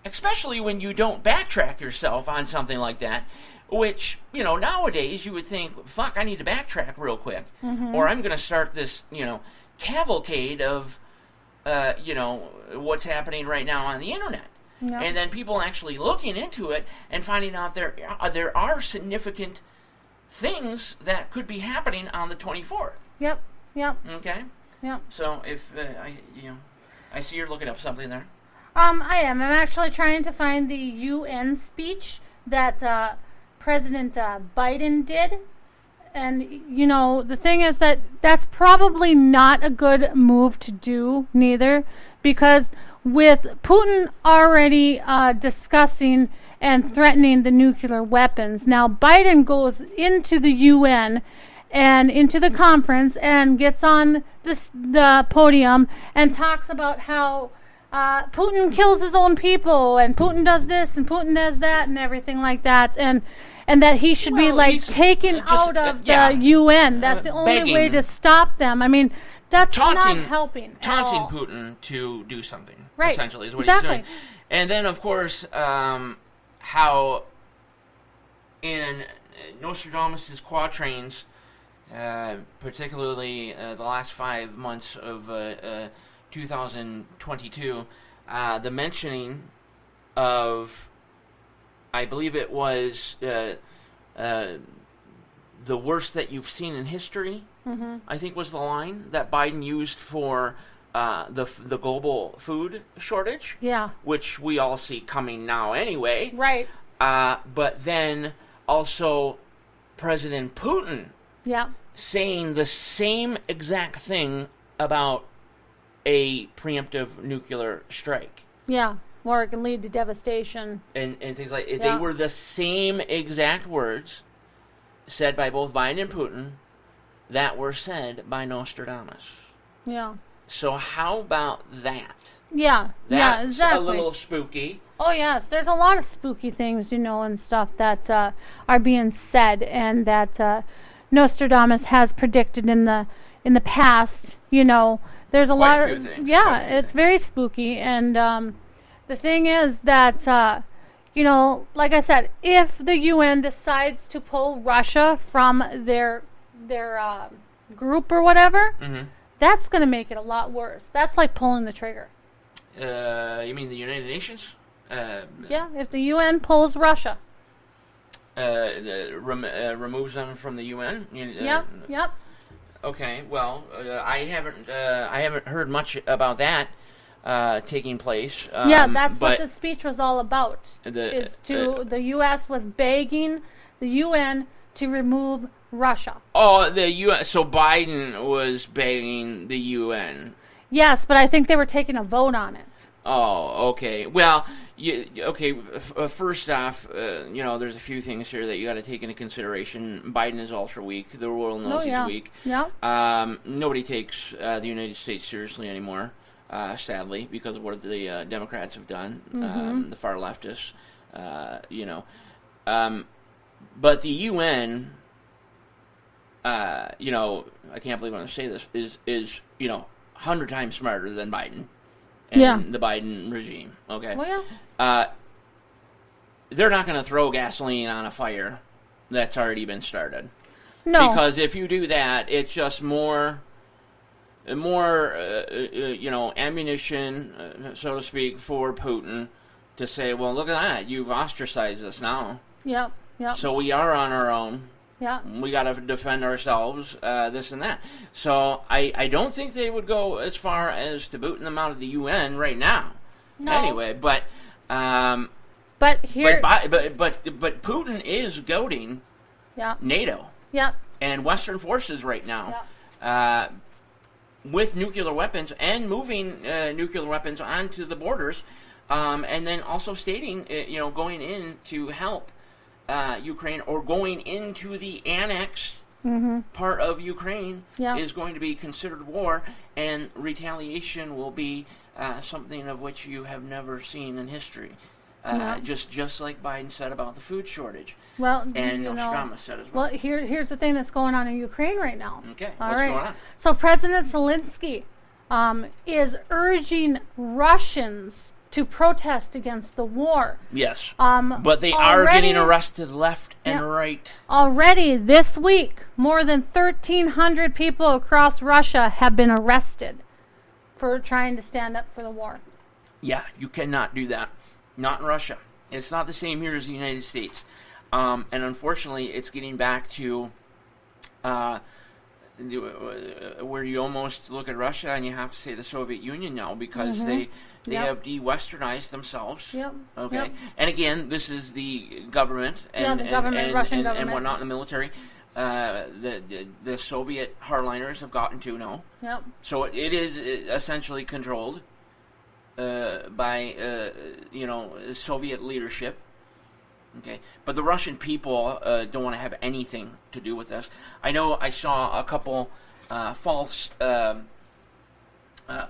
[SPEAKER 8] Especially when you don't backtrack yourself on something like that, which, nowadays you would think, fuck, I need to backtrack real quick. Or I'm going to start this, cavalcade of, what's happening right now on the internet. Yep. And then people actually looking into it and finding out there are significant things that could be happening on the 24th.
[SPEAKER 7] Yep.
[SPEAKER 8] Okay?
[SPEAKER 7] Yep.
[SPEAKER 8] So if, I see you're looking up something there.
[SPEAKER 7] I am. I'm actually trying to find the UN speech that President Biden did. And, the thing is that's probably not a good move to do, neither, because with Putin already discussing and threatening the nuclear weapons, now Biden goes into the UN and into the conference and gets on the podium and talks about how Putin kills his own people, and Putin does this, and Putin does that, and everything like that, and that he should be taken out of the UN. That's the only way to stop them. I mean, that's not helping.
[SPEAKER 8] Taunting Putin to do something, essentially, is what he's doing. And then, of course, how in Nostradamus' quatrains, particularly the last 5 months of 2022, the mentioning of, I believe it was the worst that you've seen in history, I think was the line that Biden used for the global food shortage, which we all see coming now anyway.
[SPEAKER 7] Right.
[SPEAKER 8] But then also President Putin saying the same exact thing about a preemptive nuclear strike.
[SPEAKER 7] Yeah, or it can lead to devastation.
[SPEAKER 8] And things like they were the same exact words said by both Biden and Putin that were said by Nostradamus.
[SPEAKER 7] Yeah.
[SPEAKER 8] So how about that?
[SPEAKER 7] Yeah,
[SPEAKER 8] That's
[SPEAKER 7] exactly.
[SPEAKER 8] a little spooky.
[SPEAKER 7] Oh, yes. There's a lot of spooky things, and stuff that are being said and that Nostradamus has predicted in the past. There's a lot of
[SPEAKER 8] things.
[SPEAKER 7] Yeah, it's very spooky. And the thing is that like I said, if the UN decides to pull Russia from their group or whatever, that's going to make it a lot worse. That's like pulling the trigger.
[SPEAKER 8] You mean the United Nations?
[SPEAKER 7] Yeah, if the UN pulls Russia.
[SPEAKER 8] Removes them from the UN?
[SPEAKER 7] Yep.
[SPEAKER 8] Okay, well, I haven't heard much about that taking place.
[SPEAKER 7] That's what the speech was all about. The U.S. was begging the UN to remove Russia.
[SPEAKER 8] Oh, the UN. So Biden was begging the UN.
[SPEAKER 7] Yes, but I think they were taking a vote on it.
[SPEAKER 8] Oh, okay. Well, first off, there's a few things here that you got to take into consideration. Biden is ultra weak. The world knows he's weak.
[SPEAKER 7] Yeah.
[SPEAKER 8] Nobody takes the United States seriously anymore, sadly, because of what the Democrats have done, the far leftists, But the UN, I can't believe I'm going to say this, is 100 times smarter than Biden and the Biden regime. Okay.
[SPEAKER 7] Well, yeah.
[SPEAKER 8] They're not going to throw gasoline on a fire that's already been started.
[SPEAKER 7] No.
[SPEAKER 8] Because if you do that, it's just more ammunition, so to speak, for Putin to say, well, look at that. You've ostracized us now.
[SPEAKER 7] Yep.
[SPEAKER 8] So we are on our own.
[SPEAKER 7] Yeah.
[SPEAKER 8] We got to defend ourselves, this and that. So I don't think they would go as far as to booting them out of the UN right now.
[SPEAKER 7] No.
[SPEAKER 8] Anyway, but Putin is goading NATO and Western forces right now with nuclear weapons and moving nuclear weapons onto the borders, and then also stating, going in to help Ukraine or going into the annexed part of Ukraine is going to be considered war, and retaliation will be something of which you have never seen in history. Just like Biden said about the food shortage.
[SPEAKER 7] Well,
[SPEAKER 8] and Nostradamus said as well.
[SPEAKER 7] Well, here's the thing that's going on in Ukraine right now.
[SPEAKER 8] Okay,
[SPEAKER 7] what's
[SPEAKER 8] going on?
[SPEAKER 7] So President Zelensky is urging Russians to protest against the war.
[SPEAKER 8] Yes. But they are getting arrested left and right.
[SPEAKER 7] Already this week, more than 1,300 people across Russia have been arrested for trying to stand up for the war.
[SPEAKER 8] Yeah, you cannot do that. Not in Russia. It's not the same here as the United States. And unfortunately, it's getting back to where you almost look at Russia and you have to say the Soviet Union now, because they have de-westernized themselves.
[SPEAKER 7] Yep.
[SPEAKER 8] Okay.
[SPEAKER 7] Yep.
[SPEAKER 8] And again, this is the government and
[SPEAKER 7] the government, Russian government,
[SPEAKER 8] and whatnot in the military. The Soviet hardliners have gotten to now.
[SPEAKER 7] Yep.
[SPEAKER 8] So it is essentially controlled by Soviet leadership. Okay, but the Russian people don't want to have anything to do with this. I know I saw a couple false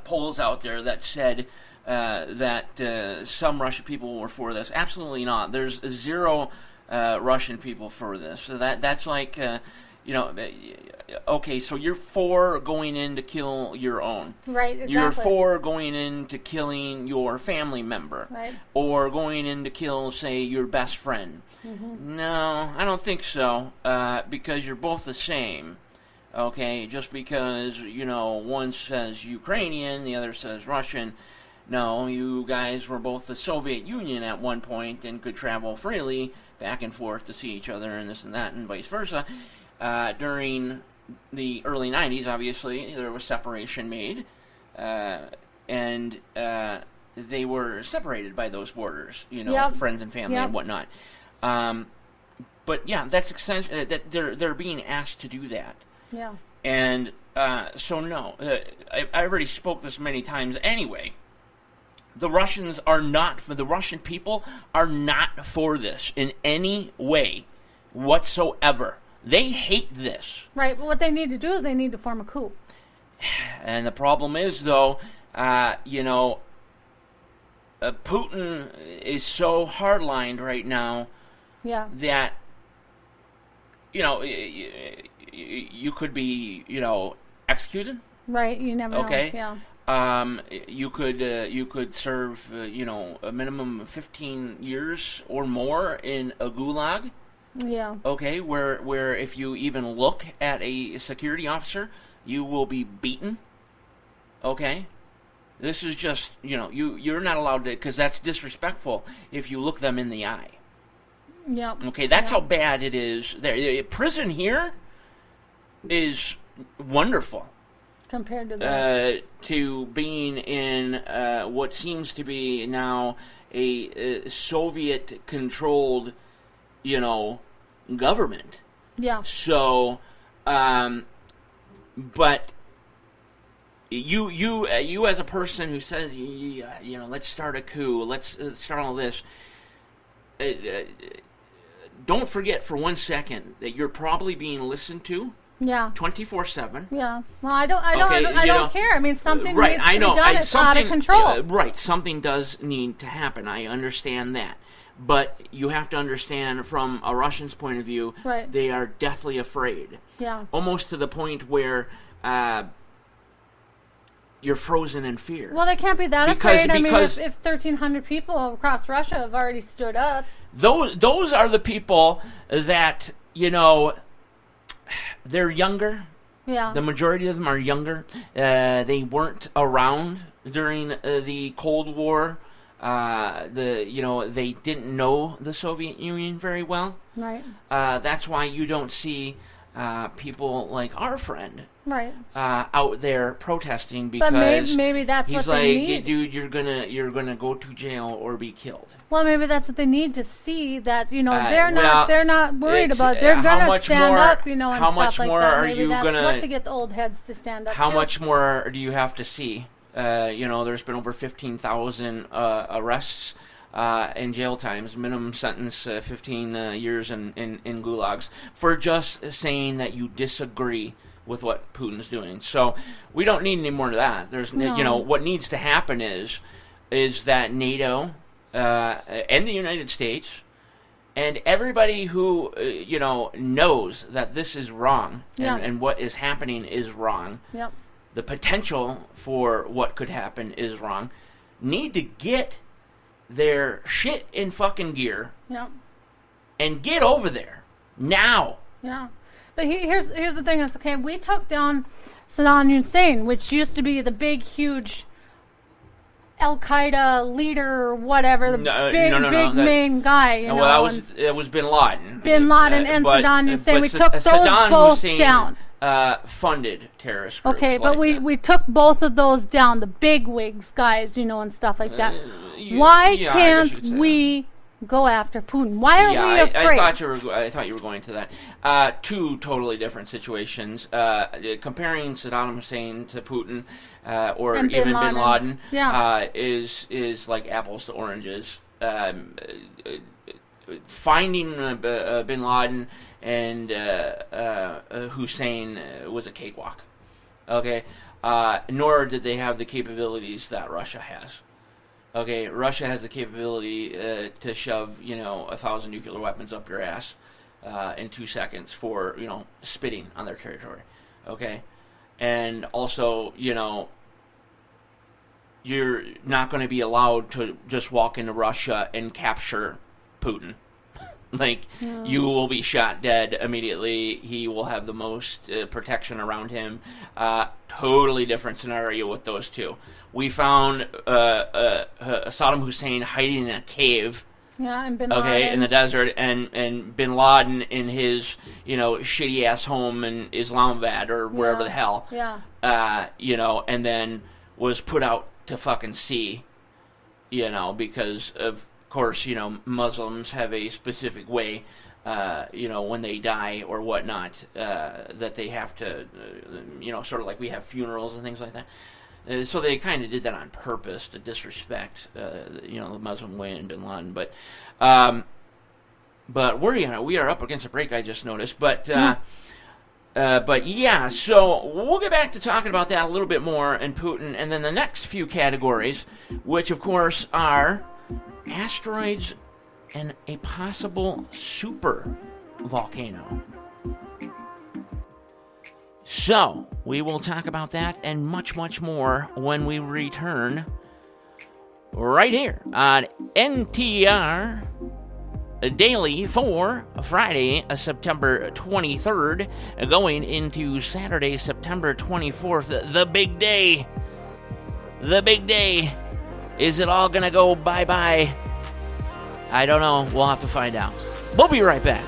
[SPEAKER 8] polls out there that said that some Russian people were for this. Absolutely not. There's zero Russian people for this. So that's like, okay, so you're for going in to kill your own.
[SPEAKER 7] Right, exactly.
[SPEAKER 8] You're for going into killing your family member.
[SPEAKER 7] Right.
[SPEAKER 8] Or going in to kill, say, your best friend. Mm-hmm. No, I don't think so, because you're both the same. Okay, just because, one says Ukrainian, the other says Russian. No, you guys were both the Soviet Union at one point and could travel freely back and forth to see each other and this and that and vice versa. During the early 90s, obviously, there was separation made, and they were separated by those borders, friends and family and whatnot. But yeah, that's essentially that they're being asked to do that.
[SPEAKER 7] Yeah.
[SPEAKER 8] And So no, I already spoke this many times anyway. The Russian people are not for this in any way whatsoever. They hate this.
[SPEAKER 7] Right, but what they need to do is they need to form a coup.
[SPEAKER 8] And the problem is, though, Putin is so hardlined right now that, you could be, executed.
[SPEAKER 7] Right, you never know.
[SPEAKER 8] Okay.
[SPEAKER 7] Yeah.
[SPEAKER 8] You could serve, a minimum of 15 years or more in a gulag.
[SPEAKER 7] Yeah.
[SPEAKER 8] Okay, where if you even look at a security officer, you will be beaten. Okay? This is just, you're not allowed to, because that's disrespectful if you look them in the eye.
[SPEAKER 7] Yeah.
[SPEAKER 8] Okay, that's how bad it is there. Prison here is wonderful.
[SPEAKER 7] Compared to that.
[SPEAKER 8] To being in what seems to be now a Soviet-controlled, government.
[SPEAKER 7] Yeah.
[SPEAKER 8] So, but you as a person who says, let's start a coup, let's start all this. Don't forget for 1 second that you're probably being listened to.
[SPEAKER 7] Yeah.
[SPEAKER 8] 24/7.
[SPEAKER 7] Yeah. Well, I don't care. I mean, something
[SPEAKER 8] right,
[SPEAKER 7] needs to be done. It's out of control.
[SPEAKER 8] Right. Something does need to happen. I understand that. But you have to understand from a Russian's point of view,
[SPEAKER 7] right.
[SPEAKER 8] They are deathly afraid.
[SPEAKER 7] Yeah.
[SPEAKER 8] Almost to the point where you're frozen in fear.
[SPEAKER 7] Well, they can't be that afraid. I mean, if 1,300 people across Russia have already stood up.
[SPEAKER 8] Those are the people that, they're younger.
[SPEAKER 7] Yeah.
[SPEAKER 8] The majority of them are younger. They weren't around during the Cold War. They didn't know the Soviet Union very well.
[SPEAKER 7] Right.
[SPEAKER 8] That's why you don't see people like our friend
[SPEAKER 7] right
[SPEAKER 8] out there protesting, because
[SPEAKER 7] but maybe that's
[SPEAKER 8] he's
[SPEAKER 7] what
[SPEAKER 8] like,
[SPEAKER 7] they need.
[SPEAKER 8] Dude, you're gonna go to jail or be killed.
[SPEAKER 7] Well, maybe that's what they need to see, that they're not worried about. They're gonna stand up, and
[SPEAKER 8] how
[SPEAKER 7] stuff
[SPEAKER 8] much
[SPEAKER 7] like
[SPEAKER 8] more
[SPEAKER 7] that.
[SPEAKER 8] are
[SPEAKER 7] Maybe
[SPEAKER 8] you
[SPEAKER 7] that's
[SPEAKER 8] gonna?
[SPEAKER 7] what to get the old heads to stand up.
[SPEAKER 8] How much more do you have to see? There's been over 15,000 arrests and jail times, minimum sentence 15 years in gulags for just saying that you disagree with what Putin's doing. So we don't need any more of that. There's what needs to happen is that NATO and the United States and everybody who knows that this is wrong and what is happening is wrong.
[SPEAKER 7] Yep.
[SPEAKER 8] The potential for what could happen is wrong. Need to get their shit in fucking gear.
[SPEAKER 7] Yep.
[SPEAKER 8] And get over there now.
[SPEAKER 7] Yeah. But here's the thing is, okay, we took down Saddam Hussein, which used to be the big, huge Al-Qaeda leader or whatever, the big main guy.
[SPEAKER 8] It was Bin Laden.
[SPEAKER 7] Bin Laden and Saddam Hussein. We took those
[SPEAKER 8] Saddam
[SPEAKER 7] both
[SPEAKER 8] Hussein
[SPEAKER 7] down.
[SPEAKER 8] Funded terrorist groups.
[SPEAKER 7] Okay, but
[SPEAKER 8] like
[SPEAKER 7] we took both of those down, the big wigs guys, and stuff like that. Why can't we go after Putin? Why are we afraid?
[SPEAKER 8] I thought you were going to that. Two totally different situations. Comparing Saddam Hussein to Putin or even Bin Laden is like apples to oranges. Finding Bin Laden and Hussein was a cakewalk. Okay, nor did they have the capabilities that Russia has. Okay, Russia has the capability to shove 1,000 nuclear weapons up your ass in 2 seconds for spitting on their territory. Okay, and also you're not going to be allowed to just walk into Russia and capture Putin. You will be shot dead immediately. He will have the most protection around him. Totally different scenario with those two. We found Saddam Hussein hiding in a cave.
[SPEAKER 7] Yeah, and Bin Laden.
[SPEAKER 8] In the desert, and Bin Laden in his shitty ass home in Islamabad or wherever the hell.
[SPEAKER 7] Yeah.
[SPEAKER 8] And then was put out to fucking sea. Because of course, Muslims have a specific way when they die or whatnot, that they have to, sort of like we have funerals and things like that. So they kind of did that on purpose to disrespect, the Muslim way and Bin Laden. But we are up against a break. I just noticed, but yeah. So we'll get back to talking about that a little bit more and Putin, and then the next few categories, which of course are asteroids and a possible super volcano. So, we will talk about that and much, much more when we return right here on NTR Daily for Friday, September 23rd, going into Saturday, September 24th, the big day. The big day. Is it all going to go bye-bye? I don't know. We'll have to find out. We'll be right back.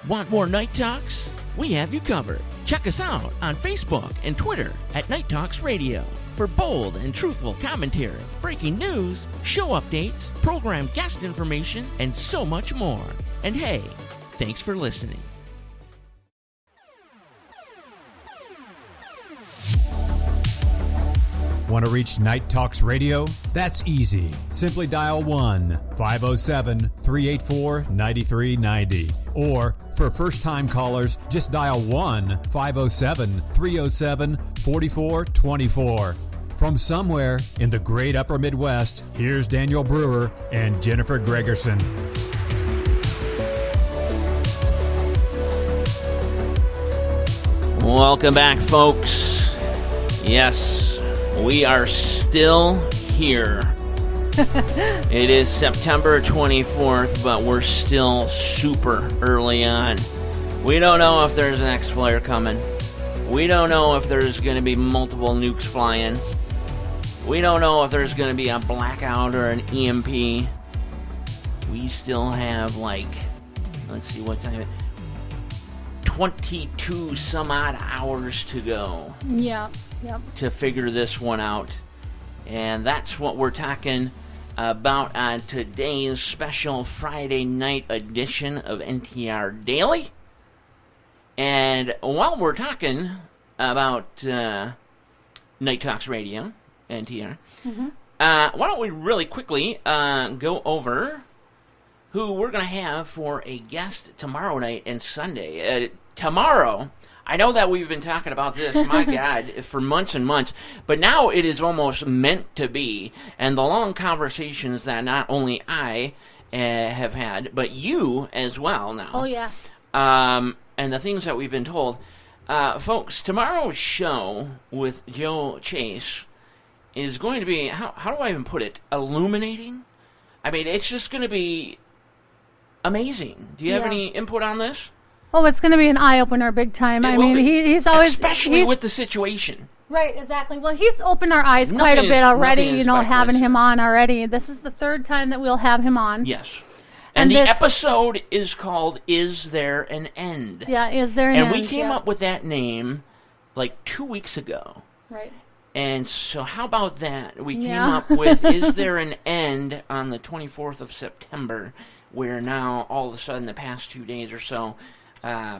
[SPEAKER 8] Want more Night Talks? We have you covered. Check us out on Facebook and Twitter at Night Talks Radio for bold and truthful commentary, breaking news, show updates, program guest information, and so much more. And hey, thanks for listening.
[SPEAKER 1] Want to reach Night Talks Radio? That's easy. Simply dial 1-507-384-9390. Or, for first-time callers, just dial 1-507-307-4424. From somewhere in the great upper Midwest, here's Daniel Brewer and Jennifer Gregerson.
[SPEAKER 8] Welcome back, folks. Yes, We are still here. It is September 24th, but we're still super early on. We don't know if there's an X-Flare coming. We don't know if there's going to be multiple nukes flying. We don't know if there's going to be a blackout or an EMP. We still have, like, let's see what time, 22 some odd hours to go.
[SPEAKER 7] Yeah, yep.
[SPEAKER 8] To figure this one out. And that's what we're talking about on today's special Friday night edition of NTR Daily. And while we're talking about Night Talks Radio, NTR, why don't we really quickly go over who we're going to have for a guest tomorrow night and Sunday. Tomorrow, I know that we've been talking about this, my God, for months and months, but now it is almost meant to be, and the long conversations that not only I have had, but you as well now.
[SPEAKER 7] Oh, yes.
[SPEAKER 8] And the things that we've been told. Folks, tomorrow's show with Joe Chase is going to be, how do I even put it, illuminating? I mean, it's just going to be amazing. Do you have any input on this?
[SPEAKER 7] Oh, it's going to be an eye-opener big time. I mean, he's always...
[SPEAKER 8] Especially with the situation.
[SPEAKER 7] Right, exactly. Well, he's opened our eyes quite a bit already, having him on already. This is the third time that we'll have him on.
[SPEAKER 8] Yes. And the episode is called Is There an End?
[SPEAKER 7] Yeah, Is There an End?
[SPEAKER 8] And we came up with that name like 2 weeks ago.
[SPEAKER 7] Right.
[SPEAKER 8] And so how about that? We came up with Is There an End on the 24th of September, where now all of a sudden the past 2 days or so,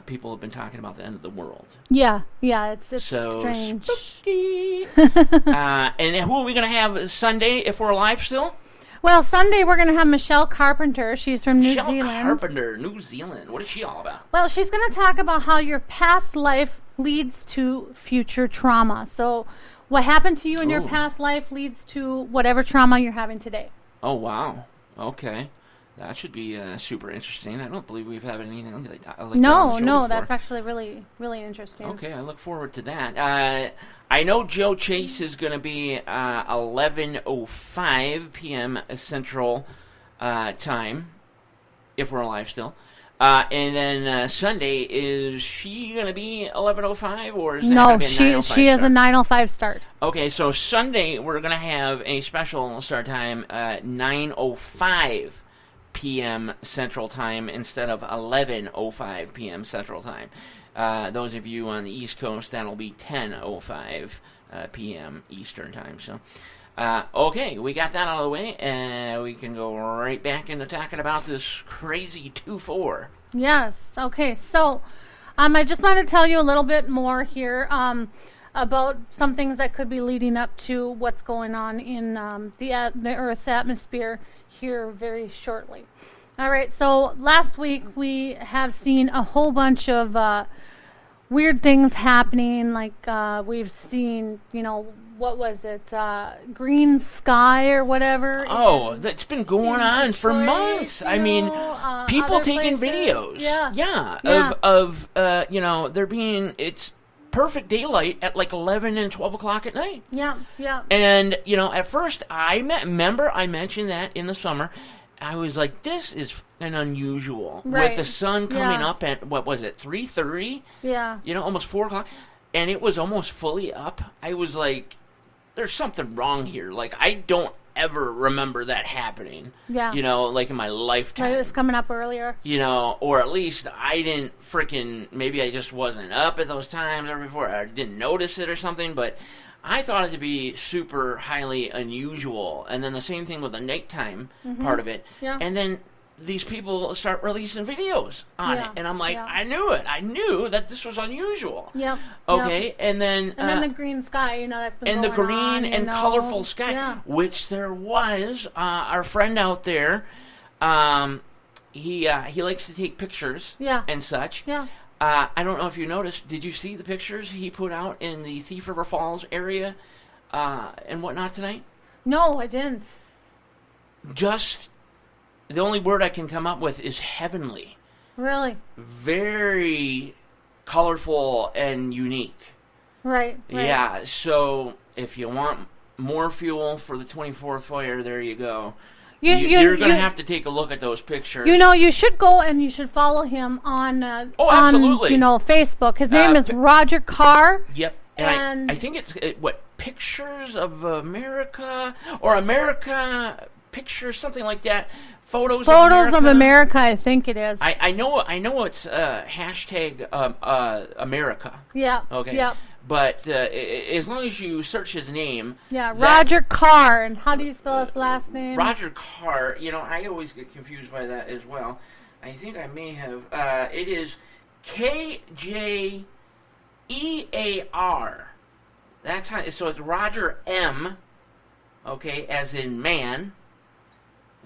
[SPEAKER 8] people have been talking about the end of the world.
[SPEAKER 7] Yeah, it's
[SPEAKER 8] so
[SPEAKER 7] strange.
[SPEAKER 8] Spooky. And who are we going to have Sunday if we're alive still?
[SPEAKER 7] Well, Sunday we're going to have Michelle Carpenter. She's from New Zealand.
[SPEAKER 8] Michelle Carpenter, New Zealand. What is she all about?
[SPEAKER 7] Well, she's going to talk about how your past life leads to future trauma. So what happened to you in your past life leads to whatever trauma you're having today.
[SPEAKER 8] Oh, wow. Okay. That should be super interesting. I don't believe we've had anything like that.
[SPEAKER 7] No, that's actually really, really interesting.
[SPEAKER 8] Okay, I look forward to that. I know Joe Chase is going to be 11:05 p.m. Central time, if we're alive still. And then Sunday, is she going to be 11:05 or is that going to be a 9:05
[SPEAKER 7] she has a 9:05 start.
[SPEAKER 8] Okay, so Sunday we're going to have a special start time, 9:05 p.m. Central Time instead of 11:05 p.m. Central Time. Those of you on the East Coast, that'll be 10:05 p.m. Eastern Time. So, okay, we got that out of the way, and we can go right back into talking about this crazy 2-4.
[SPEAKER 7] Yes. Okay. So, I just want to tell you a little bit more here about some things that could be leading up to what's going on in the Earth's atmosphere here very shortly. All right, so last week we have seen a whole bunch of weird things happening, like we've seen, what was it, green sky or whatever.
[SPEAKER 8] Oh, that's been going on for months. I mean, people taking videos. Of there being, it's perfect daylight at like 11 and 12 o'clock at night.
[SPEAKER 7] Yeah.
[SPEAKER 8] And, at first, I mentioned that in the summer. I was like, this is an unusual.
[SPEAKER 7] Right.
[SPEAKER 8] With the sun coming up at, what was it, 3:30?
[SPEAKER 7] Yeah.
[SPEAKER 8] Almost 4 o'clock. And it was almost fully up. I was like, there's something wrong here. Like, I don't ever remember that happening.
[SPEAKER 7] Yeah.
[SPEAKER 8] Like in my lifetime.
[SPEAKER 7] It was coming up earlier.
[SPEAKER 8] Or at least I didn't maybe I just wasn't up at those times or before. I didn't notice it or something, but I thought it to be super highly unusual. And then the same thing with the nighttime part of it.
[SPEAKER 7] Yeah.
[SPEAKER 8] And then these people start releasing videos on it. And I'm like, I knew it. I knew that this was unusual.
[SPEAKER 7] Yep.
[SPEAKER 8] Okay.
[SPEAKER 7] Yep.
[SPEAKER 8] And then
[SPEAKER 7] the green sky, that's been
[SPEAKER 8] and
[SPEAKER 7] going
[SPEAKER 8] the green
[SPEAKER 7] on,
[SPEAKER 8] and colorful sky, which there was. Our friend out there, he likes to take pictures and such.
[SPEAKER 7] Yeah.
[SPEAKER 8] I don't know if you noticed. Did you see the pictures he put out in the Thief River Falls area and whatnot tonight?
[SPEAKER 7] No, I didn't.
[SPEAKER 8] Just the only word I can come up with is heavenly.
[SPEAKER 7] Really?
[SPEAKER 8] Very colorful and unique.
[SPEAKER 7] Right.
[SPEAKER 8] Yeah. So if you want more fuel for the 24th fire, there you go. You're going to have to take a look at those pictures.
[SPEAKER 7] You should go and you should follow him on
[SPEAKER 8] absolutely.
[SPEAKER 7] Facebook. His name is Roger Carr.
[SPEAKER 8] Yep. And I think it's Pictures of America or America Pictures, something like that. Photos of
[SPEAKER 7] America, I think it is.
[SPEAKER 8] I know it's hashtag America.
[SPEAKER 7] Yeah.
[SPEAKER 8] Okay.
[SPEAKER 7] Yep.
[SPEAKER 8] But as long as you search his name.
[SPEAKER 7] Yeah, Roger Carr. And how do you spell his last name?
[SPEAKER 8] Roger Carr. I always get confused by that as well. I think I may have. It is KJEAR. That's how. So it's Roger M. Okay, as in man.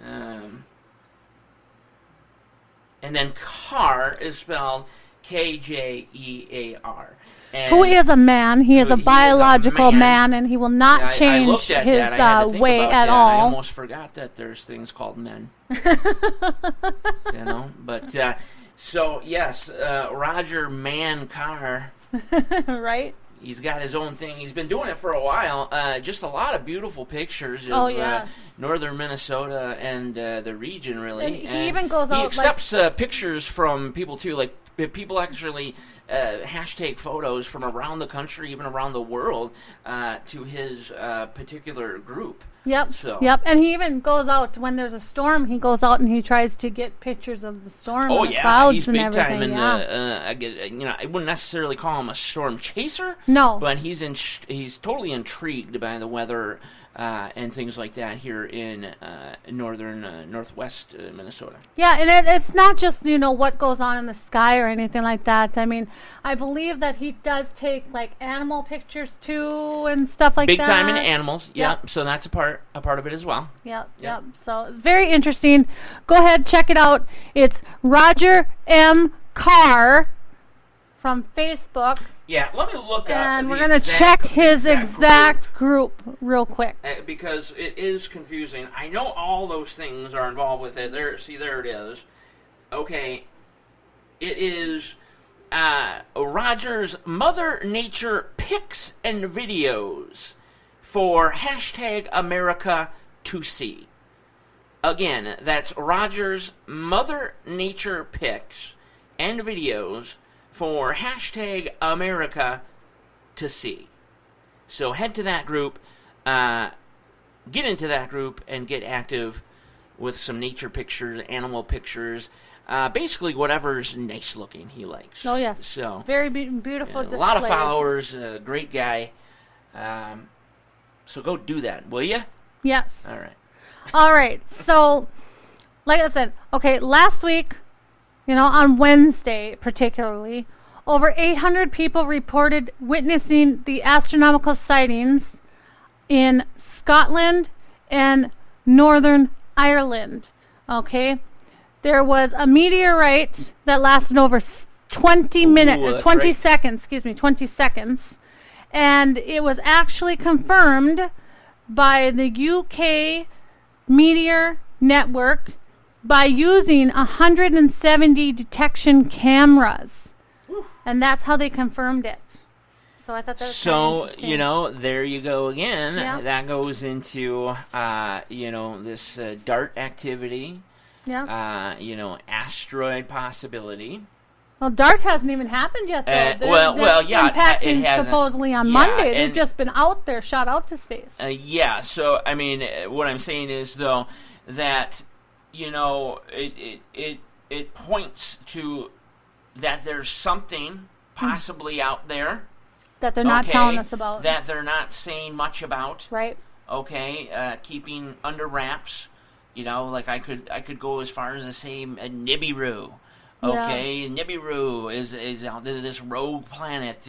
[SPEAKER 8] And then Carr is spelled KJEAR.
[SPEAKER 7] Who is a man? He is a biological man, and he will not change his way at all.
[SPEAKER 8] I almost forgot that there's things called men. But so yes, Roger Man Carr.
[SPEAKER 7] Right.
[SPEAKER 8] He's got his own thing. He's been doing it for a while. Just a lot of beautiful pictures of northern Minnesota and the region, really.
[SPEAKER 7] And he even goes out.
[SPEAKER 8] He accepts pictures from people too. Like people actually hashtag photos from around the country, even around the world, to his particular group.
[SPEAKER 7] Yep. And he even goes out when there's a storm. He goes out and he tries to get pictures of the storm.
[SPEAKER 8] Oh,
[SPEAKER 7] and the clouds
[SPEAKER 8] he's
[SPEAKER 7] and
[SPEAKER 8] big
[SPEAKER 7] everything.
[SPEAKER 8] time in
[SPEAKER 7] yeah.
[SPEAKER 8] I wouldn't necessarily call him a storm chaser.
[SPEAKER 7] No.
[SPEAKER 8] But he's totally intrigued by the weather and things like that here in northwest Minnesota.
[SPEAKER 7] Yeah, and it's not just what goes on in the sky or anything like that. I mean, I believe that he does take like animal pictures too and stuff like that.
[SPEAKER 8] Big time in animals. Yep. So that's a part of it as well.
[SPEAKER 7] Yep. So very interesting. Go ahead, check it out. It's Roger M. Carr from Facebook.
[SPEAKER 8] Yeah, let me look up.
[SPEAKER 7] And we're going to check his exact group real quick.
[SPEAKER 8] Because it is confusing. I know all those things are involved with it. There it is. Okay. It is Roger's Mother Nature pics and videos for hashtag America to see. Again, that's Roger's Mother Nature pics and videos for hashtag America to see. So head to that group, get into that group, and get active with some nature pictures, animal pictures, basically whatever's nice looking he likes.
[SPEAKER 7] Oh, yes.
[SPEAKER 8] So
[SPEAKER 7] very beautiful displays.
[SPEAKER 8] A lot of followers, great guy. So go do that, will you?
[SPEAKER 7] Yes.
[SPEAKER 8] All right.
[SPEAKER 7] So, like I said, last week, on Wednesday particularly, over 800 people reported witnessing the astronomical sightings in Scotland and Northern Ireland. Okay? There was a meteorite that lasted over 20 seconds. And it was actually confirmed by the UK Meteor Network by using 170 detection cameras. And that's how they confirmed it. So I thought that was kind of interesting.
[SPEAKER 8] There you go again.
[SPEAKER 7] Yeah.
[SPEAKER 8] That goes into, this DART activity.
[SPEAKER 7] Yeah.
[SPEAKER 8] Asteroid possibility.
[SPEAKER 7] Well, DART hasn't even happened yet, though.
[SPEAKER 8] It
[SPEAKER 7] impacting
[SPEAKER 8] hasn't.
[SPEAKER 7] Supposedly on Monday. They've just been out there, shot out to space.
[SPEAKER 8] So, I mean, what I'm saying is, though, that it points to that there's something possibly out there
[SPEAKER 7] that they're not telling us about,
[SPEAKER 8] that they're not saying much about.
[SPEAKER 7] Right.
[SPEAKER 8] Okay, keeping under wraps. Like I could go as far as to say Nibiru. Okay, Nibiru is out there, this rogue planet.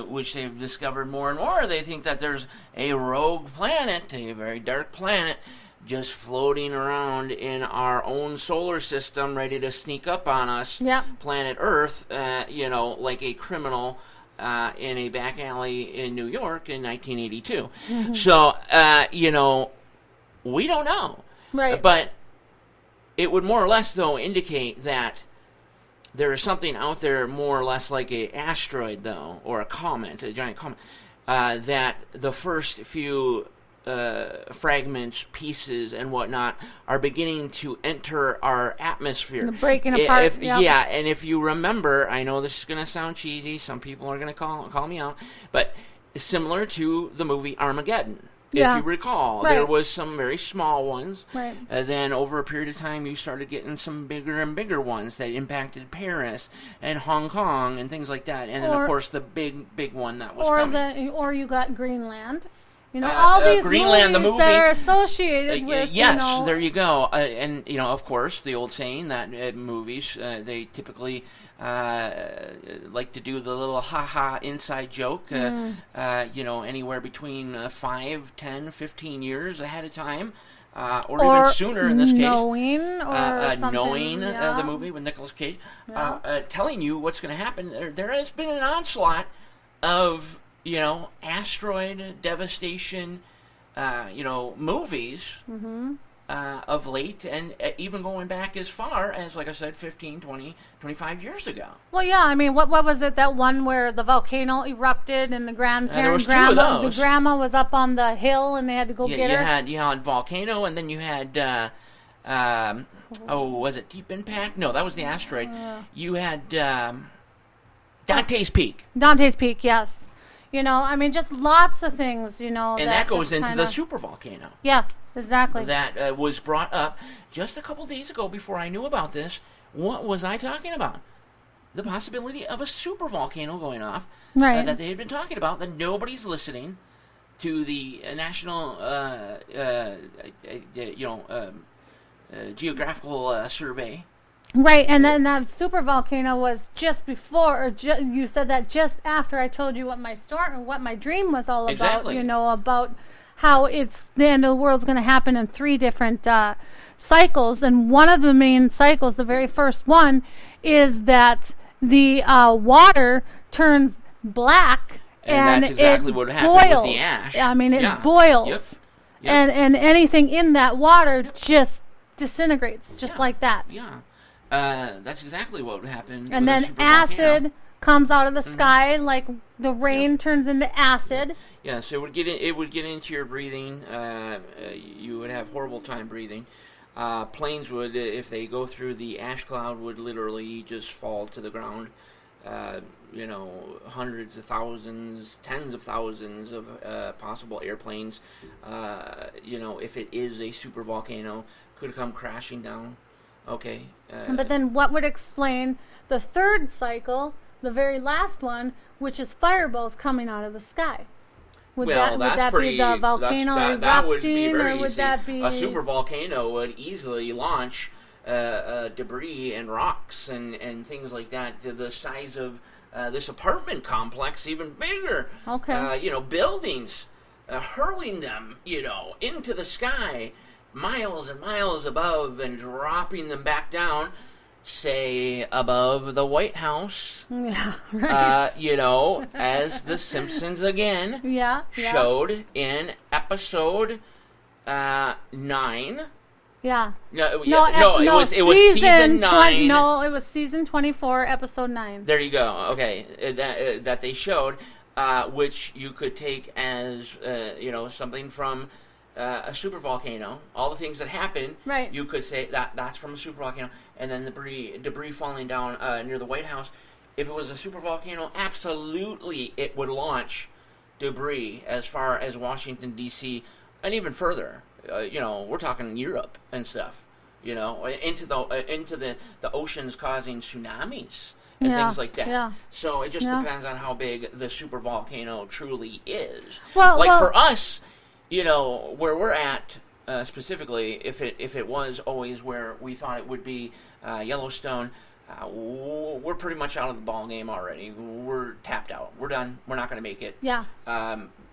[SPEAKER 8] Which they've discovered more and more. They think that there's a rogue planet, a very dark planet, just floating around in our own solar system, ready to sneak up on us, planet Earth, like a criminal in a back alley in New York in 1982. Mm-hmm. So, we don't know.
[SPEAKER 7] Right.
[SPEAKER 8] But it would more or less, though, indicate that there is something out there more or less like a asteroid, though, or a giant comet. that the first few fragments, pieces, and whatnot are beginning to enter our atmosphere.
[SPEAKER 7] Breaking apart.
[SPEAKER 8] Yeah, and if you remember, I know this is going to sound cheesy. Some people are going to call me out, but similar to the movie Armageddon.
[SPEAKER 7] Yeah.
[SPEAKER 8] If you recall,
[SPEAKER 7] Right.
[SPEAKER 8] there was some very small ones.
[SPEAKER 7] Right.
[SPEAKER 8] And then over a period of time, you started getting some bigger and bigger ones that impacted Paris and Hong Kong and things like that. And then, of course, the big one that was coming.
[SPEAKER 7] Or you got Greenland. All these
[SPEAKER 8] Greenland,
[SPEAKER 7] movies
[SPEAKER 8] the movie,
[SPEAKER 7] that are associated with,
[SPEAKER 8] yes, there you go. And, of course, the old saying that movies, they typically like to do the little ha-ha inside joke, anywhere between 5, 10, 15 years ahead of time, or even sooner in this case.
[SPEAKER 7] Knowing
[SPEAKER 8] the movie with Nicolas Cage, telling you what's going to happen. There has been an onslaught of asteroid devastation, movies of late, and even going back as far as, like I said, 15, 20, 25 years ago.
[SPEAKER 7] Well, yeah, I mean, what was it, that one where the volcano erupted and the
[SPEAKER 8] there was two of those.
[SPEAKER 7] The grandma was up on the hill and they had to go get her?
[SPEAKER 8] You had volcano, and then you had, was it Deep Impact? No, that was the asteroid. You had Dante's Peak.
[SPEAKER 7] Dante's Peak, yes. I mean, just lots of things,
[SPEAKER 8] And that goes into the supervolcano.
[SPEAKER 7] Yeah, exactly.
[SPEAKER 8] That was brought up just a couple days ago before I knew about this. What was I talking about? The possibility of a supervolcano going off.
[SPEAKER 7] Right.
[SPEAKER 8] That they had been talking about, that nobody's listening to the National Geographical Survey.
[SPEAKER 7] Right, and then that supervolcano was just before, or you said that just after I told you what my story, what my dream was all about.
[SPEAKER 8] Exactly.
[SPEAKER 7] About how the end of the world's going to happen in 3 different cycles, and one of the main cycles, the very first one, is that the water turns black, and
[SPEAKER 8] that's exactly
[SPEAKER 7] it
[SPEAKER 8] what happened
[SPEAKER 7] boils.
[SPEAKER 8] with the ash.
[SPEAKER 7] I mean, it boils,
[SPEAKER 8] Yep.
[SPEAKER 7] and anything in that water just disintegrates, just like that.
[SPEAKER 8] Yeah. That's exactly what would happen.
[SPEAKER 7] And then acid comes out of the sky, like the rain turns into acid.
[SPEAKER 8] Yeah, so it would get into your breathing. You would have horrible time breathing. Planes would, if they go through the ash cloud, would literally just fall to the ground. Hundreds of thousands, tens of thousands of possible airplanes. If it is a supervolcano, could come crashing down. Okay.
[SPEAKER 7] But then what would explain the third cycle, the very last one, which is fireballs coming out of the sky? Would that be the volcano erupting,
[SPEAKER 8] that would be very
[SPEAKER 7] or would
[SPEAKER 8] easy.
[SPEAKER 7] that be...
[SPEAKER 8] A supervolcano would easily launch debris and rocks and things like that to the size of this apartment complex, even bigger.
[SPEAKER 7] Okay.
[SPEAKER 8] Buildings, hurling them, into the sky, miles and miles above, and dropping them back down, say, above the White House.
[SPEAKER 7] Yeah, right.
[SPEAKER 8] As The Simpsons again
[SPEAKER 7] showed
[SPEAKER 8] in episode 9.
[SPEAKER 7] Yeah.
[SPEAKER 8] It was season 9.
[SPEAKER 7] No, it was season 24, episode 9.
[SPEAKER 8] There you go. Okay, that they showed, which you could take as something from a supervolcano. All the things that happen,
[SPEAKER 7] right?
[SPEAKER 8] You could say that's from a supervolcano, and then the debris falling down near the White House. If it was a supervolcano, absolutely it would launch debris as far as Washington D.C. and even further. We're talking Europe and stuff. Into the oceans, causing tsunamis and things like that.
[SPEAKER 7] Yeah.
[SPEAKER 8] So it just depends on how big the supervolcano truly is.
[SPEAKER 7] Well,
[SPEAKER 8] for us, where we're at specifically, if it was always where we thought it would be, Yellowstone, we're pretty much out of the ball game already. We're tapped out. We're done. We're not going to make it.
[SPEAKER 7] Yeah.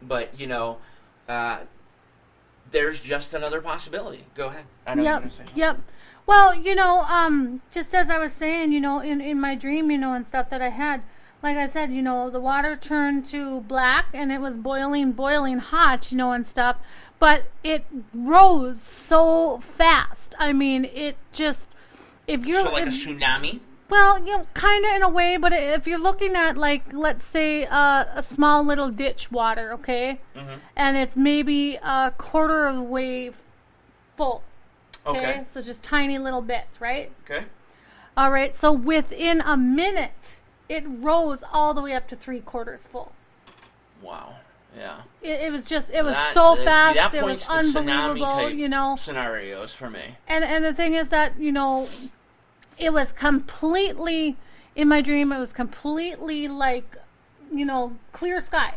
[SPEAKER 8] But there's just another possibility. Go ahead. I know you're going to say something.
[SPEAKER 7] Yep. Well, just as I was saying, in my dream, and stuff that I had, like I said, the water turned to black and it was boiling hot, and stuff, but it rose so fast. I mean, it just, if you're...
[SPEAKER 8] So like a tsunami?
[SPEAKER 7] Well, kind of in a way, but if you're looking at, like, let's say a small little ditch water, okay? Mm-hmm. And it's maybe a quarter of the way full. Okay. So just tiny little bits, right?
[SPEAKER 8] Okay.
[SPEAKER 7] All right. So within a minute, it rose all the way up to 3/4 full.
[SPEAKER 8] Wow. Yeah.
[SPEAKER 7] It was so fast.
[SPEAKER 8] That
[SPEAKER 7] it
[SPEAKER 8] points
[SPEAKER 7] was
[SPEAKER 8] to
[SPEAKER 7] unbelievable,
[SPEAKER 8] tsunami-type scenarios for me.
[SPEAKER 7] And the thing is that, it was completely, in my dream, it was completely like, clear sky.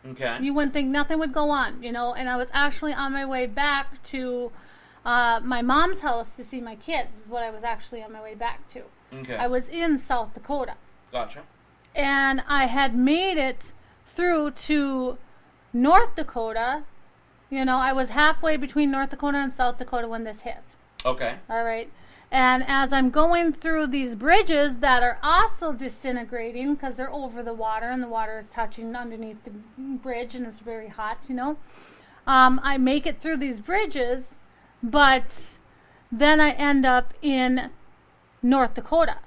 [SPEAKER 8] Okay.
[SPEAKER 7] You wouldn't think nothing would go on, and I was actually on my way back to my mom's house to see my kids, is what I was actually on my way back to.
[SPEAKER 8] Okay.
[SPEAKER 7] I was in South Dakota.
[SPEAKER 8] Gotcha.
[SPEAKER 7] And I had made it through to North Dakota. I was halfway between North Dakota and South Dakota when this hit.
[SPEAKER 8] Okay.
[SPEAKER 7] All right. And as I'm going through these bridges that are also disintegrating because they're over the water and the water is touching underneath the bridge and it's very hot, I make it through these bridges, but then I end up in North Dakota.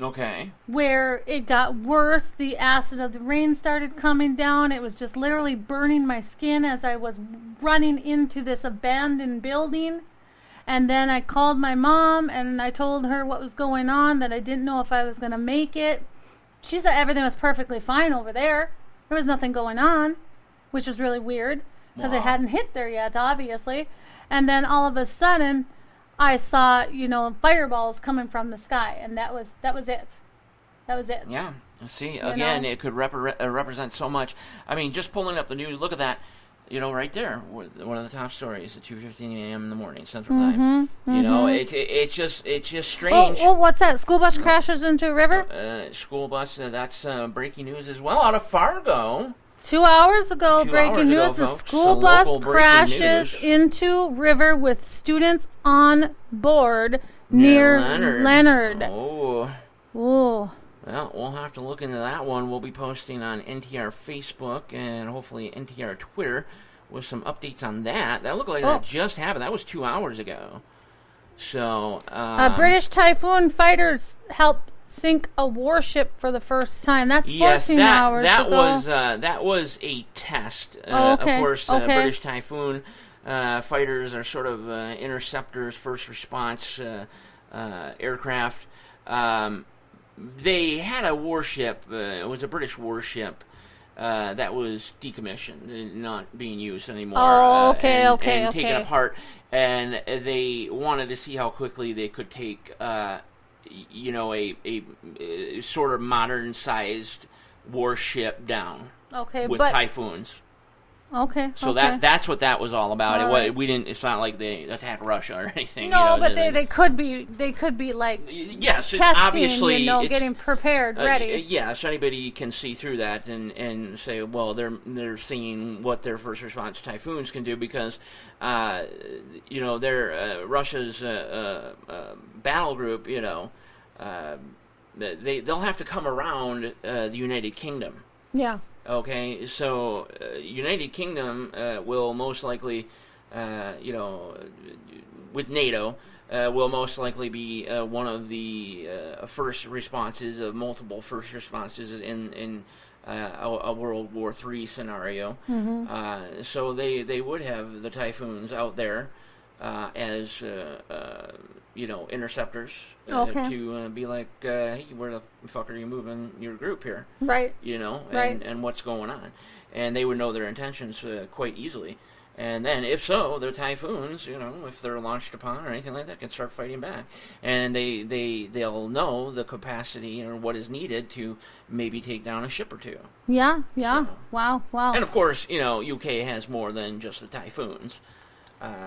[SPEAKER 8] Okay.
[SPEAKER 7] Where it got worse. The acid of the rain started coming down. It was just literally burning my skin as I was running into this abandoned building. And then I called my mom and I told her what was going on, that I didn't know if I was going to make it. She said everything was perfectly fine over there. There was nothing going on, which was really weird because it hadn't hit there yet, obviously. And then all of a sudden, I saw, fireballs coming from the sky, and that was it. That was it.
[SPEAKER 8] Yeah. See, again, it could represent so much. I mean, just pulling up the news, look at that. Right there, one of the top stories at 2:15 a.m. in the morning, Central Time. It's just strange.
[SPEAKER 7] Oh, what's that? School bus crashes into a river?
[SPEAKER 8] School bus, that's breaking news as well out of Fargo.
[SPEAKER 7] 2 hours ago, breaking news, the
[SPEAKER 8] folks,
[SPEAKER 7] school bus crashes into river with students on board near Leonard.
[SPEAKER 8] Oh.
[SPEAKER 7] Oh.
[SPEAKER 8] Well, we'll have to look into that one. We'll be posting on NTR Facebook and hopefully NTR Twitter with some updates on that. That looked like that just happened. That was 2 hours ago. So,
[SPEAKER 7] British Typhoon fighters helped sink a warship for the first time. That's 14 hours ago.
[SPEAKER 8] That was a test. Of course, British Typhoon fighters are sort of interceptors, first response aircraft. They had a warship. It was a British warship that was decommissioned, not being used anymore. And taken apart. And they wanted to see how quickly they could take, a sort of modern-sized warship down. With typhoons.
[SPEAKER 7] So
[SPEAKER 8] that's what that was all about.
[SPEAKER 7] Right.
[SPEAKER 8] It's not like they attacked Russia or anything.
[SPEAKER 7] No, but they could be like
[SPEAKER 8] yes,
[SPEAKER 7] testing,
[SPEAKER 8] obviously
[SPEAKER 7] getting prepared, ready.
[SPEAKER 8] Yes, anybody can see through that and say, well, they're seeing what their first response typhoons can do because they're Russia's battle group. They'll have to come around the United Kingdom.
[SPEAKER 7] Yeah.
[SPEAKER 8] Okay, so United Kingdom will most likely, with NATO, will most likely be one of the first responses of multiple first responses in a World War III scenario.
[SPEAKER 7] Mm-hmm.
[SPEAKER 8] So they would have the typhoons out there as interceptors to be like, hey, where the fuck are you moving your group here?
[SPEAKER 7] Right.
[SPEAKER 8] And what's going on. And they would know their intentions quite easily. And then, if so, the typhoons, if they're launched upon or anything like that, can start fighting back. And they'll know the capacity or what is needed to maybe take down a ship or two.
[SPEAKER 7] Yeah.
[SPEAKER 8] So,
[SPEAKER 7] Wow.
[SPEAKER 8] And, of course, UK has more than just the typhoons,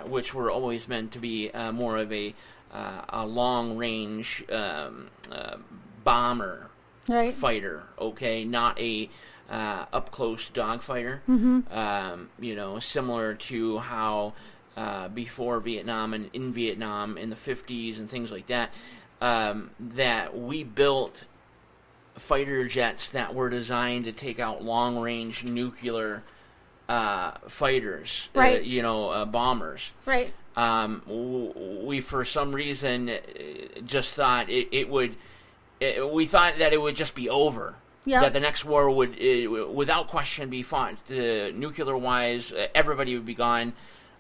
[SPEAKER 8] which were always meant to be more of a long-range bomber fighter, not a up-close dogfighter.
[SPEAKER 7] Mm-hmm.
[SPEAKER 8] Similar to how before Vietnam and in Vietnam in the 50s and things like that, that we built fighter jets that were designed to take out long-range nuclear fighters, bombers.
[SPEAKER 7] Right.
[SPEAKER 8] We, for some reason, just thought it would we thought that it would just be over.
[SPEAKER 7] Yep.
[SPEAKER 8] That the next war would, without question, be fought. Nuclear-wise, everybody would be gone.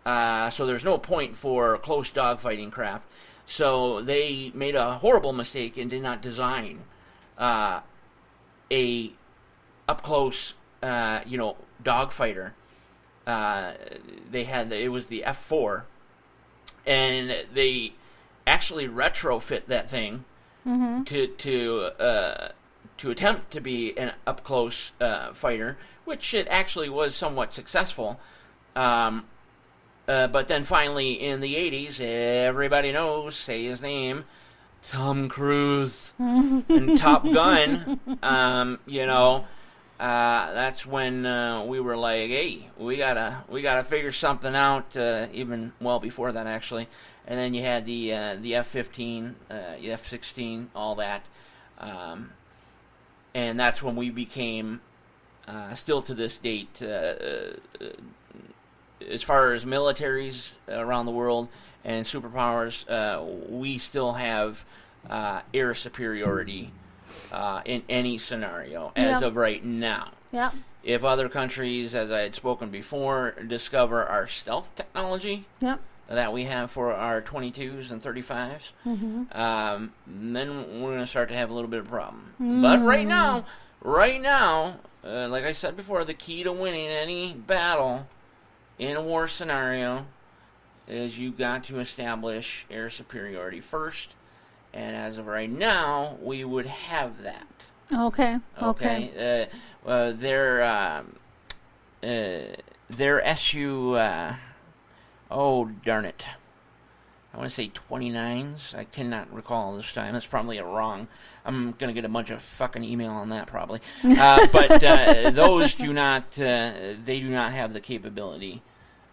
[SPEAKER 8] So there's no point for close dogfighting craft. So they made a horrible mistake and did not design a up-close, dogfighter. It was the F4, and they actually retrofit that thing to attempt to be an up-close fighter, which it actually was somewhat successful. But then finally, in the 80s, everybody knows, say his name, Tom Cruise and Top Gun. That's when we were like, hey, we gotta figure something out. Even well before that, actually. And then you had the F-15, the F-16, all that. And that's when we became, still to this date, as far as militaries around the world and superpowers, we still have air superiority in any scenario as of right now.
[SPEAKER 7] Yeah.
[SPEAKER 8] If other countries, as I had spoken before, discover our stealth technology that we have for our 22s and 35s, then we're going to start to have a little bit of a problem. But right now, like I said before, the key to winning any battle in a war scenario is you got to establish air superiority first. And as of right now, we would have that.
[SPEAKER 7] Okay.
[SPEAKER 8] Their SU, oh darn it, I want to say 29s. I cannot recall this time. That's probably a wrong. I'm gonna get a bunch of fucking email on that probably. But those do not. They do not have the capability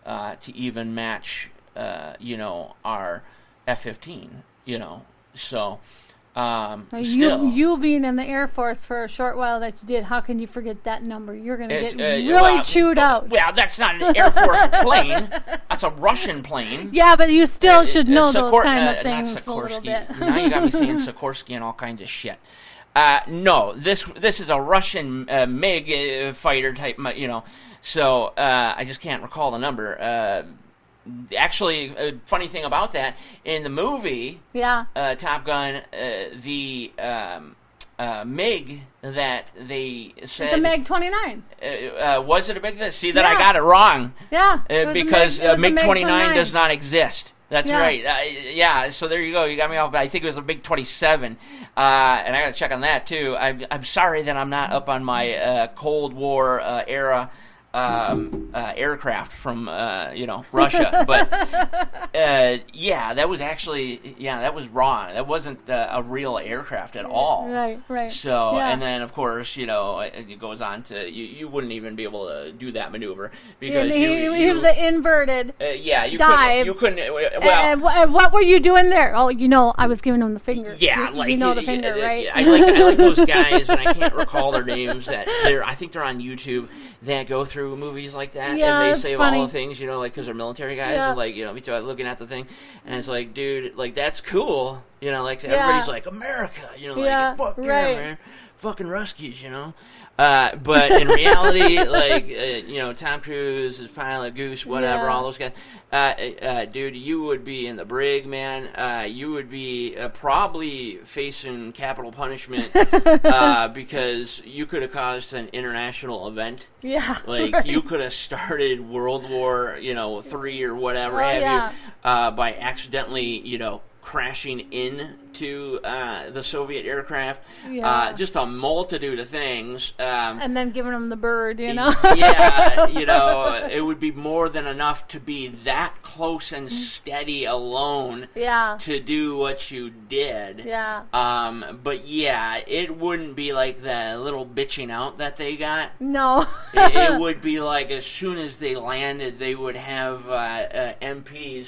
[SPEAKER 8] to even match. Our F-15. So. Still,
[SPEAKER 7] you being in the Air Force for a short while that you did, how can you forget that number? You're going to get really chewed out.
[SPEAKER 8] Well, that's not an Air Force plane. That's a Russian plane.
[SPEAKER 7] Yeah, but you still should know those kind of things
[SPEAKER 8] not
[SPEAKER 7] a little bit.
[SPEAKER 8] Now you got me saying Sikorsky and all kinds of shit. No, this is a Russian MiG fighter type, So I just can't recall the number. Actually, a funny thing about that, in the movie Top Gun, the MiG that they said...
[SPEAKER 7] The MiG-29.
[SPEAKER 8] Was it a MiG? See that I got it wrong.
[SPEAKER 7] Yeah.
[SPEAKER 8] Because MiG-29 does not exist. That's right. So there you go. You got me off, but I think it was a MiG-27. And I got to check on that, too. I'm sorry that I'm not up on my Cold War era aircraft from Russia, but that was actually that was wrong. That wasn't a real aircraft at all.
[SPEAKER 7] Right.
[SPEAKER 8] So and then of course it goes on to you wouldn't even be able to do that maneuver because
[SPEAKER 7] he was an inverted dive.
[SPEAKER 8] You couldn't.
[SPEAKER 7] And what were you doing there? Oh, I was giving him the finger.
[SPEAKER 8] Yeah,
[SPEAKER 7] the finger, right?
[SPEAKER 8] I like those guys, and I can't recall their names. I think they're on YouTube. That go through movies like that, and they say all the things, because they're military guys, and me too, looking at the thing, and it's like, dude, that's cool, everybody's like, America, fuck yeah, man, fucking Ruskies, but in reality, Tom Cruise, his pilot, Goose, whatever, all those guys, dude, you would be in the brig, man. You would be probably facing capital punishment because you could have caused an international event.
[SPEAKER 7] Yeah,
[SPEAKER 8] you could have started World War, III or whatever have you, by accidentally, crashing into the Soviet aircraft. Just a multitude of things.
[SPEAKER 7] And then giving them the bird,
[SPEAKER 8] it would be more than enough to be that close and steady alone to do what you did. But it wouldn't be like the little bitching out that they got.
[SPEAKER 7] No.
[SPEAKER 8] it would be like as soon as they landed, they would have MPs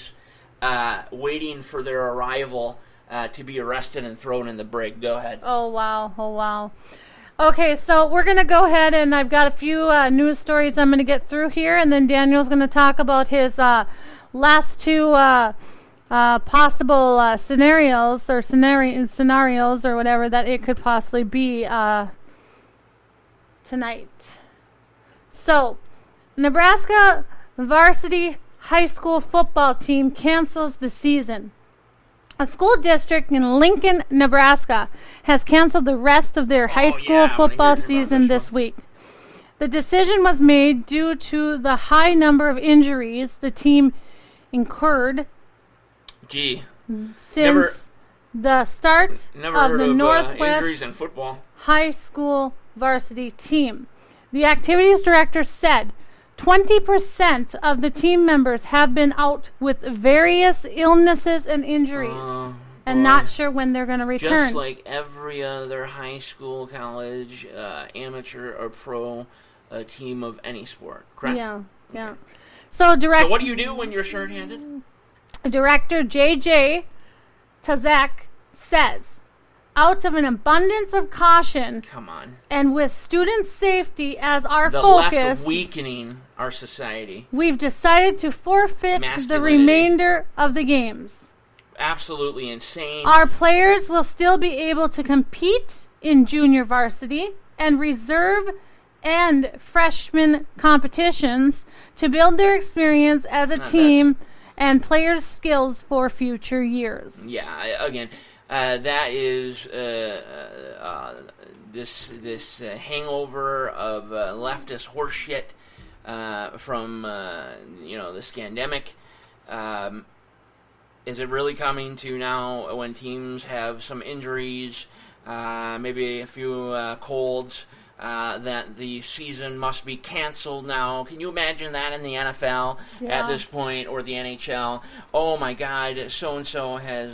[SPEAKER 8] waiting for their arrival to be arrested and thrown in the brig. Go ahead.
[SPEAKER 7] Oh, wow. Okay, so we're going to go ahead, and I've got a few news stories I'm going to get through here, and then Daniel's going to talk about his last two possible scenarios or scenarios or whatever that it could possibly be tonight. So, Nebraska varsity high school football team cancels the season. A school district in Lincoln, Nebraska has canceled the rest of their high school football season this week. The decision was made due to the high number of injuries the team incurred since the start of the Northwest
[SPEAKER 8] injuries in football.
[SPEAKER 7] High school varsity team. The activities director said 20% of the team members have been out with various illnesses and injuries and not sure when they're going to return.
[SPEAKER 8] Just like every other high school, college, amateur, or pro team of any sport, correct?
[SPEAKER 7] Yeah.
[SPEAKER 8] Okay.
[SPEAKER 7] So
[SPEAKER 8] what do you do when you're short-handed?
[SPEAKER 7] Director J.J. Tazak says, out of an abundance of caution, and with student safety as our focus,
[SPEAKER 8] left weakening our society,
[SPEAKER 7] we've decided to forfeit the remainder of the games.
[SPEAKER 8] Absolutely insane.
[SPEAKER 7] Our players will still be able to compete in junior varsity and reserve and freshman competitions to build their experience as a team and players' skills for future years.
[SPEAKER 8] Yeah, again, that is this hangover of leftist horseshit from the scandemic. Is it really coming to now when teams have some injuries, maybe a few colds, that the season must be canceled now? Can you imagine that in the NFL at this point, or the NHL? Oh my God, so-and-so has,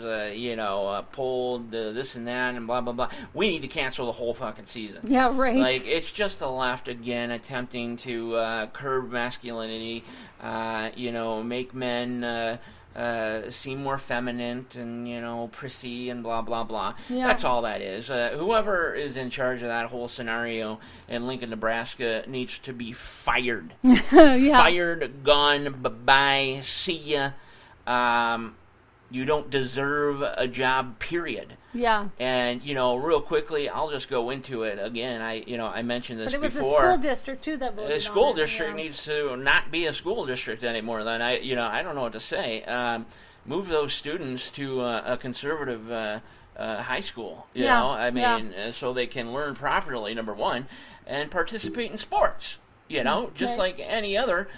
[SPEAKER 8] pulled this and that and blah, blah, blah. We need to cancel the whole fucking season.
[SPEAKER 7] Yeah, right.
[SPEAKER 8] Like, it's just the left, again, attempting to curb masculinity, make men seem more feminine and, prissy and blah, blah, blah.
[SPEAKER 7] Yeah.
[SPEAKER 8] That's all that is. Whoever is in charge of that whole scenario in Lincoln, Nebraska needs to be fired. Fired, gone, bye-bye, see ya. You don't deserve a job, period.
[SPEAKER 7] Yeah.
[SPEAKER 8] And, real quickly, I'll just go into it again. I mentioned this before.
[SPEAKER 7] But it was the school district, too, that voted on it.
[SPEAKER 8] The school district needs to not be a school district anymore. Then I don't know what to say. Move those students to a conservative high school, so they can learn properly, number one, and participate in sports, just like any other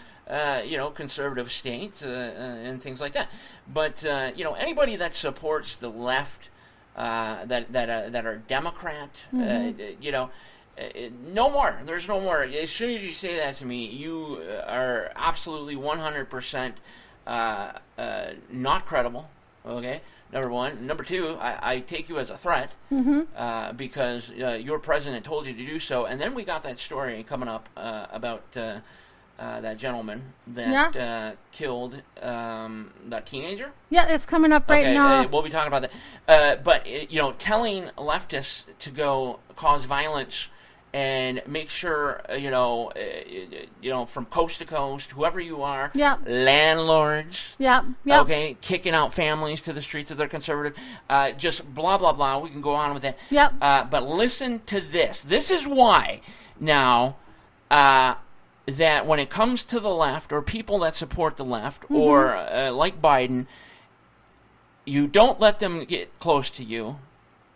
[SPEAKER 8] conservative states and things like that. But anybody that supports the left, that are Democrat, no more. There's no more. As soon as you say that to me, you are absolutely 100% not credible. Okay, number one. Number two, I take you as a threat because your president told you to do so. And then we got that story coming up about that gentleman that killed that teenager.
[SPEAKER 7] Yeah, it's coming up right now.
[SPEAKER 8] We'll be talking about that. But telling leftists to go cause violence and make sure from coast to coast, whoever you are, landlords, okay, kicking out families to the streets if they're conservative, just blah blah blah. We can go on with it. But listen to this. This is why now. That when it comes to the left, or people that support the left, or like Biden, you don't let them get close to you.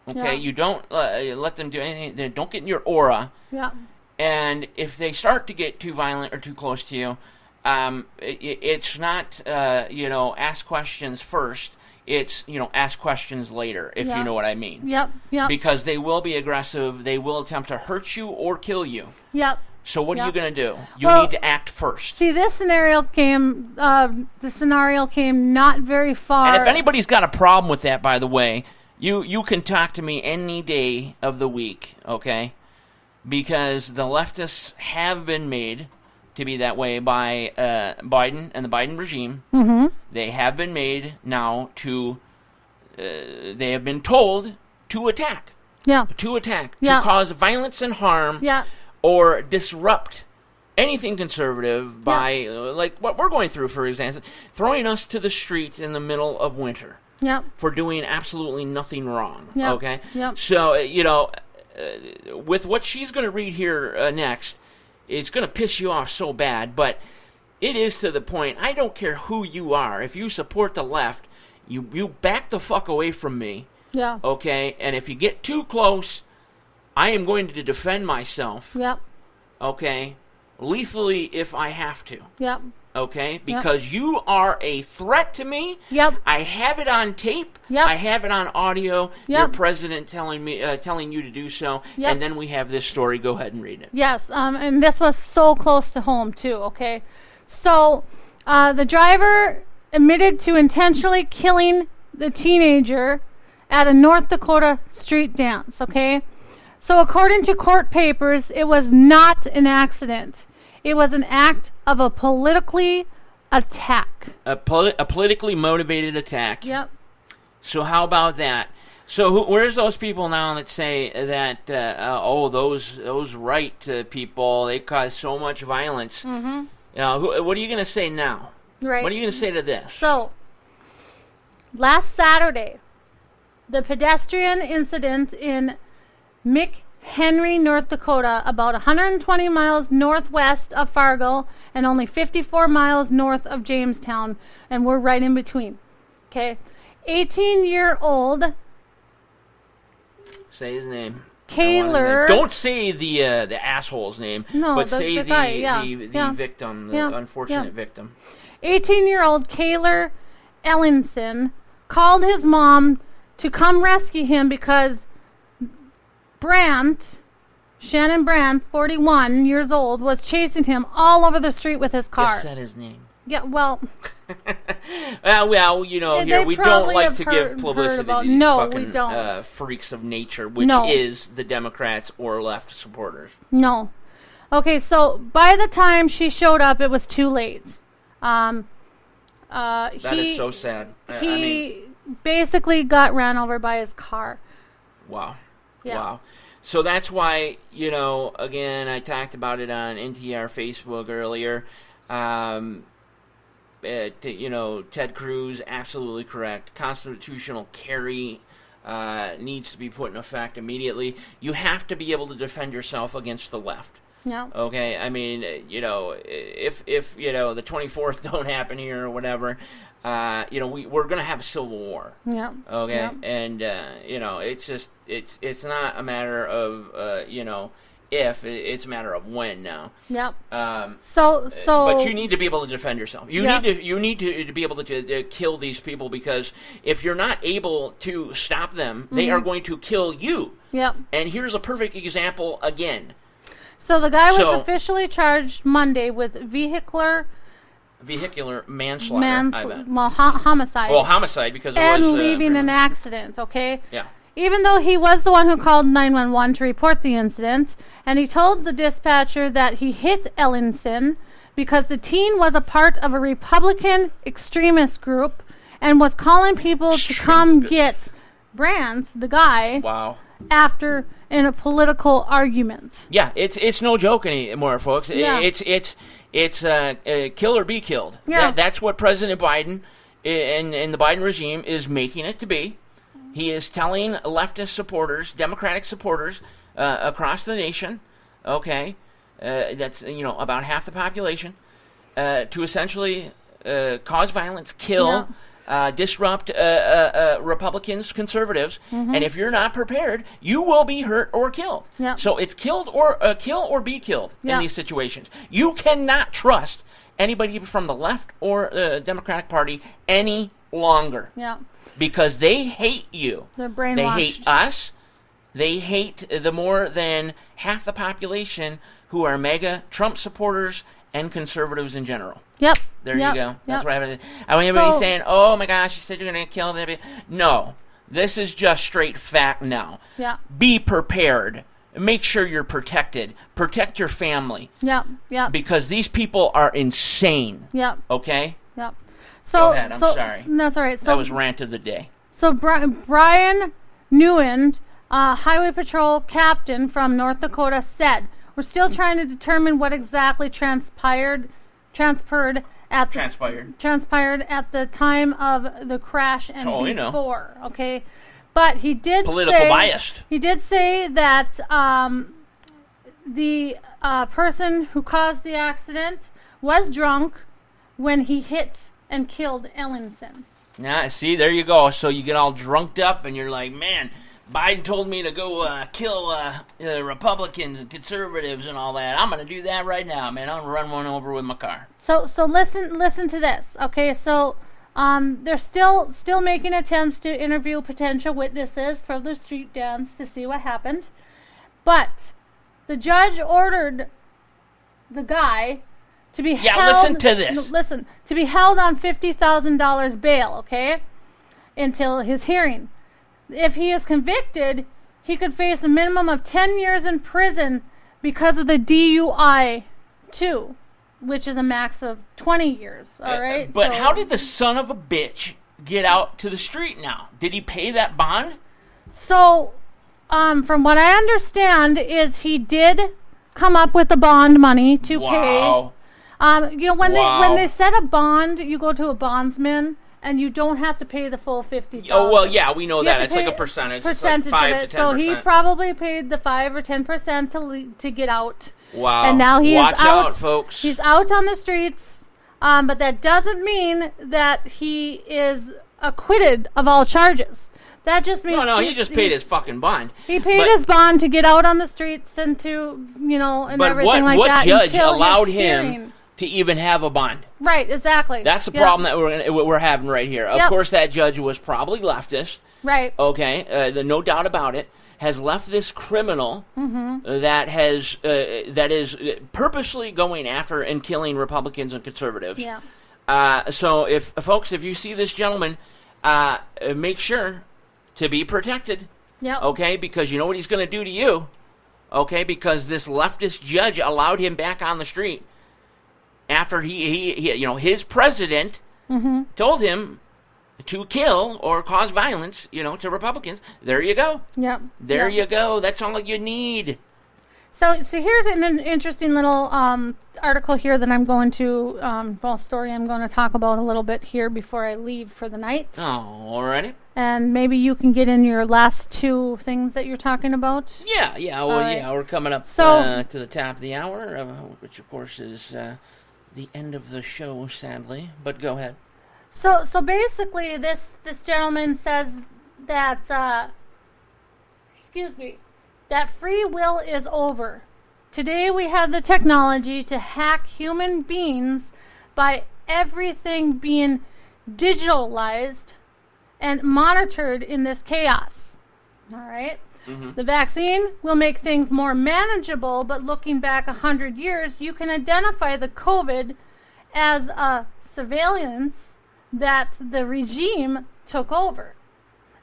[SPEAKER 8] Okay, you don't let them do anything. They don't get in your aura.
[SPEAKER 7] Yeah.
[SPEAKER 8] And if they start to get too violent or too close to you, it's not ask questions first. It's ask questions later, if you know what I mean.
[SPEAKER 7] Yep.
[SPEAKER 8] Because they will be aggressive. They will attempt to hurt you or kill you.
[SPEAKER 7] Yep.
[SPEAKER 8] So what are you going to do? You need to act first.
[SPEAKER 7] See, this scenario came not very far.
[SPEAKER 8] And if anybody's got a problem with that, by the way, you can talk to me any day of the week, okay? Because the leftists have been made to be that way by Biden and the Biden regime.
[SPEAKER 7] Mm-hmm.
[SPEAKER 8] They have been made now to, they have been told to attack.
[SPEAKER 7] Yeah.
[SPEAKER 8] To attack. To cause violence and harm.
[SPEAKER 7] Yeah.
[SPEAKER 8] Or disrupt anything conservative by, like what we're going through, for example, throwing us to the streets in the middle of winter for doing absolutely nothing wrong. Okay? So, with what she's going to read here next, it's going to piss you off so bad, but it is to the point. I don't care who you are. If you support the left, you back the fuck away from me.
[SPEAKER 7] Yeah.
[SPEAKER 8] Okay? And if you get too close, I am going to defend myself.
[SPEAKER 7] Yep.
[SPEAKER 8] Okay? Lethally if I have to.
[SPEAKER 7] Yep.
[SPEAKER 8] Okay? Because you are a threat to me.
[SPEAKER 7] Yep.
[SPEAKER 8] I have it on tape.
[SPEAKER 7] Yep.
[SPEAKER 8] I have it on audio.
[SPEAKER 7] Yep.
[SPEAKER 8] Your president telling you to do so.
[SPEAKER 7] Yep.
[SPEAKER 8] And then we have this story. Go ahead and read it.
[SPEAKER 7] Yes. And this was so close to home too. Okay. So, the driver admitted to intentionally killing the teenager at a North Dakota street dance. Okay. So, according to court papers, it was not an accident. It was an act of a politically attack.
[SPEAKER 8] A politically motivated attack.
[SPEAKER 7] Yep.
[SPEAKER 8] So how about that? So where's those people now that say that, those right people, they cause so much violence?
[SPEAKER 7] Mm-hmm.
[SPEAKER 8] What are you going to say now?
[SPEAKER 7] Right.
[SPEAKER 8] What are you going to say to this?
[SPEAKER 7] So, last Saturday, the pedestrian incident in McHenry, North Dakota, about 120 miles northwest of Fargo and only 54 miles north of Jamestown, and we're right in between. Okay, 18-year-old.
[SPEAKER 8] Say his name.
[SPEAKER 7] Kaylor.
[SPEAKER 8] Don't say the asshole's name, but say the
[SPEAKER 7] guy,
[SPEAKER 8] the victim, the unfortunate victim.
[SPEAKER 7] 18-year-old Kaylor Ellinson called his mom to come rescue him because Shannon Brandt, 41 years old, was chasing him all over the street with his car.
[SPEAKER 8] Just said his name.
[SPEAKER 7] Yeah, well...
[SPEAKER 8] here we don't like to give publicity to these fucking
[SPEAKER 7] we don't.
[SPEAKER 8] Freaks of nature, which is the Democrats or left supporters.
[SPEAKER 7] No. Okay, so by the time she showed up, it was too late. That
[SPEAKER 8] is so sad.
[SPEAKER 7] He basically got ran over by his car.
[SPEAKER 8] Wow.
[SPEAKER 7] Yeah.
[SPEAKER 8] Wow. So that's why, again, I talked about it on NTR Facebook earlier. Ted Cruz, absolutely correct. Constitutional carry needs to be put in effect immediately. You have to be able to defend yourself against the left.
[SPEAKER 7] Yeah.
[SPEAKER 8] Okay. I mean, if the 24th don't happen here or whatever, we're gonna have a civil war.
[SPEAKER 7] Yeah.
[SPEAKER 8] Okay.
[SPEAKER 7] Yeah.
[SPEAKER 8] And it's just it's not a matter of if, it's a matter of when now.
[SPEAKER 7] Yep.
[SPEAKER 8] So but you need to be able to defend yourself. You need to be able to kill these people, because if you're not able to stop them, they are going to kill you.
[SPEAKER 7] Yep.
[SPEAKER 8] And here's a perfect example again.
[SPEAKER 7] So the guy was officially charged Monday with vehicular
[SPEAKER 8] manslaughter.
[SPEAKER 7] Homicide.
[SPEAKER 8] Well, homicide because
[SPEAKER 7] and leaving an accident. Okay.
[SPEAKER 8] Yeah.
[SPEAKER 7] Even though he was the one who called 911 to report the incident, and he told the dispatcher that he hit Ellinson because the teen was a part of a Republican extremist group and was calling people to come get Brandt, the guy.
[SPEAKER 8] Wow.
[SPEAKER 7] After in a political argument.
[SPEAKER 8] Yeah, it's no joke anymore, folks.
[SPEAKER 7] Yeah.
[SPEAKER 8] It's kill or be killed.
[SPEAKER 7] Yeah.
[SPEAKER 8] That's what President Biden and the Biden regime is making it to be. He is telling leftist supporters, Democratic supporters across the nation, that's about half the population, to essentially cause violence, kill, disrupt Republicans, conservatives, and if you're not prepared, you will be hurt or killed.
[SPEAKER 7] Yep.
[SPEAKER 8] So it's kill or be killed in these situations. You cannot trust anybody from the left or the Democratic Party any longer.
[SPEAKER 7] Yeah.
[SPEAKER 8] Because they hate you.
[SPEAKER 7] They're brainwashed.
[SPEAKER 8] They hate us. They hate the more than half the population who are mega Trump supporters and conservatives in general.
[SPEAKER 7] Yep.
[SPEAKER 8] There you go. That's what happened. I want everybody saying, "Oh my gosh, you said you're going to kill them." No, this is just straight fact now.
[SPEAKER 7] Yeah.
[SPEAKER 8] Be prepared. Make sure you're protected. Protect your family.
[SPEAKER 7] Yep. Yep.
[SPEAKER 8] Because these people are insane.
[SPEAKER 7] Yep.
[SPEAKER 8] Okay.
[SPEAKER 7] Yep. So,
[SPEAKER 8] go ahead. I'm sorry.
[SPEAKER 7] That's all right. So
[SPEAKER 8] that was rant of the day.
[SPEAKER 7] So Brian Newend, Highway Patrol captain from North Dakota, said, We're still trying to determine what exactly transpired at the time of the crash and before. Okay, but he did
[SPEAKER 8] biased.
[SPEAKER 7] He did say that the person who caused the accident was drunk when he hit and killed Ellenson.
[SPEAKER 8] Yeah, see, there you go. So you get all drunked up, and you're like, man, Biden told me to go kill Republicans and conservatives and all that. I'm going to do that right now, man. I'm going to run one over with my car.
[SPEAKER 7] So listen to this, okay? So they're still making attempts to interview potential witnesses for the street dance to see what happened, but the judge ordered the guy to be held.
[SPEAKER 8] Listen to this.
[SPEAKER 7] Listen, to be held on $50,000 bail, okay, until his hearing. If he is convicted, he could face a minimum of 10 years in prison because of the DUI, too, which is a max of 20 years, all right?
[SPEAKER 8] But how did the son of a bitch get out to the street now? Did he pay that bond?
[SPEAKER 7] So, from what I understand, is he did come up with the bond money to pay. When they set a bond, you go to a bondsman, and you don't have to pay the full $50,000.
[SPEAKER 8] Oh, well, yeah, we know that. It's like a percentage.
[SPEAKER 7] Percentage
[SPEAKER 8] it's like 5
[SPEAKER 7] of it.
[SPEAKER 8] to 10%.
[SPEAKER 7] So he probably paid the 5 or 10% to get out.
[SPEAKER 8] Wow.
[SPEAKER 7] And now he
[SPEAKER 8] Watch
[SPEAKER 7] is out,
[SPEAKER 8] out, folks.
[SPEAKER 7] He's out on the streets, but that doesn't mean that he is acquitted of all charges. That just means
[SPEAKER 8] he just paid his fucking bond.
[SPEAKER 7] He paid his bond to get out on the streets and to, and everything like that.
[SPEAKER 8] But what judge
[SPEAKER 7] until
[SPEAKER 8] allowed
[SPEAKER 7] his
[SPEAKER 8] him
[SPEAKER 7] hearing.
[SPEAKER 8] to even have a bond?
[SPEAKER 7] Right, exactly.
[SPEAKER 8] That's the problem that we're having right here. Of course, that judge was probably leftist.
[SPEAKER 7] Right.
[SPEAKER 8] Okay, no doubt about it. Has left this criminal that is purposely going after and killing Republicans and conservatives.
[SPEAKER 7] Yeah.
[SPEAKER 8] So if you see this gentleman, make sure to be protected.
[SPEAKER 7] Yeah.
[SPEAKER 8] Okay, because you know what he's going to do to you. Okay, because this leftist judge allowed him back on the street after he his president told him to kill or cause violence, to Republicans. There you go.
[SPEAKER 7] Yep.
[SPEAKER 8] There you go. That's all you need.
[SPEAKER 7] So here's an interesting little article here that I'm going to, story I'm going to talk about a little bit here before I leave for the night.
[SPEAKER 8] Oh, alrighty.
[SPEAKER 7] And maybe you can get in your last two things that you're talking about.
[SPEAKER 8] Yeah. Well,
[SPEAKER 7] right.
[SPEAKER 8] We're coming up to the top of the hour, which of course is the end of the show, sadly. But go ahead.
[SPEAKER 7] So basically, this gentleman says that, that free will is over. Today we have the technology to hack human beings by everything being digitalized and monitored in this chaos. All right? The vaccine will make things more manageable, but looking back 100 years, you can identify the COVID as a surveillance that the regime took over,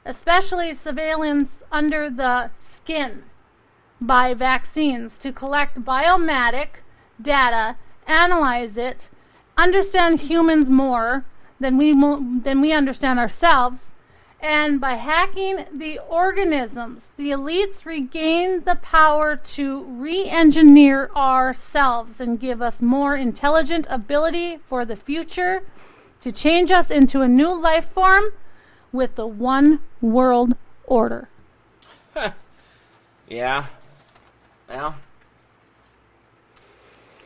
[SPEAKER 7] especially surveillance under the skin by vaccines to collect biometric data, analyze it, understand humans more than we understand ourselves, and by hacking the organisms, the elites regain the power to re-engineer ourselves and give us more intelligent ability for the future to change us into a new life form with the one world order.
[SPEAKER 8] Yeah. Well,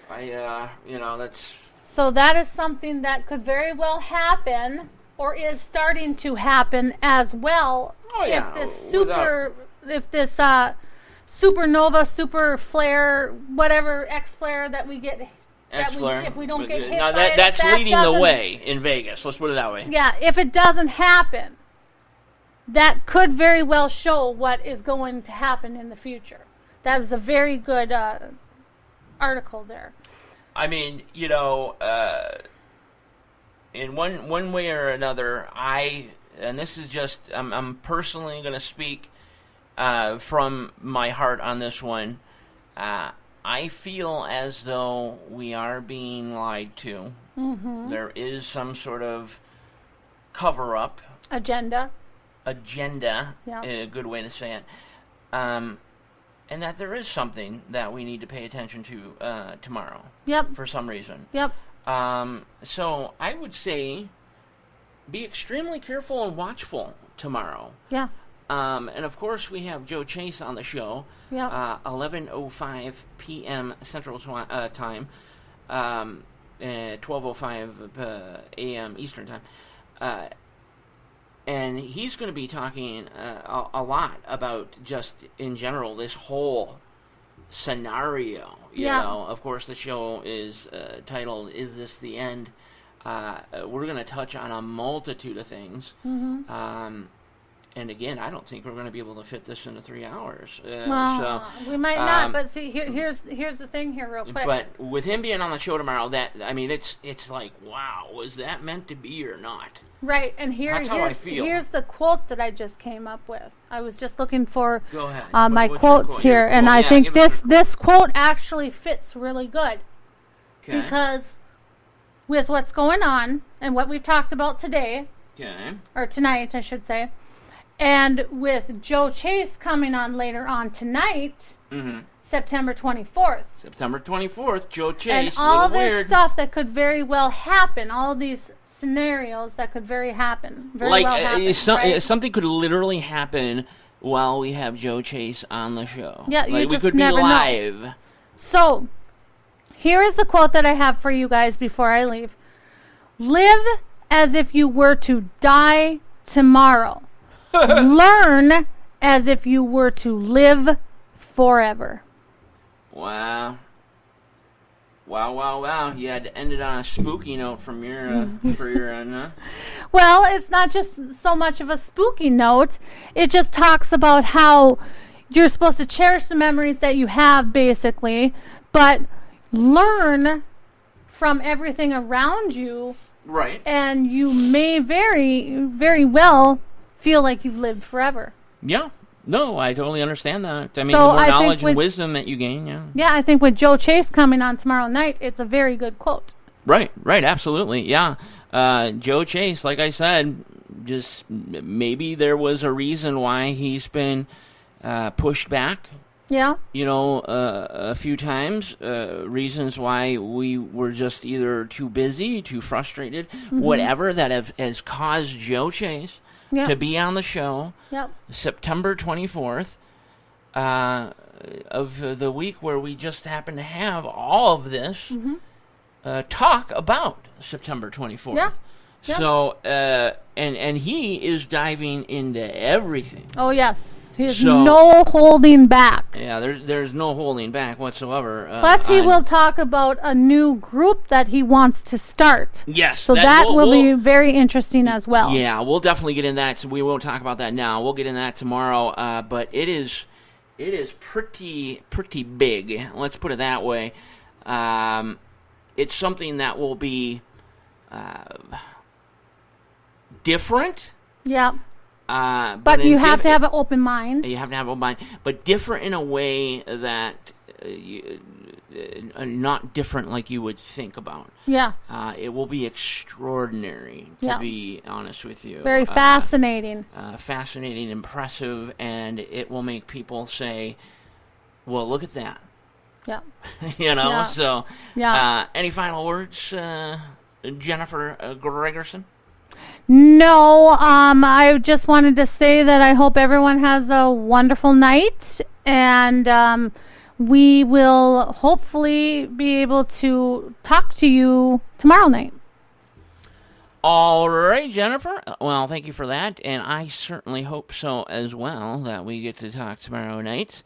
[SPEAKER 8] that's...
[SPEAKER 7] So that is something that could very well happen, or is starting to happen as well.
[SPEAKER 8] Oh, yeah.
[SPEAKER 7] If this supernova, super flare, whatever X flare that we get... if we don't get hit by it,
[SPEAKER 8] that's leading the way in Vegas. Let's put it that way.
[SPEAKER 7] Yeah, if it doesn't happen, that could very well show what is going to happen in the future. That was a very good article there.
[SPEAKER 8] I mean, in one way or another, and this is just, I'm personally going to speak from my heart on this one. I feel as though we are being lied to. There is some sort of cover-up. Agenda,
[SPEAKER 7] yeah.
[SPEAKER 8] a good way to say it. and that there is something that we need to pay attention to tomorrow.
[SPEAKER 7] Yep.
[SPEAKER 8] For some reason.
[SPEAKER 7] Yep.
[SPEAKER 8] So I would say be extremely careful and watchful tomorrow.
[SPEAKER 7] Yeah.
[SPEAKER 8] And of course we have Joe Chase on the show.
[SPEAKER 7] Yeah.
[SPEAKER 8] 11:05 p.m. Central Time, 12:05 a.m. Eastern Time. And he's going to be talking a lot about just in general this whole scenario. You know, of course, the show is titled "Is This the End?" We're going to touch on a multitude of things. Mm-hmm. And again, I don't think we're going to be able to fit this into 3 hours.
[SPEAKER 7] So we might not. But see, here's the thing here, real quick.
[SPEAKER 8] But with him being on the show tomorrow, it's like, wow, was that meant to be or not?
[SPEAKER 7] Right, and
[SPEAKER 8] That's how I feel.
[SPEAKER 7] Here's the quote that I just came up with. I was just looking for
[SPEAKER 8] Go ahead.
[SPEAKER 7] my quotes here, and I think this quote actually fits really good.
[SPEAKER 8] Okay.
[SPEAKER 7] Because with what's going on and what we've talked about today, or tonight, I should say, and with Joe Chase coming on later on tonight, September 24th.
[SPEAKER 8] September 24th, Joe Chase.
[SPEAKER 7] And all this stuff that could very well happen, all these scenarios that could very well happen.
[SPEAKER 8] Something could literally happen while we have Joe Chase on the show.
[SPEAKER 7] Yeah,
[SPEAKER 8] we
[SPEAKER 7] just
[SPEAKER 8] could
[SPEAKER 7] never
[SPEAKER 8] be live.
[SPEAKER 7] know. So, here is the quote that I have for you guys before I leave. Live as if you were to die tomorrow. Learn as if you were to live forever.
[SPEAKER 8] Wow. Wow. You had to end it on a spooky note from your for your end,
[SPEAKER 7] Well, it's not just so much of a spooky note. It just talks about how you're supposed to cherish the memories that you have, basically, but learn from everything around you.
[SPEAKER 8] Right.
[SPEAKER 7] And you may very, very well feel like you've lived forever.
[SPEAKER 8] Yeah. No, I totally understand that. I mean,
[SPEAKER 7] So
[SPEAKER 8] the more
[SPEAKER 7] I
[SPEAKER 8] knowledge
[SPEAKER 7] think
[SPEAKER 8] and wisdom that you gain,
[SPEAKER 7] Yeah, I think with Joe Chase coming on tomorrow night, it's a very good quote.
[SPEAKER 8] Right, absolutely, yeah. Joe Chase, like I said, just maybe there was a reason why he's been pushed back.
[SPEAKER 7] Yeah.
[SPEAKER 8] A few times. Reasons why we were just either too busy, too frustrated, whatever that has caused Joe Chase to be on the show September 24th of the week where we just happen to have all of this talk about September 24th.
[SPEAKER 7] Yeah.
[SPEAKER 8] So, and he is diving into everything.
[SPEAKER 7] Oh, yes. There's no holding back.
[SPEAKER 8] Yeah, there's no holding back whatsoever.
[SPEAKER 7] Plus, he will talk about a new group that he wants to start.
[SPEAKER 8] Yes.
[SPEAKER 7] So that will be very interesting as well.
[SPEAKER 8] Yeah, we'll definitely get in that. So we won't talk about that now. We'll get in that tomorrow. But it is pretty big. Let's put it that way. It's something that will be different.
[SPEAKER 7] Yeah. But you have to have an open mind.
[SPEAKER 8] You have to have an open mind, but different in a way that not different like you would think about.
[SPEAKER 7] Yeah.
[SPEAKER 8] It will be extraordinary, to be honest with you.
[SPEAKER 7] Very fascinating.
[SPEAKER 8] Fascinating, impressive, and it will make people say, well, look at that.
[SPEAKER 7] Yeah.
[SPEAKER 8] So any final words, Jennifer Gregerson?
[SPEAKER 7] No, I just wanted to say that I hope everyone has a wonderful night, and we will hopefully be able to talk to you tomorrow night.
[SPEAKER 8] All right, Jennifer. Well, thank you for that, and I certainly hope so as well that we get to talk tomorrow night.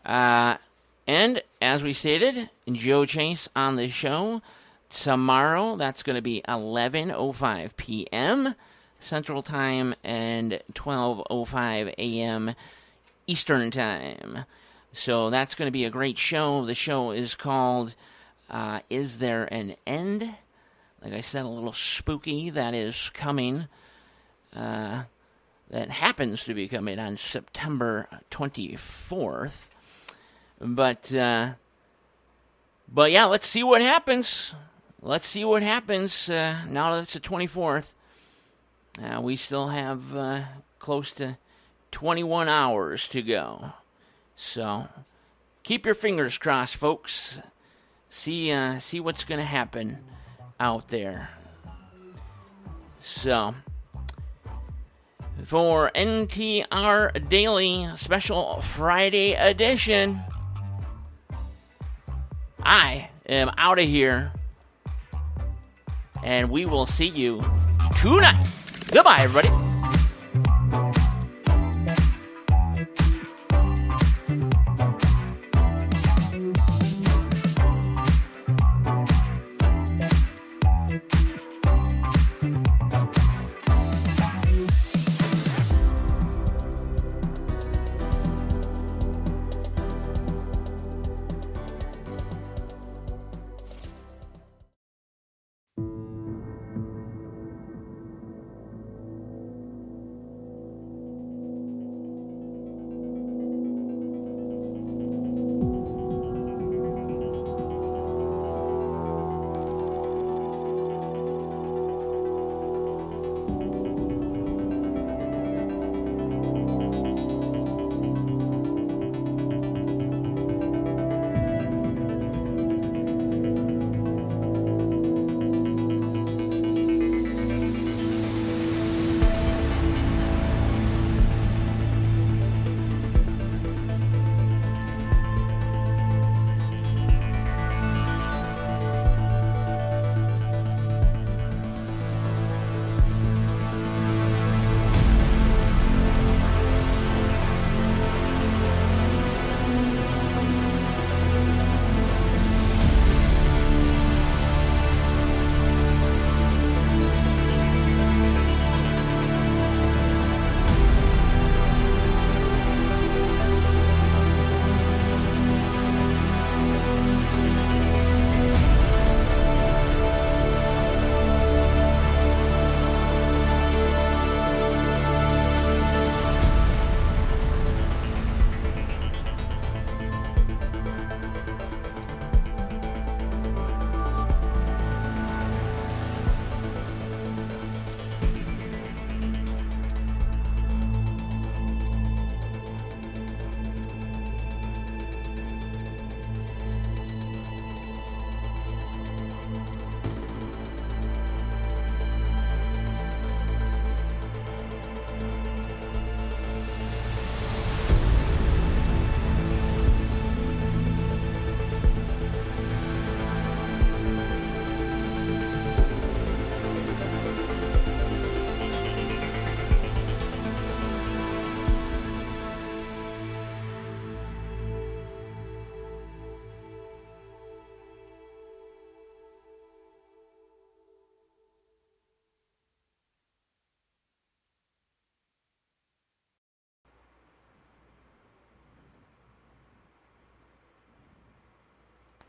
[SPEAKER 8] And as we stated, Joe Chase on the show tomorrow. That's going to be 11:05 p.m. Central Time and 12:05 a.m. Eastern Time. So that's going to be a great show. The show is called Is There an End? Like I said, a little spooky that is coming. That happens to be coming on September 24th. But yeah, let's see what happens. Let's see what happens now that it's the 24th. We still have close to 21 hours to go. So keep your fingers crossed, folks. See what's going to happen out there. So, for NTR Daily Special Friday Edition, I am out of here, and we will see you tonight. Goodbye, everybody.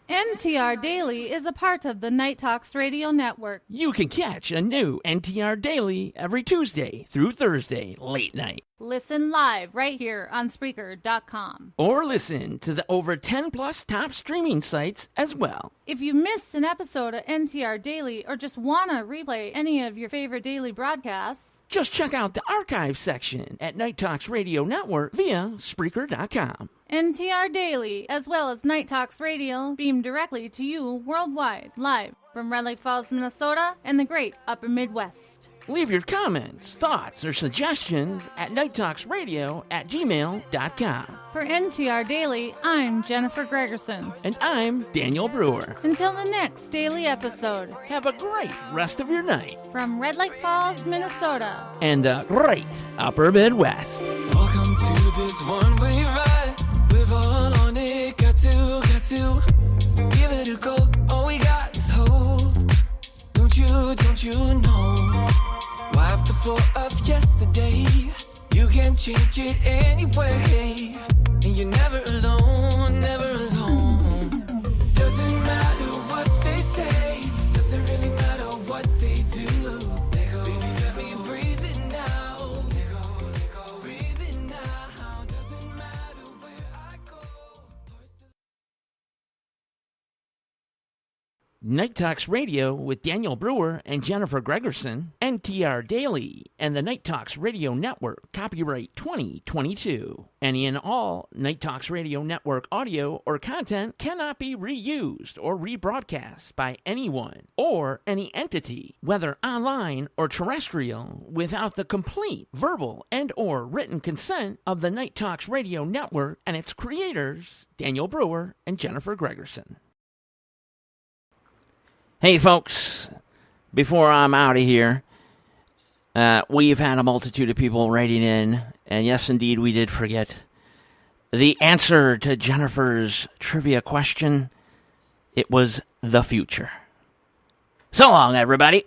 [SPEAKER 7] NTR Daily is a part of the Night Talks Radio Network.
[SPEAKER 8] You can catch a new NTR Daily every Tuesday through Thursday, late night.
[SPEAKER 7] Listen live right here on Spreaker.com.
[SPEAKER 8] Or listen to the over 10 plus top streaming sites as well.
[SPEAKER 7] If you missed an episode of NTR Daily or just want to replay any of your favorite daily broadcasts,
[SPEAKER 8] just check out the archive section at Night Talks Radio Network via Spreaker.com.
[SPEAKER 7] NTR Daily, as well as Night Talks Radio, beamed directly to you worldwide, live from Red Lake Falls, Minnesota, and the great Upper Midwest.
[SPEAKER 8] Leave your comments, thoughts, or suggestions at nighttalksradio@gmail.com.
[SPEAKER 7] For NTR Daily, I'm Jennifer Gregerson.
[SPEAKER 8] And I'm Daniel Brewer.
[SPEAKER 7] Until the next daily episode,
[SPEAKER 8] have a great rest of your night.
[SPEAKER 7] From Red Lake Falls, Minnesota.
[SPEAKER 8] And the great Upper Midwest.
[SPEAKER 11] Welcome to this one-way ride. We're all on it, got to give it a go. All we got is hope. Don't you know? Wipe the floor of yesterday. You can change it anyway. And you're never alone, never alone. Doesn't matter what they say. Doesn't really matter what they do. Let go, baby, let me breathe it now. Let go, breathe it now. Doesn't matter where I go.
[SPEAKER 8] Night Talks Radio with Daniel Brewer and Jennifer Gregerson, NTR Daily, and the Night Talks Radio Network, copyright 2022. Any and all Night Talks Radio Network audio or content cannot be reused or rebroadcast by anyone or any entity, whether online or terrestrial, without the complete verbal and or written consent of the Night Talks Radio Network and its creators, Daniel Brewer and Jennifer Gregerson. Hey, folks, before I'm out of here, we've had a multitude of people writing in, and yes, indeed, we did forget the answer to Jennifer's trivia question. It was the future. So long, everybody.